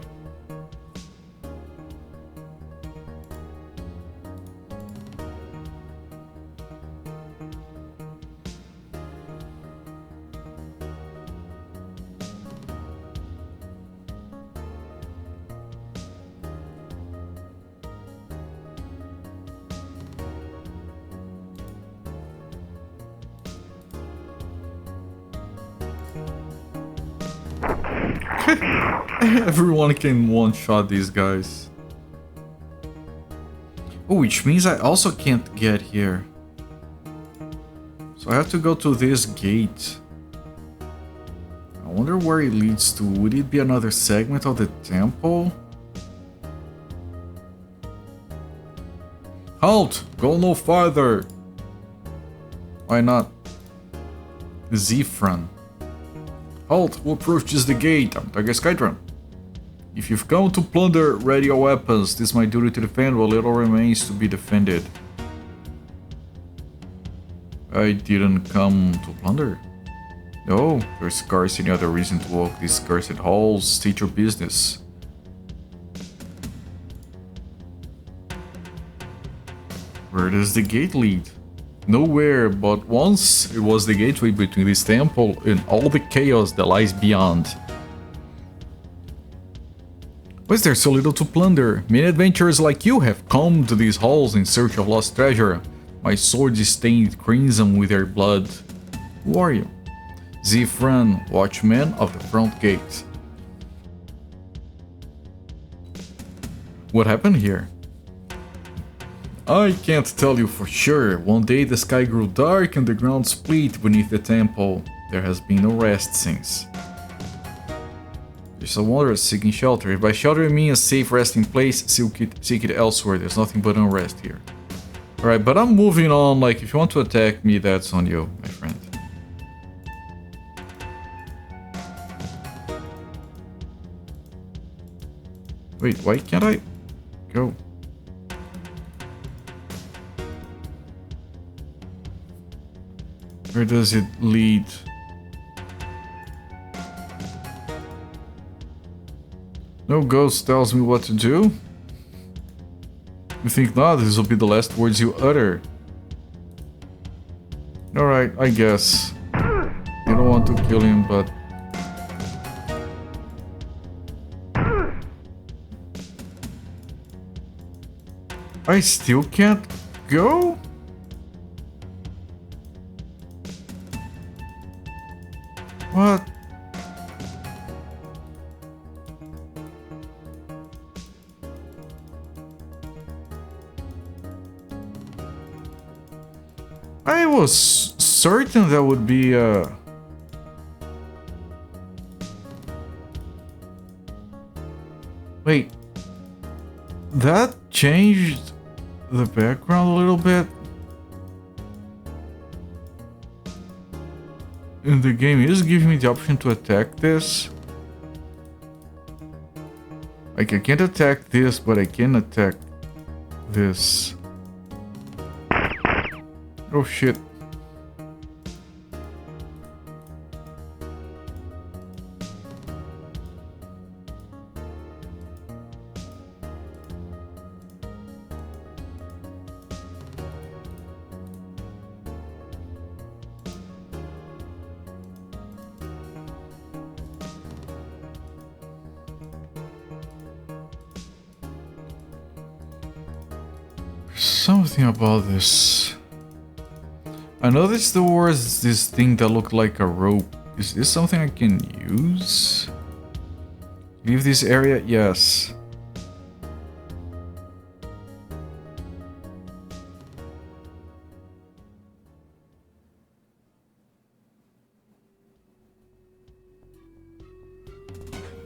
Everyone can one-shot these guys. Oh, which means I also can't get here. So I have to go to this gate. I wonder where it leads to. Would it be another segment of the temple? Halt! Go no farther! Why not? Zifran. Halt! Who approaches the gate? I'm Tiger Skydron. If you've come to plunder, ready your weapons. This is my duty to defend what little remains to be defended. I didn't come to plunder. No, there's scarce any other reason to walk these cursed halls. State your business. Where does the gate lead? Nowhere, but once it was the gateway between this temple and all the chaos that lies beyond. Why is there so little to plunder? Many adventurers like you have come to these halls in search of lost treasure. My sword is stained crimson with their blood. Who are you? Zifran, watchman of the front gate. What happened here? I can't tell you for sure. One day the sky grew dark and the ground split beneath the temple. There has been no rest since. There's a wanderer seeking shelter. If by shelter you mean a safe resting place, seek it elsewhere. There's nothing but unrest here. Alright, but I'm moving on. Like, if you want to attack me, that's on you, my friend. Wait, why can't I go? Where does it lead? No ghost tells me what to do? You think not? This will be the last words you utter. Alright, I guess. You don't want to kill him, but... I still can't go? What? I was certain that would be Wait. That changed the background a little bit. And the game is giving me the option to attack this. Like, I can't attack this, but I can attack this. Oh shit. Something about this. I noticed there was this thing that looked like a rope. Is this something I can use? Leave this area? Yes.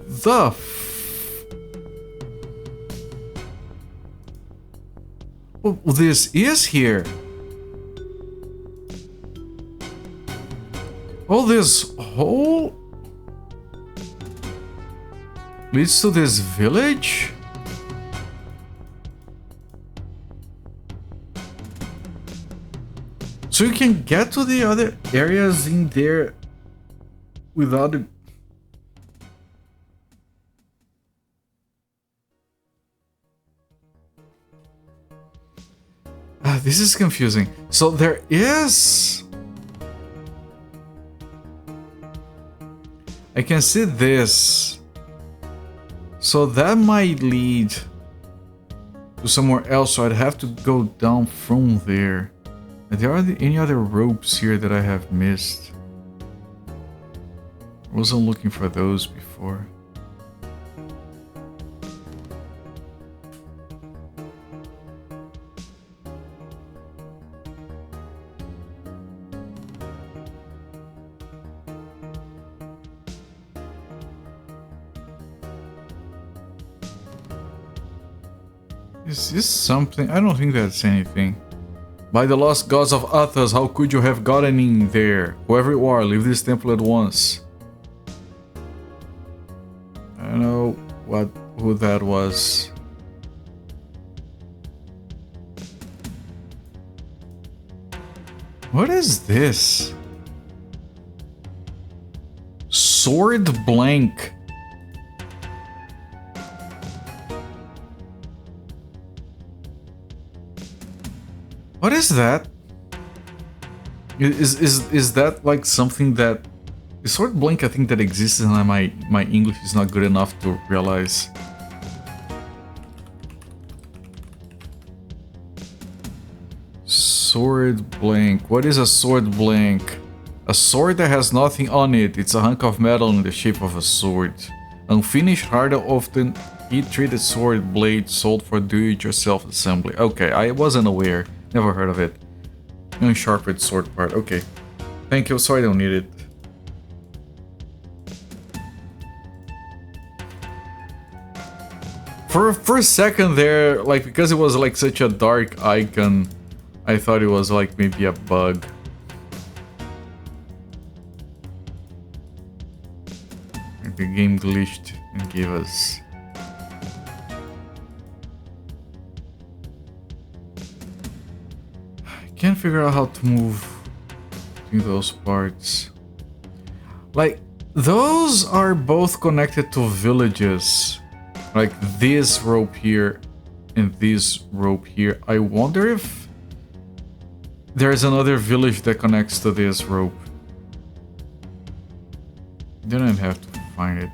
The well, this is here. Oh, this hole leads to this village? So you can get to the other areas in there without it. This is confusing. So there is... I can see this. So that might lead to somewhere else, so I'd have to go down from there. Are there any other ropes here that I have missed? I wasn't looking for those before. Is this something? I don't think that's anything. By the lost gods of Athos, how could you have gotten in there? Whoever you are, leave this temple at once. I don't know who that was. What is this? Sword blank. What is that? Is that like something that is sword blank? I think that exists, and my English is not good enough to realize. Sword blank. What is a sword blank? A sword that has nothing on it. It's a hunk of metal in the shape of a sword. Unfinished, hard, often heat-treated sword blade sold for do-it-yourself assembly. Okay, I wasn't aware. Never heard of it. Unsharpened sword part. Okay. Thank you. Sorry, I don't need it. For a second there, like, because it was like such a dark icon, I thought it was like maybe a bug. Like the game glitched and gave us. I can't figure out how to move between those parts. Like, those are both connected to villages. Like this rope here and this rope here. I wonder if there's another village that connects to this rope. Didn't have to find it.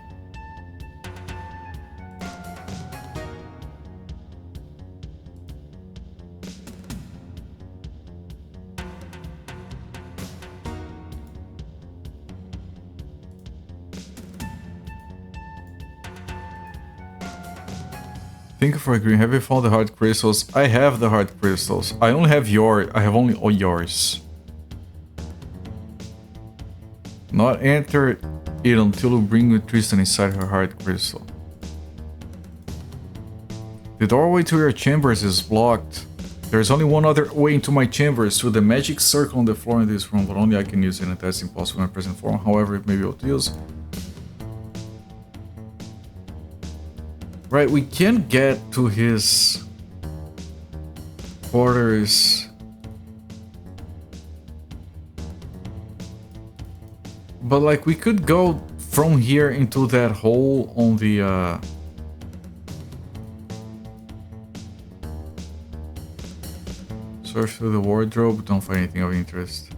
Thank you for agreeing. Have you found the hard crystals? I have the hard crystals. I only have only all yours. Not enter it until you bring with Tristan inside her hard crystal. The doorway to your chambers is blocked. There's only one other way into my chambers, through the magic circle on the floor in this room, but only I can use it, and that's impossible in my present form. However, it may be able to use. Right, we can get to his quarters. But like, we could go from here into that hole on the search through the wardrobe, don't find anything of interest.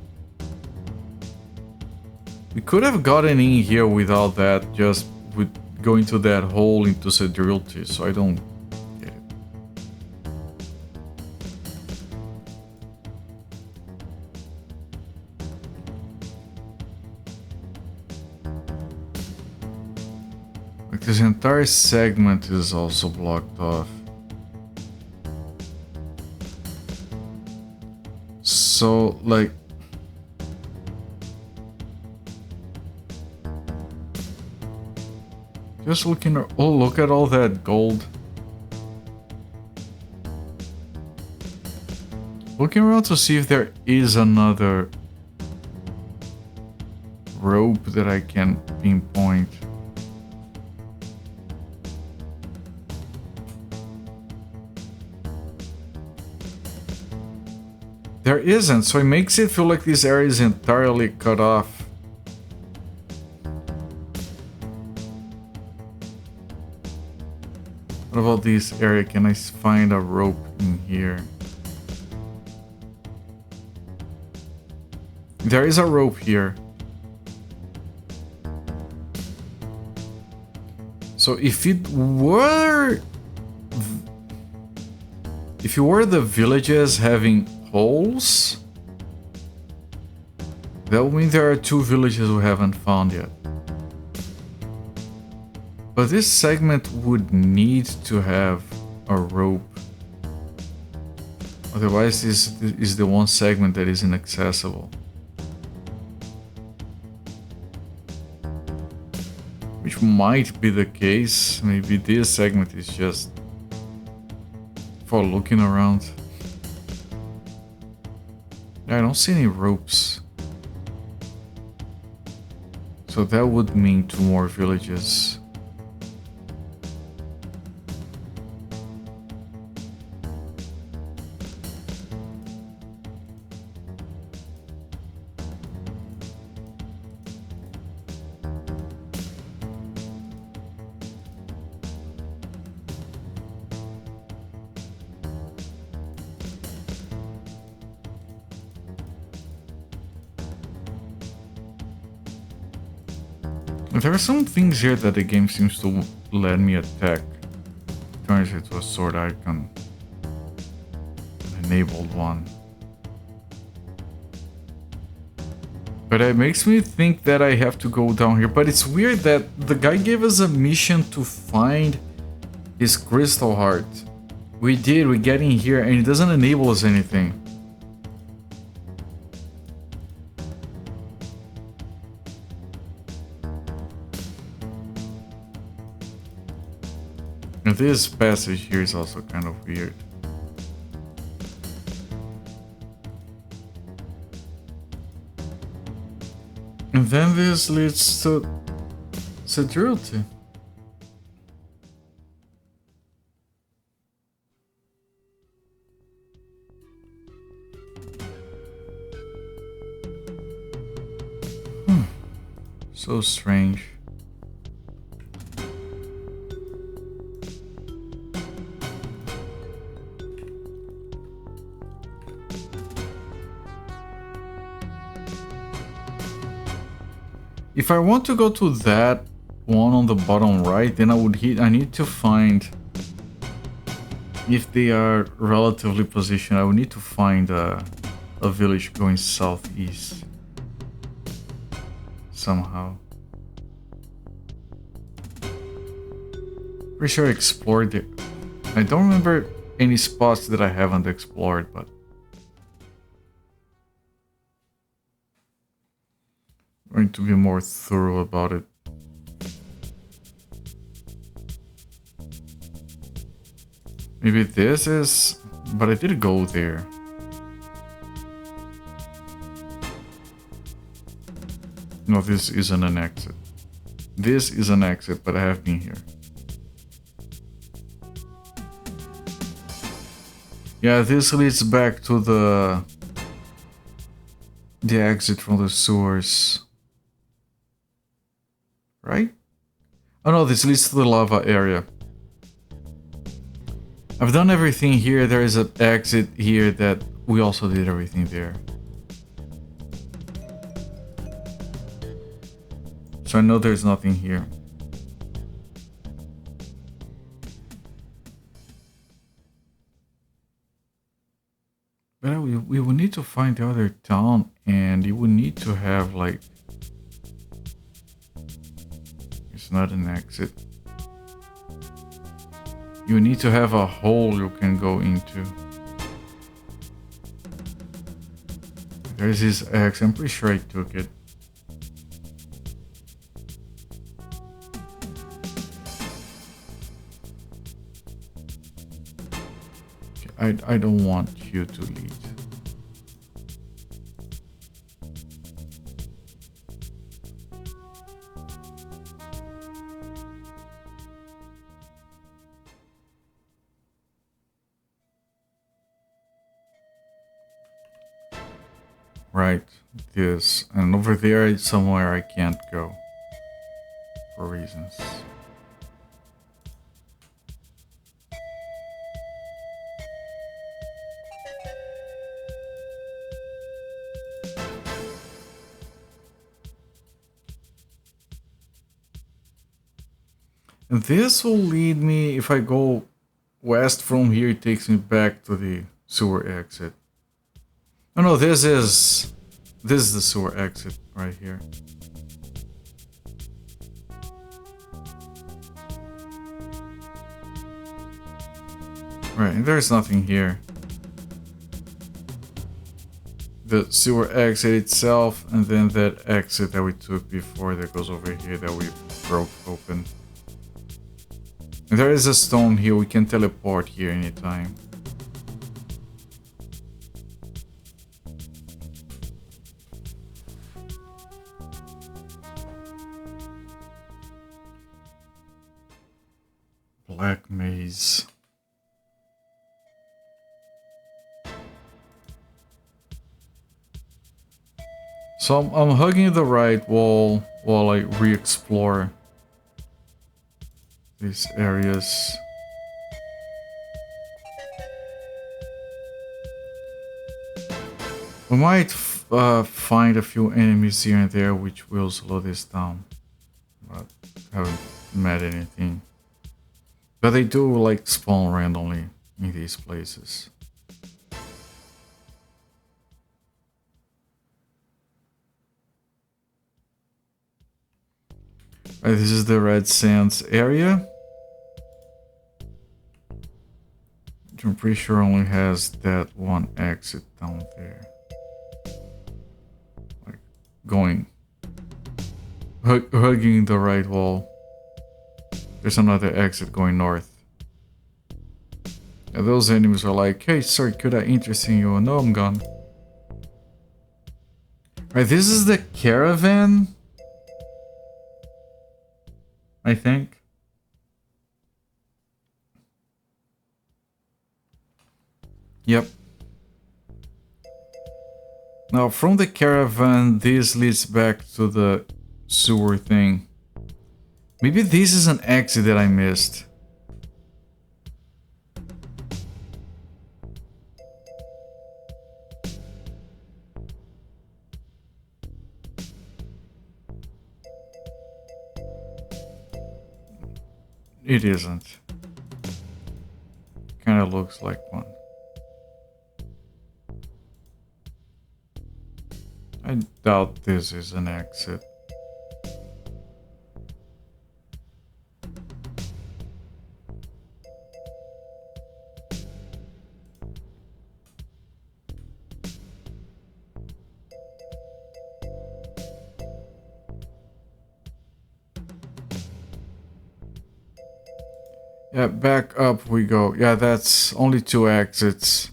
We could have gotten in here without that, just with going to that hole into Sedrility, so I don't get it. Like, this entire segment is also blocked off. So, like, just looking at, oh, look at all that gold. Looking around to see if there is another rope that I can pinpoint. There isn't, so it makes it feel like this area is entirely cut off. What about this area? Can I find a rope in here? There is a rope here. So if it were the villages having holes, that would mean there are two villages we haven't found yet. But this segment would need to have a rope. Otherwise, this is the one segment that is inaccessible. Which might be the case. Maybe this segment is just For looking around. I don't see any ropes. So that would mean 2 more villages. There are some things here that the game seems to let me attack. Turns into a sword icon. An enabled one. But it makes me think that I have to go down here. But it's weird that the guy gave us a mission to find his crystal heart. We did, we get in here and it doesn't enable us anything. And this passage here is also kind of weird. And then this leads to security. So strange. If I want to go to that one on the bottom right, then I need to find, if they are relatively positioned, I would need to find a village going southeast somehow. Pretty sure I explored it. I don't remember any spots that I haven't explored, but I'm going to be more thorough about it. Maybe this is, but I did go there. No, this isn't an exit. This is an exit, but I have been here. Yeah, this leads back to the exit from the sewers. Right? Oh no, this leads to the lava area. I've done everything here. There is an exit here that we also did everything there. So I know there's nothing here. But we will need to find the other town, and you will need to have like... It's not an exit. You need to have a hole you can go into. There's this X, I'm pretty sure I took it. I don't want you to lead. Right, this, and over there is somewhere I can't go for reasons. And this will lead me, if I go west from here, it takes me back to the sewer exit. Oh no, this is the sewer exit right here. Right, and there's nothing here. The sewer exit itself, and then that exit that we took before that goes over here that we broke open. And there is a stone here, we can teleport here anytime. Black maze. So I'm hugging the right wall while I re-explore these areas. We might find a few enemies here and there which will slow this down, but haven't met anything. But they do like spawn randomly in these places. Right, this is the Red Sands area. Which I'm pretty sure only has that one exit down there. Like going, hugging the right wall. There's another exit going north. And those enemies are like, hey sir, could I interest in you? No, I'm gone. Right, this is the caravan, I think. Yep. Now from the caravan, this leads back to the sewer thing. Maybe this is an exit that I missed. It isn't. Kinda looks like one. I doubt this is an exit. Yeah, back up we go. Yeah, that's only 2 exits.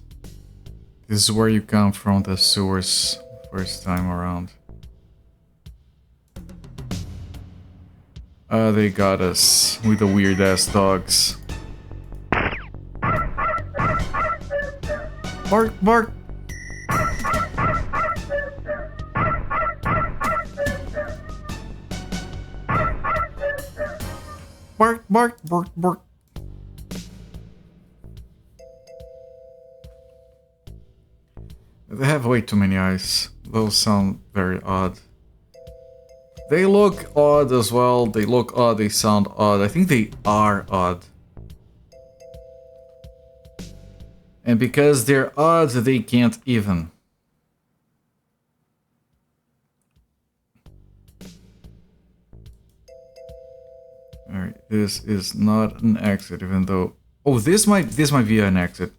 This is where you come from the sewers first time around. They got us with the weird ass dogs. Bark, bark! Bark, bark, bark, bark. They have way too many eyes. Those sound very odd. They look odd as well. They look odd, they sound odd. I think they are odd. And because they're odd, they can't even. Alright, this is not an exit, even though... Oh, this might be an exit.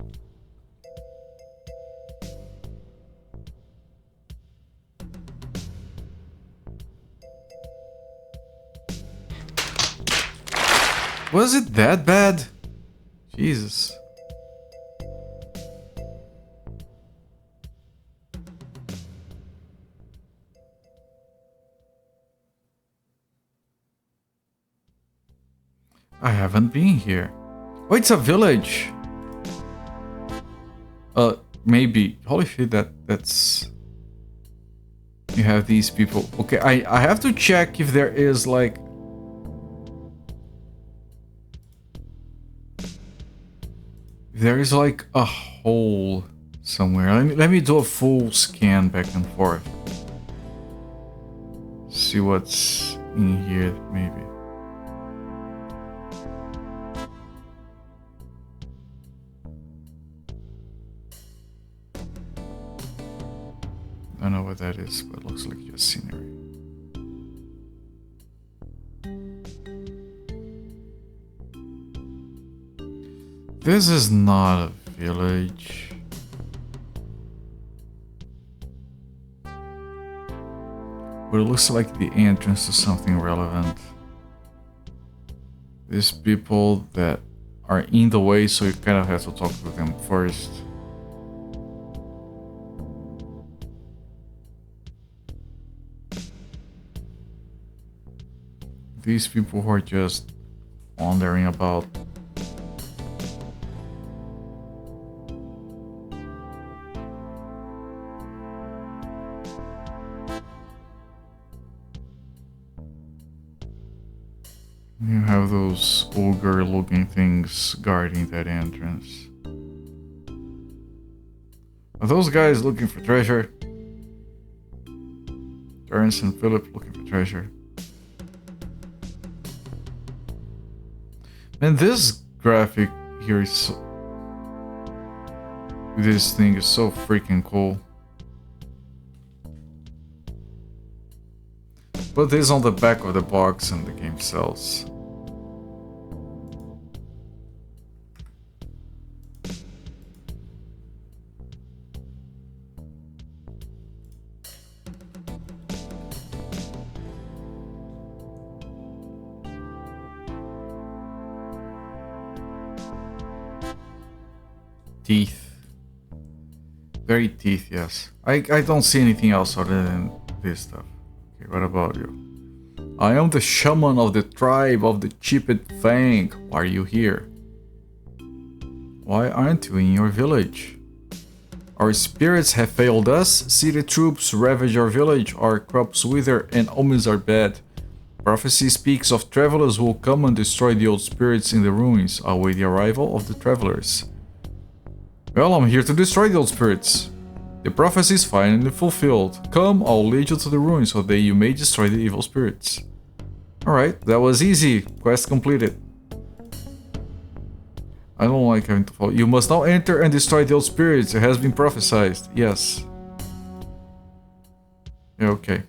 Was it that bad? Jesus. I haven't been here. Oh, it's a village. Maybe. Holy shit, that's... You have these people. Okay, I have to check if there is like... There is like a hole somewhere. Let me do a full scan back and forth. See what's in here, maybe. I don't know what that is, but it looks like just scenery. This is not a village. But it looks like the entrance to something relevant. These people that are in the way, so you kind of have to talk to them first. These people who are just wandering about You have those ogre-looking things guarding that entrance. Are those guys looking for treasure? Terrence and Philip looking for treasure. Man, this graphic here is so... This thing is so freaking cool. Put this on the back of the box and the game sells. Teeth. Very teeth, yes. I don't see anything else other than this stuff. Okay, what about you? I am the shaman of the tribe of the Chipped Fang. Why are you here? Why aren't you in your village? Our spirits have failed us. City troops ravage our village. Our crops wither and omens are bad. Prophecy speaks of travelers who will come and destroy the old spirits in the ruins. Await the arrival of the travelers. Well, I'm here to destroy the old spirits. The prophecy is finally fulfilled. Come, I'll lead you to the ruins so that you may destroy the evil spirits. Alright, that was easy. Quest completed. I don't like having to follow. You must now enter and destroy the old spirits. It has been prophesied. Yes. Yeah, okay.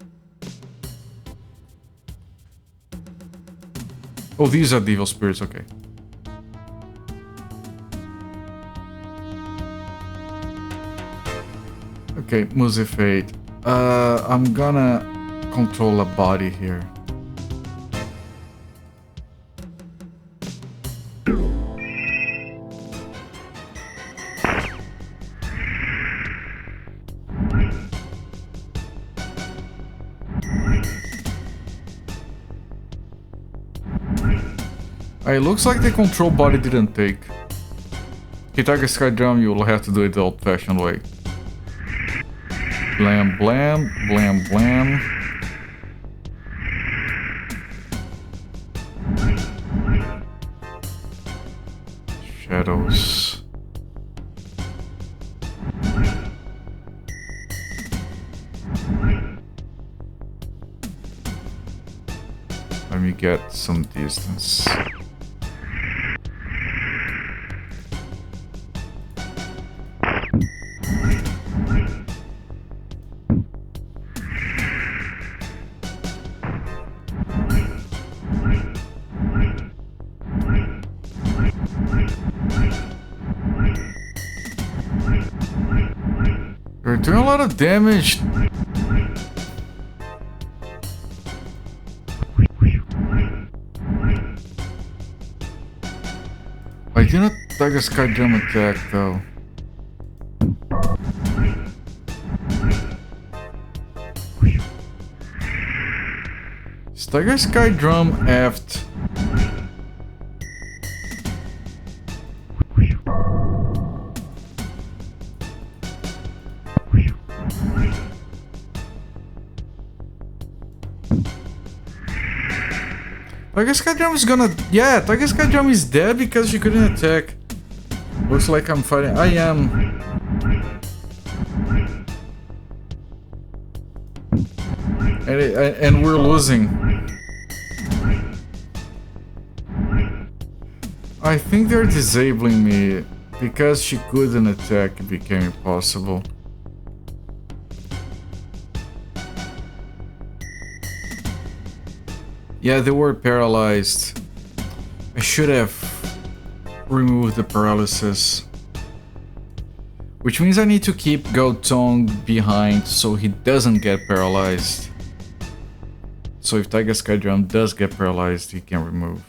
Oh, these are the evil spirits, okay. Okay, Musifate. I'm gonna control a body here. It looks like the control body didn't take. Okay, Tiger Sky Drum, you will have to do it the old-fashioned way. Blam, blam, blam, blam. Shadows. Let me get some distance. You're doing a lot of damage. I did not Tiger Sky Drum attack though. Is Tiger Sky Drum effed? Tiger Sky Drum is gonna... Yeah, Tiger Sky Drum is dead because she couldn't attack. Looks like I'm fighting... I am... And we're losing. I think they're disabling me. Because she couldn't attack, it became impossible. Yeah, they were paralyzed. I should have removed the paralysis. Which means I need to keep Goat Tongue behind so he doesn't get paralyzed. So if Tiger Sky Drum does get paralyzed, he can remove.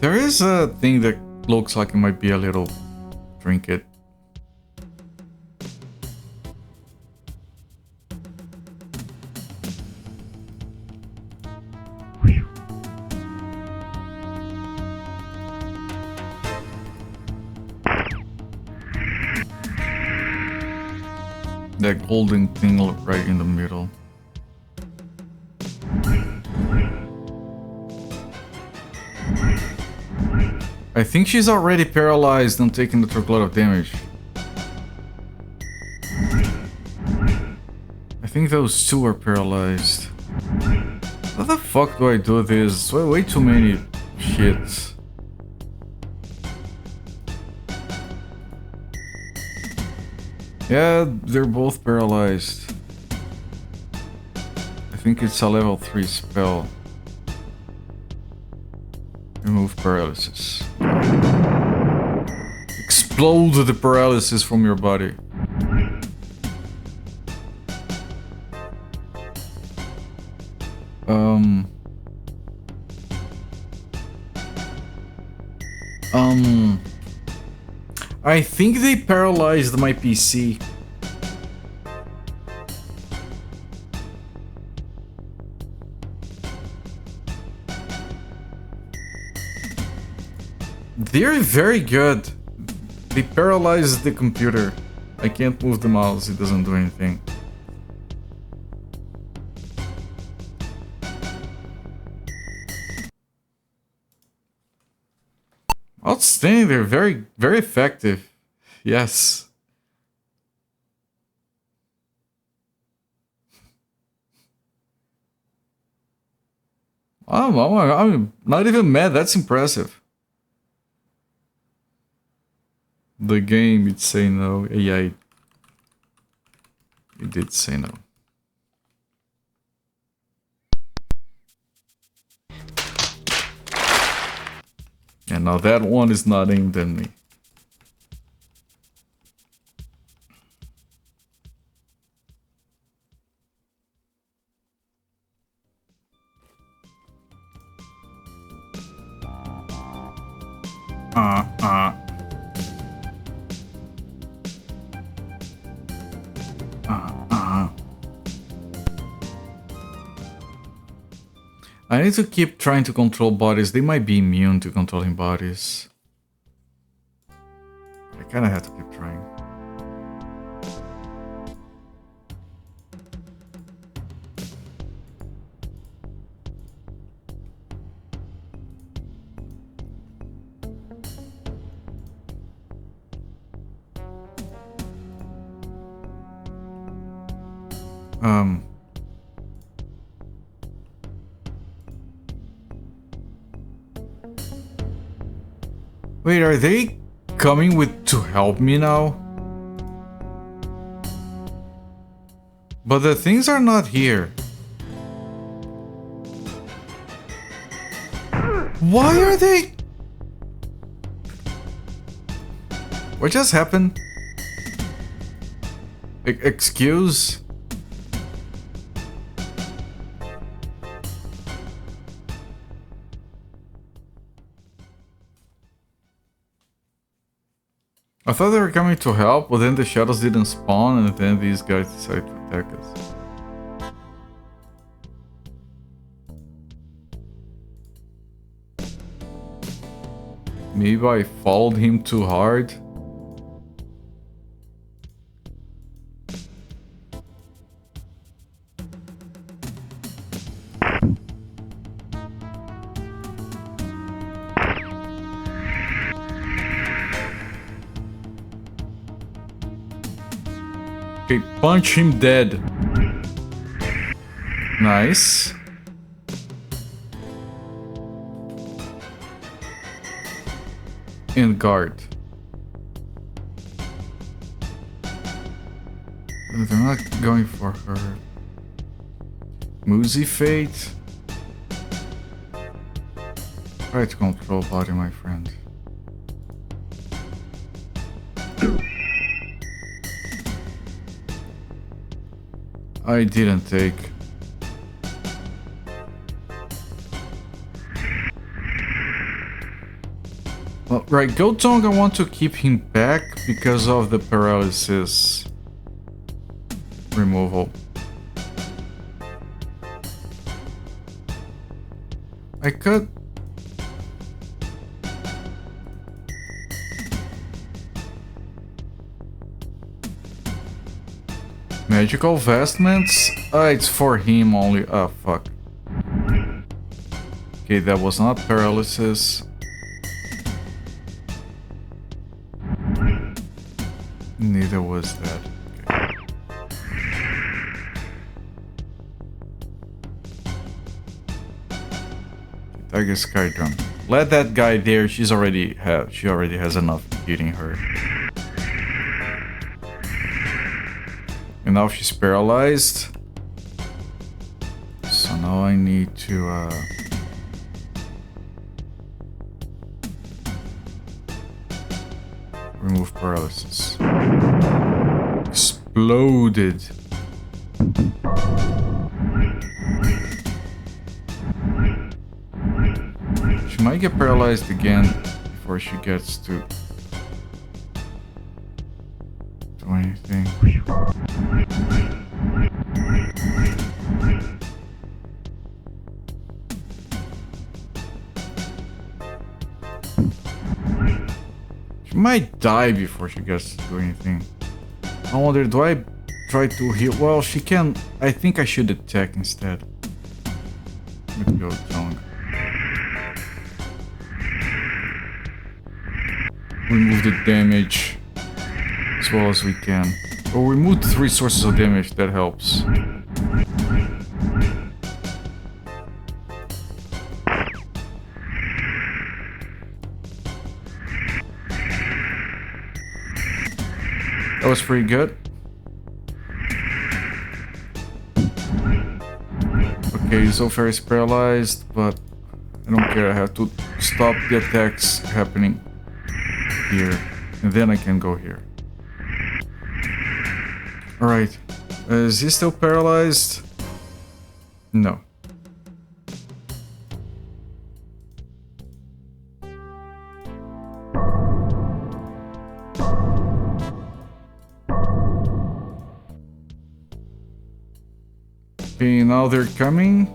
There is a thing that looks like it might be a little trinket. That golden thing right in the middle. I think she's already paralyzed and taking a truckload of damage. I think those two are paralyzed. How the fuck do I do this? Way too many shits. Yeah, they're both paralyzed. I think it's a level 3 spell. Remove paralysis. Explode the paralysis from your body. I think they paralyzed my PC. They're very good. They paralyzed the computer. I can't move the mouse, it doesn't do anything. Outstanding, they're very, very effective. Yes. I'm not even mad, that's impressive. The game, it's saying no. AI. It did say no. And now that one is not aimed at me. I need to keep trying to control bodies. They might be immune to controlling bodies. I kinda have to keep trying. Wait, are they coming with to help me now? But the things are not here. Why are they? What just happened? Excuse? I thought they were coming to help, but then the shadows didn't spawn and then these guys decided to attack us. Maybe I followed him too hard. Okay, punch him dead. Nice. And guard. They're not going for her. Moozy Fate. Try to control body, my friend. I didn't take. Well, right, Gotong, I want to keep him back because of the paralysis removal. I could. Magical vestments? It's for him only. Oh, fuck. Okay, that was not paralysis. Neither was that. Okay. Tiger Sky Drum. Let that guy there. She already has enough hitting her. And now she's paralyzed. So now I need to remove paralysis. Exploded. She might get paralyzed again before she gets to do anything. She might die before she gets to do anything. I wonder, do I try to heal? Well, she can. I think I should attack instead. Let me go tongue. Remove the damage as well as we can. Or remove 3 sources of damage, that helps. That was pretty good. Okay, Zofar is paralyzed, but I don't care. I have to stop the attacks happening here, and then I can go here. Alright, is he still paralyzed? No. Okay, now they're coming.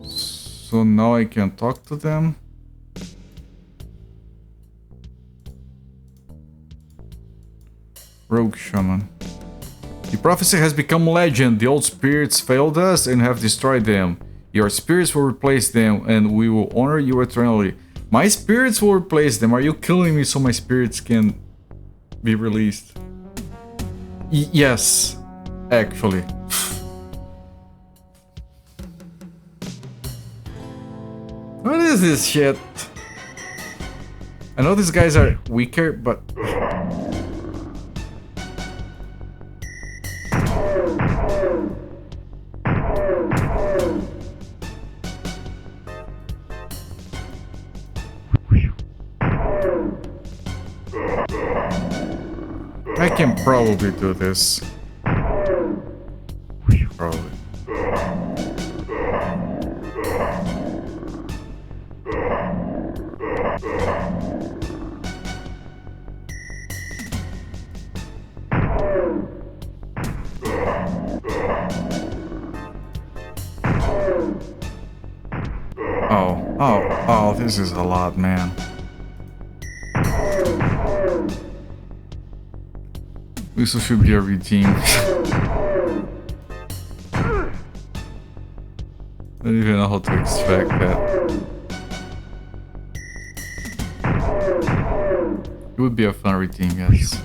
So now I can talk to them. Rogue Shaman. The prophecy has become legend. The old spirits failed us and have destroyed them. Your spirits will replace them, and we will honor you eternally. My spirits will replace them. Are you killing me so my spirits can be released? Yes, actually. What is this shit? I know these guys are weaker, but... I can probably do this. Probably. Oh, this is a lot, man. This should be a redeem. I don't even know how to expect that. It would be a fun redeem, yes.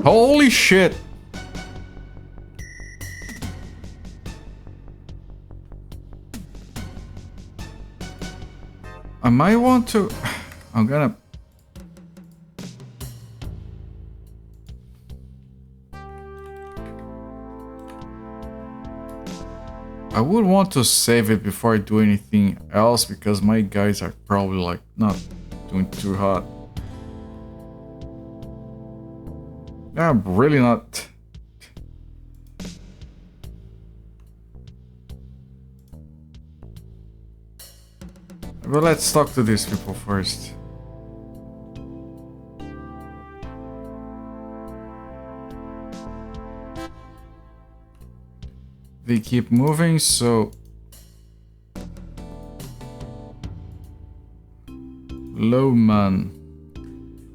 Holy shit! I might want to... I'm gonna... I would want to save it before I do anything else because my guys are probably like not doing too hot. I'm really not. But let's talk to these people first. They keep moving, so... Lowman.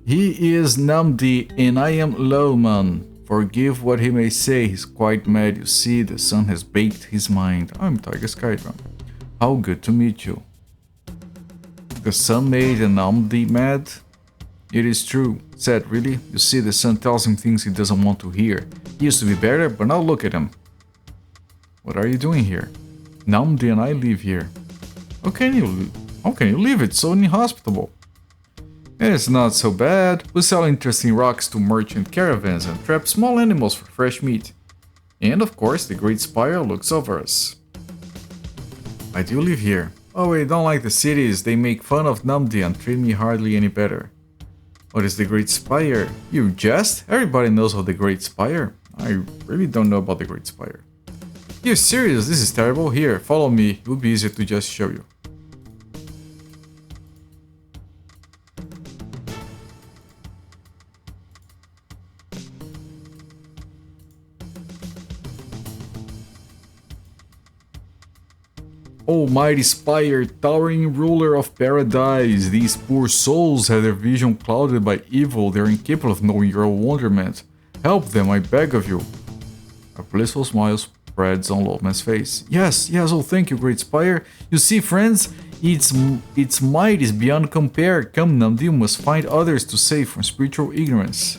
He is Namdi, and I am Lowman. Forgive what he may say, he's quite mad. You see, the sun has baked his mind. I'm Tiger Skydrum. How good to meet you. The sun made Namdi mad? It is true. Said, really? You see, the sun tells him things he doesn't want to hear. He used to be better, but now look at him. What are you doing here? Namdi and I live here. How can you live? It's so inhospitable. It's not so bad. We sell interesting rocks to merchant caravans and trap small animals for fresh meat. And of course, the Great Spire looks over us. I do live here. Oh, I don't like the cities. They make fun of Namdi and treat me hardly any better. What is the Great Spire? You jest? Everybody knows of the Great Spire. I really don't know about the Great Spire. You're serious? This is terrible. Here, follow me. It will be easier to just show you. Almighty Spire, towering ruler of paradise, these poor souls have their vision clouded by evil. They are incapable of knowing your wonderment. Help them, I beg of you. A blissful smile spreads on Lowman's face. Yes, oh thank you, Great Spire. You see, friends, its might is beyond compare. Come, Namdi, you must find others to save from spiritual ignorance.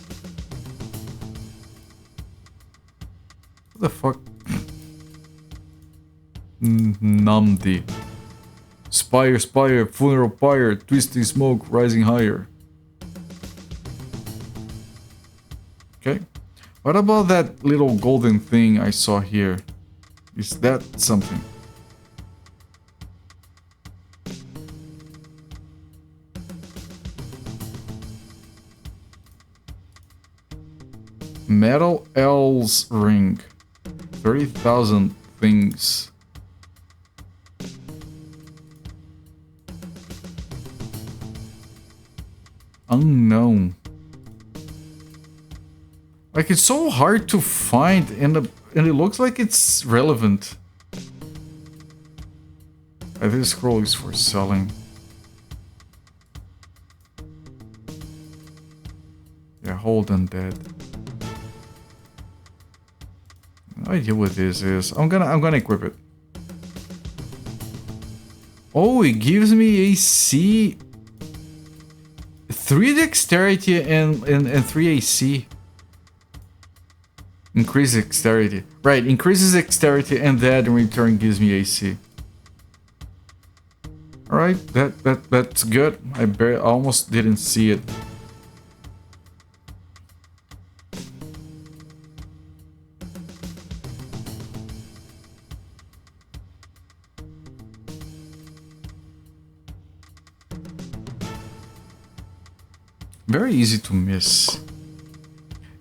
What the fuck? Namdi. Spire, funeral pyre, twisting smoke, rising higher. Okay. What about that little golden thing I saw here? Is that something? Metal L's ring. 30,000 things. Unknown. Like, it's so hard to find, and it looks like it's relevant. This scroll is for selling. Yeah, hold undead. No idea what this is. I'm gonna equip it. Oh, it gives me AC. 3 dexterity and 3 AC. Increase dexterity. Right, increases dexterity and that in return gives me AC. Alright, that's good. I almost didn't see it. Very easy to miss.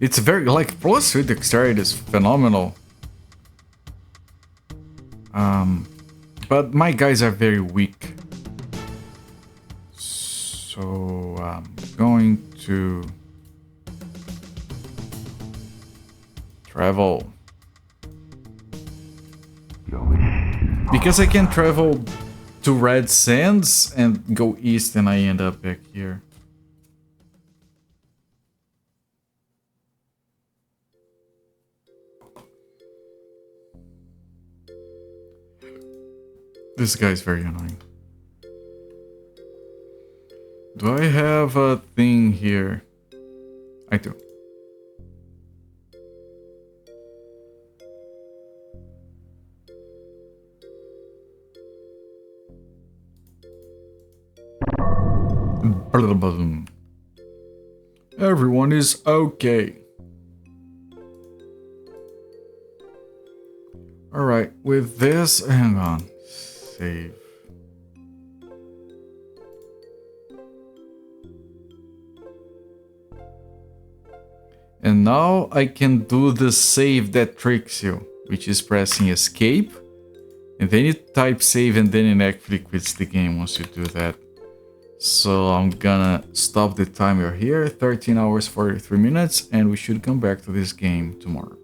It's very, like, plus 3 dexterity is phenomenal. But my guys are very weak. So I'm going to travel. Because I can travel to Red Sands and go east and I end up back here. This guy's very annoying. Do I have a thing here? I do. Everyone is okay. Alright, with this, hang on. Save. And now I can do the save that tricks you, which is pressing escape. And then you type save and then it actually quits the game once you do that. So I'm gonna stop the timer here, 13 hours 43 minutes, and we should come back to this game tomorrow.